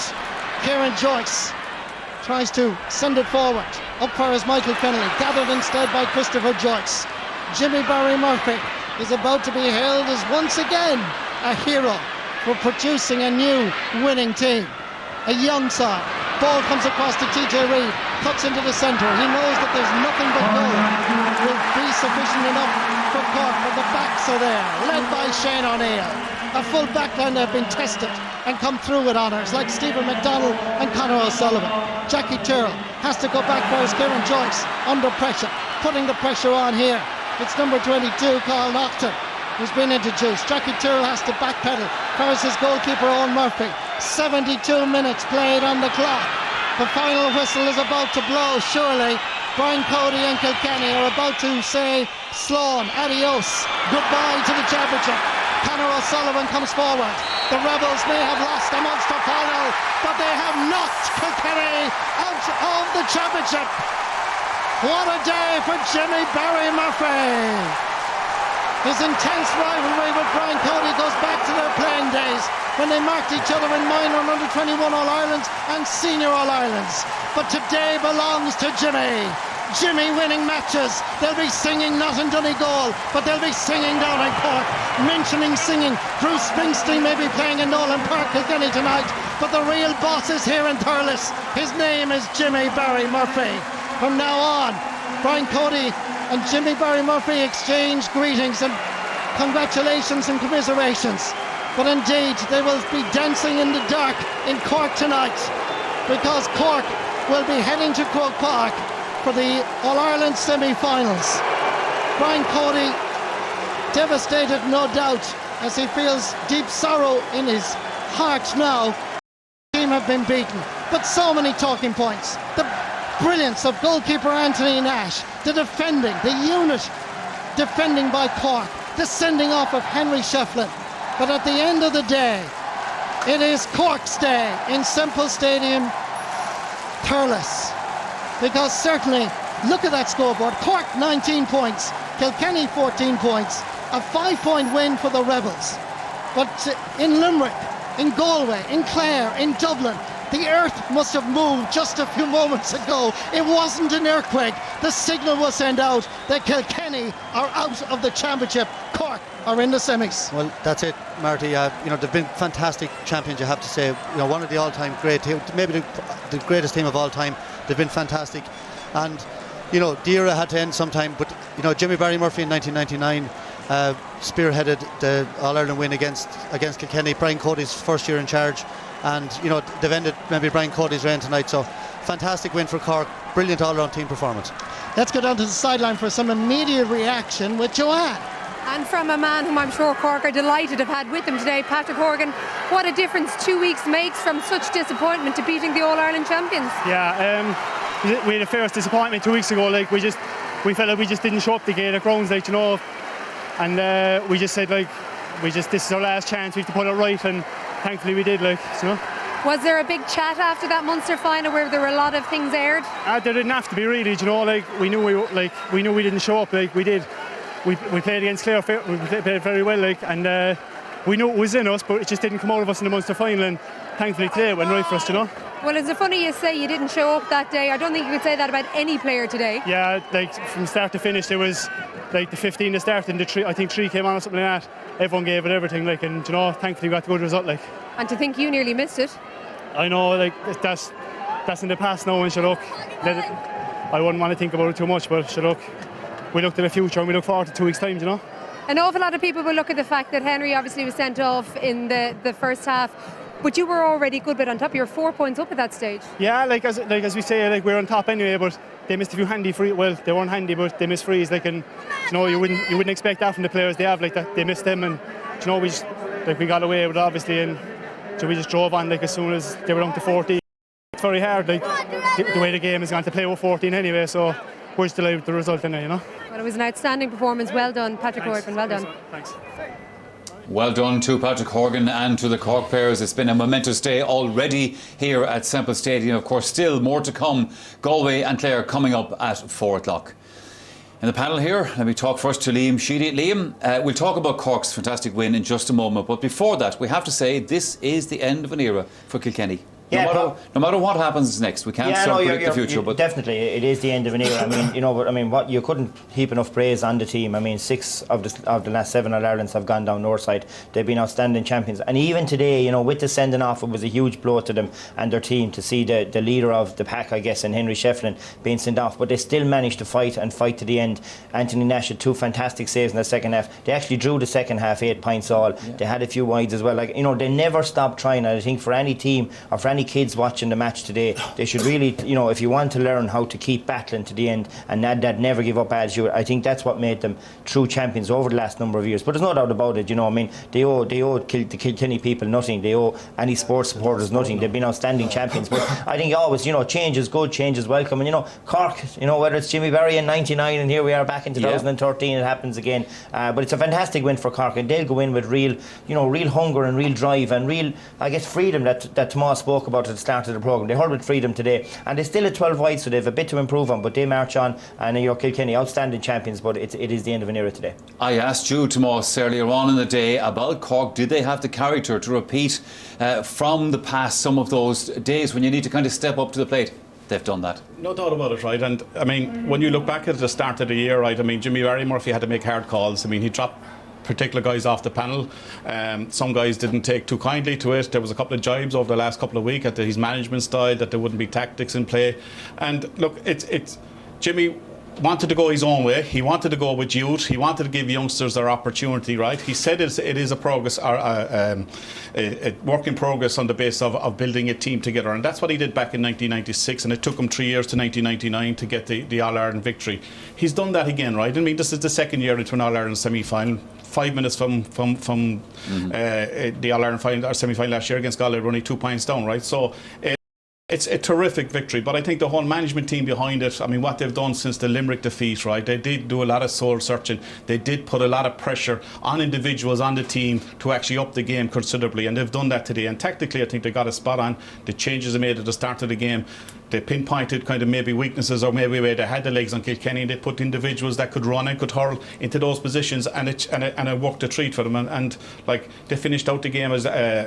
Kieran Joyce tries to send it forward. Up for his Michael Fennelly, gathered instead by Christopher Joyce. Jimmy Barry Murphy is about to be hailed as once again a hero for producing a new winning team. A young side. Ball comes across to TJ Reid, cuts into the centre. He knows that there's nothing but goal will be sufficient enough for Cork, but the backs are there, led by Shane O'Neill. A full backline that have been tested and come through with honours, like Stephen McDonald and Conor O'Sullivan. Jackie Tyrrell has to go back for his Kieran Joyce, under pressure, putting the pressure on here. It's number 22, Carl Naughton, who's been introduced. Jackie Tyrrell has to backpedal. There's his goalkeeper, Owen Murphy. 72 minutes played on the clock. The final whistle is about to blow, surely. Brian Cody and Kilkenny are about to say, Sloan, adios, goodbye to the championship. Conor O'Sullivan comes forward. The Rebels may have lost a Munster final, but they have knocked Kilkenny out of the championship. What a day for Jimmy Barry Murphy. His intense rivalry with Brian Cody goes back to their playing days when they marked each other in minor and under-21 All-Irelands and senior All-Irelands. But today belongs to Jimmy. Jimmy winning matches. They'll be singing not in Donegal, but they'll be singing down in Cork, mentioning singing. Bruce Springsteen may be playing in Nolan Park, Kilkenny tonight, but the real boss is here in Thurles. His name is Jimmy Barry Murphy. From now on, Brian Cody and Jimmy Barry Murphy exchange greetings and congratulations and commiserations. But indeed, they will be dancing in the dark in Cork tonight, because Cork will be heading to Croke Park for the All-Ireland semi-finals. Brian Cody devastated, no doubt, as he feels deep sorrow in his heart now. The team have been beaten, but so many talking points. The brilliance of goalkeeper Anthony Nash, the defending, the unit defending by Cork, the sending off of Henry Shefflin. But at the end of the day, it is Cork's day in Semple Stadium, Thurles. Because certainly, look at that scoreboard. Cork 19 points, Kilkenny 14 points, a 5-point win for the Rebels. But in Limerick, in Galway, in Clare, in Dublin, the earth must have moved just a few moments ago. It wasn't an earthquake. The signal was sent out that Kilkenny are out of the championship. Cork are in the semis. Well, that's it, Marty. They've been fantastic champions, you have to say. One of the all-time great team, maybe the greatest team of all time. They've been fantastic. And, the era had to end sometime. But, Jimmy Barry Murphy in 1999 spearheaded the All-Ireland win against Kilkenny. Brian Cody's first year in charge. And, they've ended maybe Brian Cody's reign tonight. So, fantastic win for Cork. Brilliant all-round team performance. Let's go down to the sideline for some immediate reaction with Joanne. And from a man whom I'm sure Cork are delighted to have had with them today, Patrick Horgan. What a difference 2 weeks makes from such disappointment to beating the All-Ireland champions. Yeah, we had a first disappointment 2 weeks ago. We felt like we just didn't show up the gate at grounds, and we just said this is our last chance. We have to put it right, and thankfully we did. Was there a big chat after that Munster final where there were a lot of things aired? There didn't have to be really. We knew we didn't show up. We did. We played against Clare. We played very well, and we knew it was in us, but it just didn't come out of us in the Munster final. And thankfully today it went right for us, Well, is it funny you say you didn't show up that day? I don't think you could say that about any player today. Yeah, from start to finish, there was the 15 to start, and I think 3 came on or something like that. Everyone gave it everything, and thankfully we got the good result. And to think you nearly missed it. I know, that's in the past now, and I wouldn't want to think about it too much, but we look to the future and we look forward to 2 weeks' time, An awful lot of people will look at the fact that Henry obviously was sent off in the first half, but you were already a good bit on top. You were 4 points up at that stage. Yeah, as we say, we're on top anyway, but they missed a few handy frees. Well, they weren't handy, but they missed frees. You wouldn't expect that from the players they have that. They missed them, and we got away with it obviously, and so we just drove on as soon as they were down to 14. It's very hard, the way the game is going to play with 14 anyway. So we're just delighted with the result in there, Well, it was an outstanding performance. Well done, Patrick Horgan. Well done. Thanks. Well done to Patrick Horgan and to the Cork players. It's been a momentous day already here at Semple Stadium. Of course, still more to come. Galway and Clare coming up at 4 o'clock. In the panel here, let me talk first to Liam Sheedy. Liam, we'll talk about Cork's fantastic win in just a moment, but before that, we have to say this is the end of an era for Kilkenny. No matter what happens next, we can't predict the future. But definitely, it is the end of an era. What you couldn't heap enough praise on the team. 6 of the last 7 All-Irelands have gone down north side. They've been outstanding champions. And even today, with the sending off, it was a huge blow to them and their team to see the leader of the pack, I guess, and Henry Shefflin being sent off. But they still managed to fight to the end. Anthony Nash had 2 fantastic saves in the second half. They actually drew the second half 8 points all. Yeah. They had a few wides as well. They never stopped trying. And I think for any team or for any kids watching the match today, they should really, if you want to learn how to keep battling to the end and that never give up attitude, I think that's what made them true champions over the last number of years. But there's no doubt about it. They owe the Kilkenny people nothing. They owe any sports supporters nothing. They've been outstanding champions. But I think always, change is good, change is welcome. And Cork, whether it's Jimmy Barry in '99 and here we are back in 2013, it happens again. But it's a fantastic win for Cork, and they'll go in with real hunger and real drive and real, I guess, freedom that Tomas spoke about at the start of the programme. They hurled with freedom today, and they're still at 12 wide, so they have a bit to improve on, but they march on, and Kilkenny, outstanding champions, but it is the end of an era today. I asked you, Tomas, earlier on in the day about Cork. Did they have the character to repeat from the past some of those days when you need to kind of step up to the plate? they've done that. No doubt about it, right? And I mean, when you look back at the start of the year, right, I mean, Jimmy Barry Murphy had to make hard calls. I mean, he dropped particular guys off the panel. Some guys didn't take too kindly to it. There was a couple of jibes over the last couple of weeks at his management style, that there wouldn't be tactics in play. And look, it's Jimmy wanted to go his own way. He wanted to go with youth. He wanted to give youngsters their opportunity, right? He said it is a progress, a work in progress on the basis of building a team together. And that's what he did back in 1996. And it took him 3 years to 1999 to get the All-Ireland victory. He's done that again, right? I mean, this is the second year into an All-Ireland semi-final. 5 minutes from the All-Ireland final or semi-final last year against Galway, we're only 2 points down, right? So it's a terrific victory, but I think the whole management team behind it, I mean, what they've done since the Limerick defeat, right? They did do a lot of soul searching. They did put a lot of pressure on individuals on the team to actually up the game considerably, and they've done that today. And tactically, I think they got a spot on. The changes they made at the start of the game, they pinpointed kind of maybe weaknesses or maybe where they had the legs on Kilkenny, and they put individuals that could run and could hurl into those positions, and it worked a treat for them. And like, they finished out the game as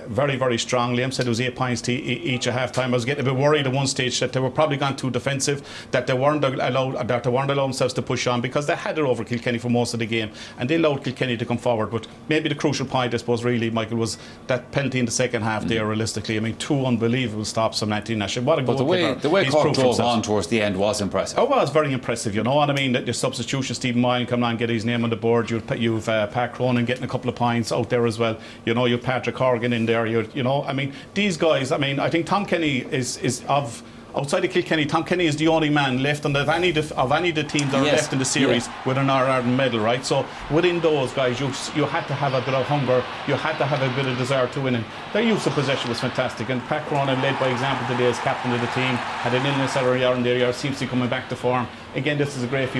very, very strong. Liam said it was 8 points to each at half time. I was getting a bit worried at one stage that they were probably gone too defensive, that they weren't allowed themselves to push on, because they had it over Kilkenny for most of the game, and they allowed Kilkenny to come forward. But maybe the crucial point, I suppose, really, Michael, was that penalty in the second half there. Realistically, I mean, 2 unbelievable stops from Anthony Nash. What a goalkeeper. The way Cork drove on towards the end was impressive. Oh, well, it's very impressive, you know. And I mean, the substitution, Stephen Moyne coming on, get his name on the board. You've Pat Cronin getting a couple of points out there as well. You know, you've Patrick Horgan in there. You know, I mean, these guys. I mean, I think Tom Kenny is of. Outside of Kilkenny, Tom Kenny is the only man left of any of the teams that are left in the series with an All-Ireland medal, right? So within those guys, you had to have a bit of hunger, you had to have a bit of desire to win. And their use of possession was fantastic. And Pat Cronin led by example today as captain of the team. Had an illness earlier in the year, seems to be coming back to form. Again, this is a great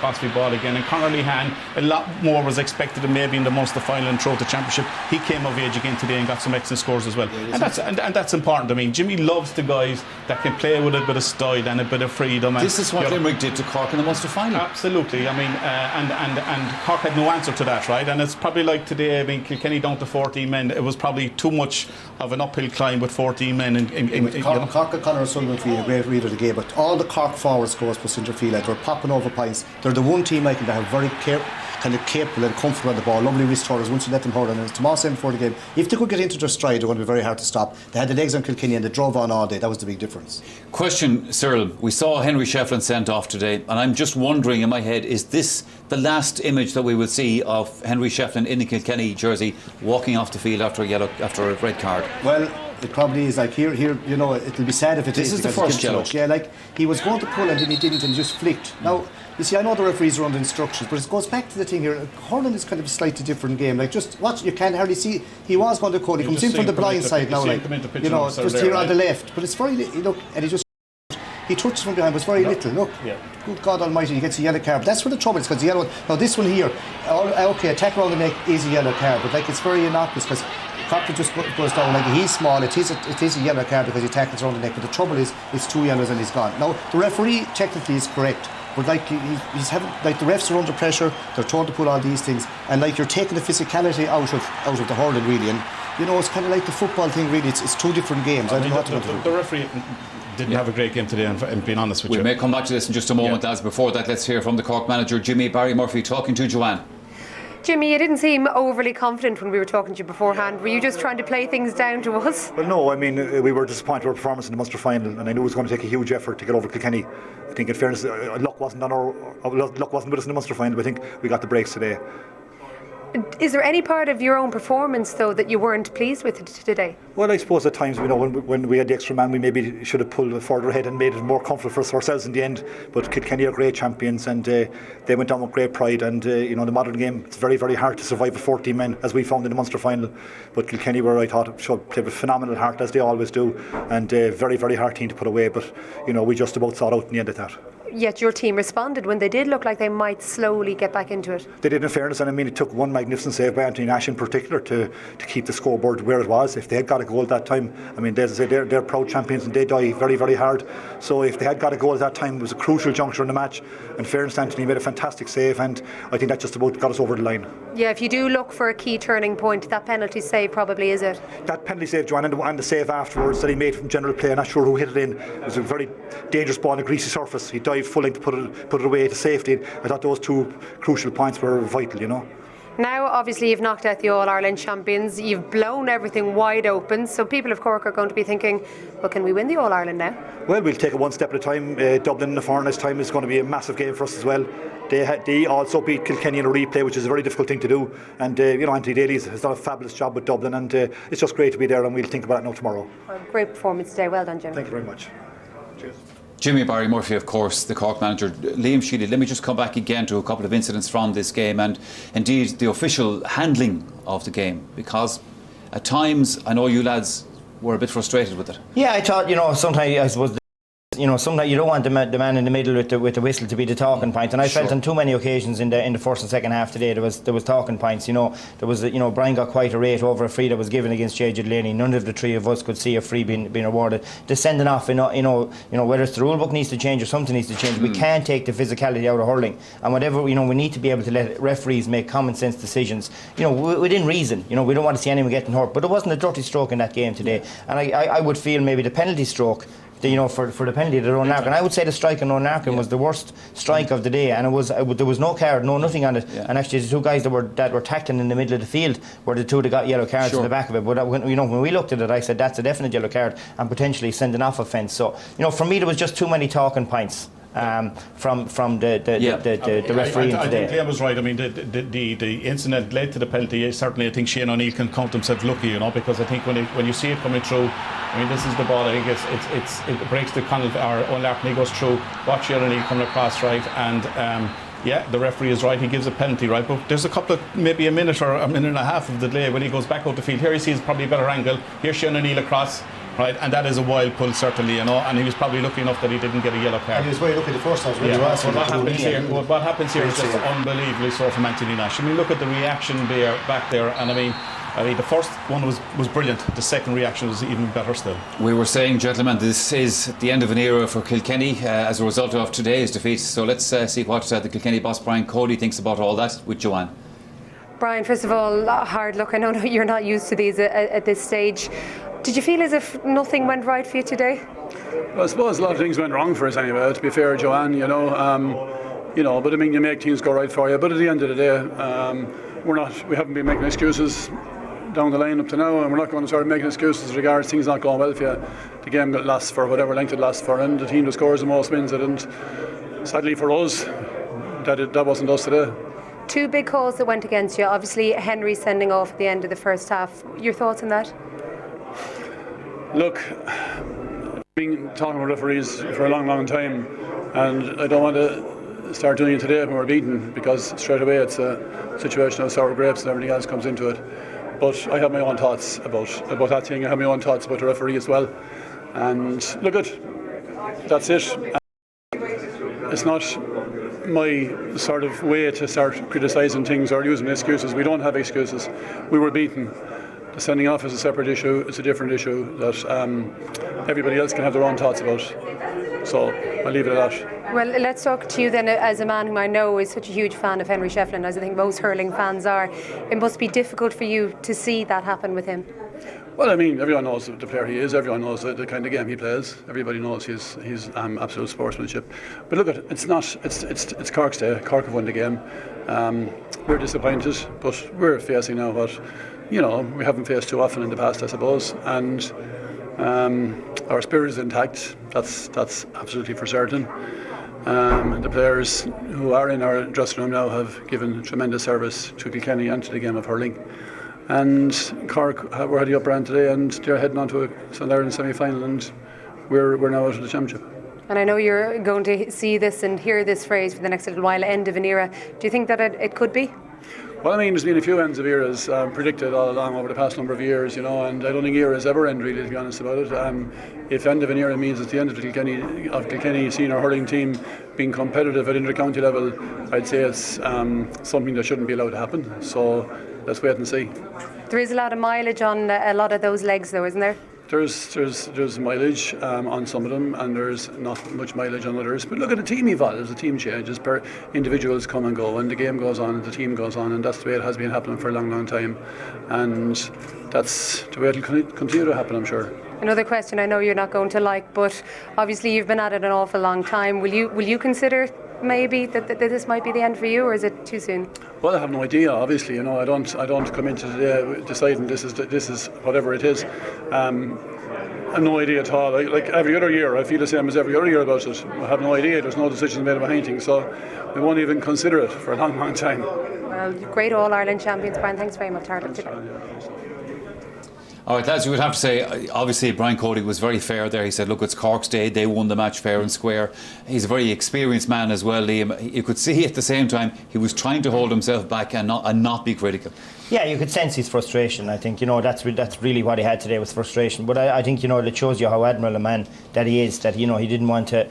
costly ball again. And Conor Lehan, a lot more was expected than maybe in the Munster final and throughout the championship. He came of age again today and got some excellent scores as well. And that's important. I mean, Jimmy loves the guys that can play with a bit of style and a bit of freedom. And this is what Limerick did to Cork in the Munster final. Absolutely. I mean, and Cork had no answer to that, right? And it's probably like today, I mean, Kilkenny down to 14 men. It was probably too much of an uphill climb with 14 men. Cork and Conor O'Sullivan feel a great reader of the game, but all the Cork forwards scores per centre field, they're popping over points. They're the one team, Michael, that are very kind of capable and comfortable on the ball. Lovely wrist hurlers once you let them hurl. And as Tomas said before the game, if they could get into their stride, they're going to be very hard to stop. They had the legs on Kilkenny and they drove on all day. That was the big difference. Question, Cyril. We saw Henry Shefflin sent off today, and I'm just wondering in my head, is this the last image that we will see of Henry Shefflin in the Kilkenny jersey walking off the field after a red card? Well, it probably is. Like here, you know, it'll be sad if it is. This is the first yellow. Yeah, like he was going to pull and then he didn't and just flicked. Now, you see, I know the referees are under instructions, but it goes back to the thing here. Hurling is kind of a slightly different game. Like, just watch, you can't hardly see. He was going to call. He comes in from the blind side now, like, you know, just here on the left. But it's very, look, and he touches from behind, but it's very little. Look, good God Almighty, he gets a yellow card. But that's where the trouble is, because the yellow one. Now this one here, okay, attack around the neck is a yellow card, but like it's very innocuous because Cochran just goes down like he's small. It is a yellow card because he tackles around the neck. But the trouble is, it's 2 yellows and he's gone. Now the referee technically is correct. But like he's having, like the refs are under pressure, they're told to pull all these things, and like you're taking the physicality out of the hurling really, and you know it's kind of like the football thing really. It's 2 different games. I don't know what to do. The referee didn't have a great game today, and being honest with you. We may come back to this in just a moment, as before that, let's hear from the Cork manager Jimmy Barry Murphy talking to Joanne. Jimmy, you didn't seem overly confident when we were talking to you beforehand. Were you just trying to play things down to us? Well, no, I mean, we were disappointed with our performance in the Munster final, and I knew it was going to take a huge effort to get over Kilkenny. I think, in fairness, luck wasn't with us in the Munster final, but I think we got the breaks today. Is there any part of your own performance, though, that you weren't pleased with today? Well, I suppose at times, you know, when we had the extra man, we maybe should have pulled further ahead and made it more comfortable for ourselves in the end. But Kilkenny are great champions, and they went on with great pride. And you know, in the modern game, it's very, very hard to survive with 14 men, as we found in the Munster final. But Kilkenny were, I thought, played with phenomenal heart, as they always do, and very, very hard team to put away. But you know, we just about saw it out in the end of that. yet your team responded when they did look like they might slowly get back into it. They did, in fairness, and I mean, it took one magnificent save by Anthony Nash in particular to keep the scoreboard where it was. If they had got a goal at that time, I mean, they're proud champions and they die very, very hard. So if they had got a goal at that time, it was a crucial juncture in the match. In fairness, Anthony made a fantastic save, and I think that just about got us over the line. Yeah, if you do look for a key turning point, that penalty save probably is it. That penalty save, Joanne, and the save afterwards that he made from general play, I'm not sure who hit it in. It was a very dangerous ball on a greasy surface. He dived full in to put it away to safety. I thought those two crucial points were vital, you know. Now, obviously, you've knocked out the All-Ireland champions. You've blown everything wide open. So people of Cork are going to be thinking, well, can we win the All-Ireland now? Well, we'll take it one step at a time. Dublin in the fortnight's time is going to be a massive game for us as well. They also beat Kilkenny in a replay, which is a very difficult thing to do. And, Anthony Daly has done a fabulous job with Dublin. And it's just great to be there, and we'll think about it now tomorrow. Well, great performance today. Well done, Jimmy. Thank you very much. Cheers. Jimmy Barry Murphy, of course, the Cork manager. Liam Sheedy, let me just come back again to a couple of incidents from this game and indeed the official handling of the game, because at times I know you lads were a bit frustrated with it. Yeah, I thought, sometimes I suppose sometimes you don't want the man in the middle with the whistle to be the talking point, and I felt on too many occasions in the first and second half today there was talking points. There was Brian got quite irate over a free that was given against J.J. Delaney. None of the three of us could see a free being awarded. The sending off, whether it's the rule book needs to change or something needs to change. We can't take the physicality out of hurling, and whatever we need to be able to let referees make common sense decisions. Within reason. We don't want to see anyone getting hurt, but it wasn't a dirty stroke in that game today, and I would feel maybe the penalty stroke. For the penalty to Ron Larkin, I would say the strike on Ron Larkin was the worst strike of the day, and there was no card, nothing on it. Yeah. And actually, the two guys that were tackling in the middle of the field were the two that got yellow cards in the back of it. But when we looked at it, I said that's a definite yellow card and potentially sending off offence. So for me, there was just too many talking points. From the referee I today. think Liam was right. I mean, the incident led to the penalty. Certainly, I think Shane O'Neill can count himself lucky, because I think when you see it coming through, I mean, this is the ball. I think it breaks the Connell or O'Larkin. He goes through. Watch Shane O'Neill coming across right, and the referee is right. He gives a penalty, right? But there's a couple of maybe a minute or a minute and a half of the delay when he goes back out the field. Here he sees probably a better angle. Here's Shane O'Neill across. Right, and that is a wild pull, certainly, and he was probably lucky enough that he didn't get a yellow card. And he was very lucky the first time. What happens here is just unbelievably so from Anthony Nash. I mean, look at the reaction back there, and I mean, the first one was brilliant. The second reaction was even better still. We were saying, gentlemen, this is the end of an era for Kilkenny as a result of today's defeat. So let's see what the Kilkenny boss Brian Cody thinks about all that with Joanne. Brian, first of all, hard luck. I know you're not used to these at this stage. Did you feel as if nothing went right for you today? Well, I suppose a lot of things went wrong for us anyway, to be fair, Joanne, but I mean, you make things go right for you. But at the end of the day, we haven't been making excuses down the line up to now, and we're not going to start making excuses regards things not going well for you. The game got lasts for whatever length it lasts for, and the team that scores the most wins it, and sadly for us, that wasn't us today. Two big calls that went against you. Obviously, Henry sending off at the end of the first half. Your thoughts on that? Look, I've been talking with referees for a long time, and I don't want to start doing it today when we're beaten, because straight away it's a situation of sour grapes and everything else comes into it. But I have my own thoughts about that thing. I have my own thoughts about the referee as well. And look, that's it. It's not my sort of way to start criticising things or using excuses. We don't have excuses. We were beaten. The sending off is a separate issue. It's a different issue that everybody else can have their own thoughts about. So I'll leave it at that. Well, let's talk to you then as a man whom I know is such a huge fan of Henry Shefflin, as I think most hurling fans are. It must be difficult for you to see that happen with him. Well, I mean, everyone knows the player he is. Everyone knows the kind of game he plays. Everybody knows his absolute sportsmanship. But look, it's Cork's day. Cork have won the game. We're disappointed, but we're facing now what we haven't faced too often in the past, I suppose. And our spirit is intact. That's absolutely for certain. The players who are in our dressing room now have given tremendous service to Kilkenny and to the game of hurling. And Cork were at the upper end today, and they're heading on to an Ireland semi-final, and we're now out of the championship. And I know you're going to see this and hear this phrase for the next little while, end of an era. Do you think that it could be? Well, I mean, there's been a few ends of eras predicted all along over the past number of years, you know, and I don't think eras ever end, really, to be honest about it. If end of an era means it's the end of the Kilkenny senior hurling team being competitive at inter-county level, I'd say it's something that shouldn't be allowed to happen. So let's wait and see. There is a lot of mileage on a lot of those legs, though, isn't there? There's mileage on some of them, and there's not much mileage on others. But look at the team evolves, the team changes, individuals come and go, and the game goes on, and the team goes on, and that's the way it has been happening for a long, long time. And that's the way it'll continue to happen, I'm sure. Another question I know you're not going to like, but obviously you've been at it an awful long time. Will you consider maybe that this might be the end for you, or is it too soon? Well, I have no idea. Obviously, you know, I don't come into today deciding this is whatever it is. I have no idea at all. Like every other year, I feel the same as every other year about it. I have no idea. There's no decisions made about anything, so we won't even consider it for a long, long time. Well, great All-Ireland champions, Brian. Thanks very much, Harlan. All right, lads, you would have to say, obviously, Brian Cody was very fair there. He said, look, it's Cork's day. They won the match fair and square. He's a very experienced man as well, Liam. You could see at the same time he was trying to hold himself back and not be critical. Yeah, you could sense his frustration. I think, you know, that's really what he had today, was frustration. But I think, you know, it shows you how admirable a man that he is, that, you know, he didn't want to...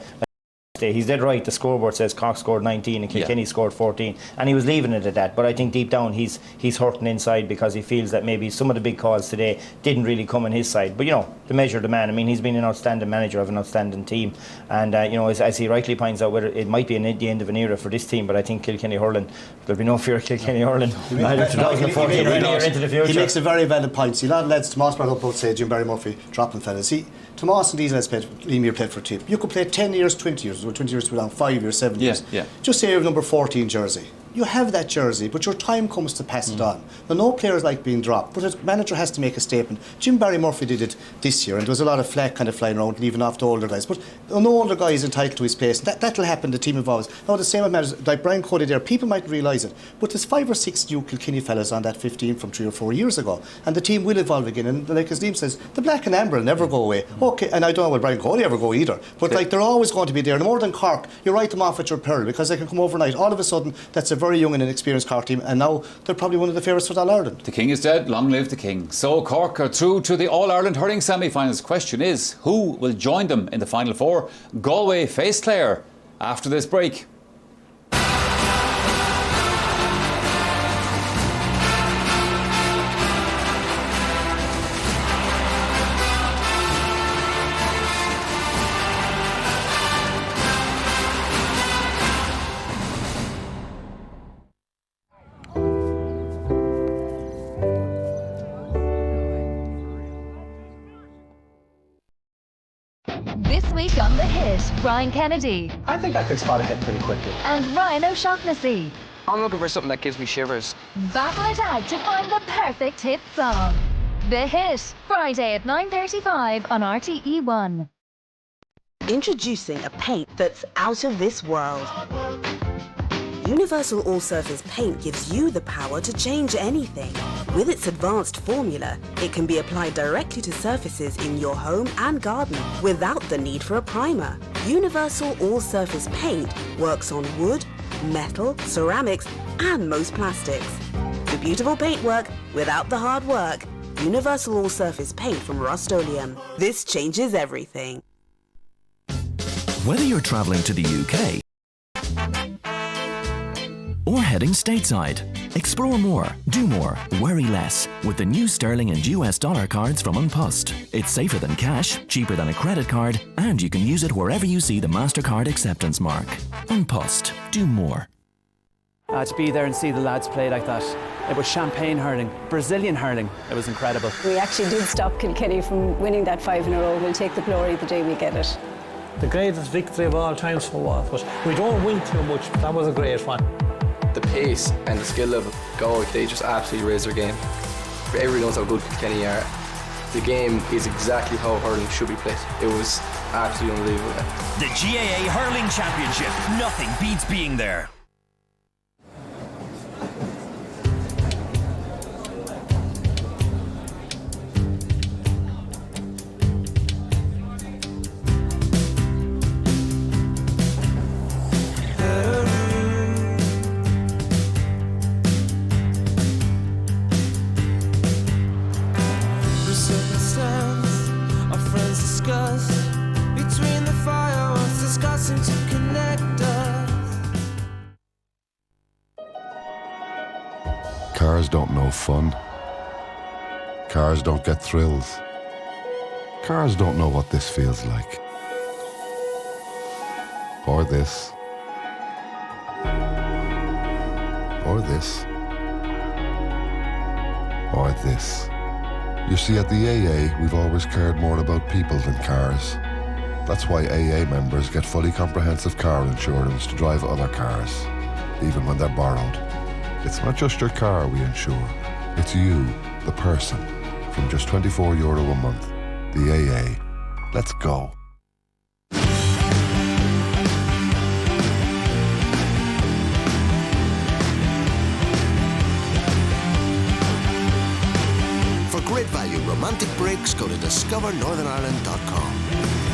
He's dead right. The scoreboard says Cork scored 19 and Kilkenny scored 14, and he was leaving it at that. But I think deep down he's hurting inside, because he feels that maybe some of the big calls today didn't really come on his side. But you know, the measure of the man. I mean, he's been an outstanding manager of an outstanding team, and you know, as he rightly points out, whether it might be the end of an era for this team, but I think Kilkenny hurling, there'll be no fear of Kilkenny hurling either 2014 or any year into the future. He makes a very valid point. See, a lot of lads, Tomas brought up both sides, Jim Barry Murphy dropping fellas. See, Tomas and these lads played, Liam played for a team. You could play 10 years, 20 years, or 20 years to be long, 5 years, 7 years. Yeah. Just say you have number 14 jersey. You have that jersey, but your time comes to pass it on. Now, no players like being dropped, but a manager has to make a statement. Jim Barry Murphy did it this year, and there was a lot of flack kind of flying around, leaving off the older guys. But no older guy is entitled to his place. That'll happen, the team evolves. Now, the same matters, like Brian Cody there, people might realise it, but there's 5 or 6 new Kilkenny fellas on that 15 from 3 or 4 years ago, and the team will evolve again. And like as Liam says, the black and amber will never go away. Okay, and I don't know will Brian Cody ever go either, but like they're always going to be there. And more than Cork, you write them off at your peril, because they can come overnight. All of a sudden, that's a very young and inexperienced Cork team, and now they're probably one of the favourites for All-Ireland. The King is dead, long live the King. So Cork are through to the All-Ireland hurling semi-finals. Question is, who will join them in the Final Four? Galway face Clare after this break. This week on The Hit, Brian Kennedy. I think I could spot a hit pretty quickly. And Ryan O'Shaughnessy. I'm looking for something that gives me shivers. Battle it out to find the perfect hit song. The Hit, Friday at 9:35 on RTE1. Introducing a paint that's out of this world. Universal All-Surface Paint gives you the power to change anything. With its advanced formula, it can be applied directly to surfaces in your home and garden without the need for a primer. Universal All-Surface Paint works on wood, metal, ceramics, and most plastics. The beautiful paintwork without the hard work. Universal All-Surface Paint from Rust-Oleum. This changes everything. Whether you're travelling to the UK or heading stateside, explore more, do more, worry less with the new sterling and US dollar cards from An Post. It's safer than cash, cheaper than a credit card, and you can use it wherever you see the MasterCard acceptance mark. An Post, do more. To be there and see the lads play like that. It was champagne hurling, Brazilian hurling. It was incredible. We actually did stop Kilkenny from winning that 5 in a row. We'll take the glory the day we get it. The greatest victory of all time for what? But we don't win too much. That was a great one. The pace and the skill level, Galway, they just absolutely raised their game. Everyone knows how good Kilkenny are. The game is exactly how hurling should be played. It was absolutely unbelievable. The GAA Hurling Championship. Nothing beats being there. discuss between the fire, what's discussing to connect us. Cars don't know fun. Cars don't get thrills. Cars don't know what this feels like. Or this. Or this. Or this. You see, at the AA, we've always cared more about people than cars. That's why AA members get fully comprehensive car insurance to drive other cars, even when they're borrowed. It's not just your car we insure, it's you, the person, from just €24 a month. The AA. Let's go. For great value romantic brakes, go to discovernorthernireland.com.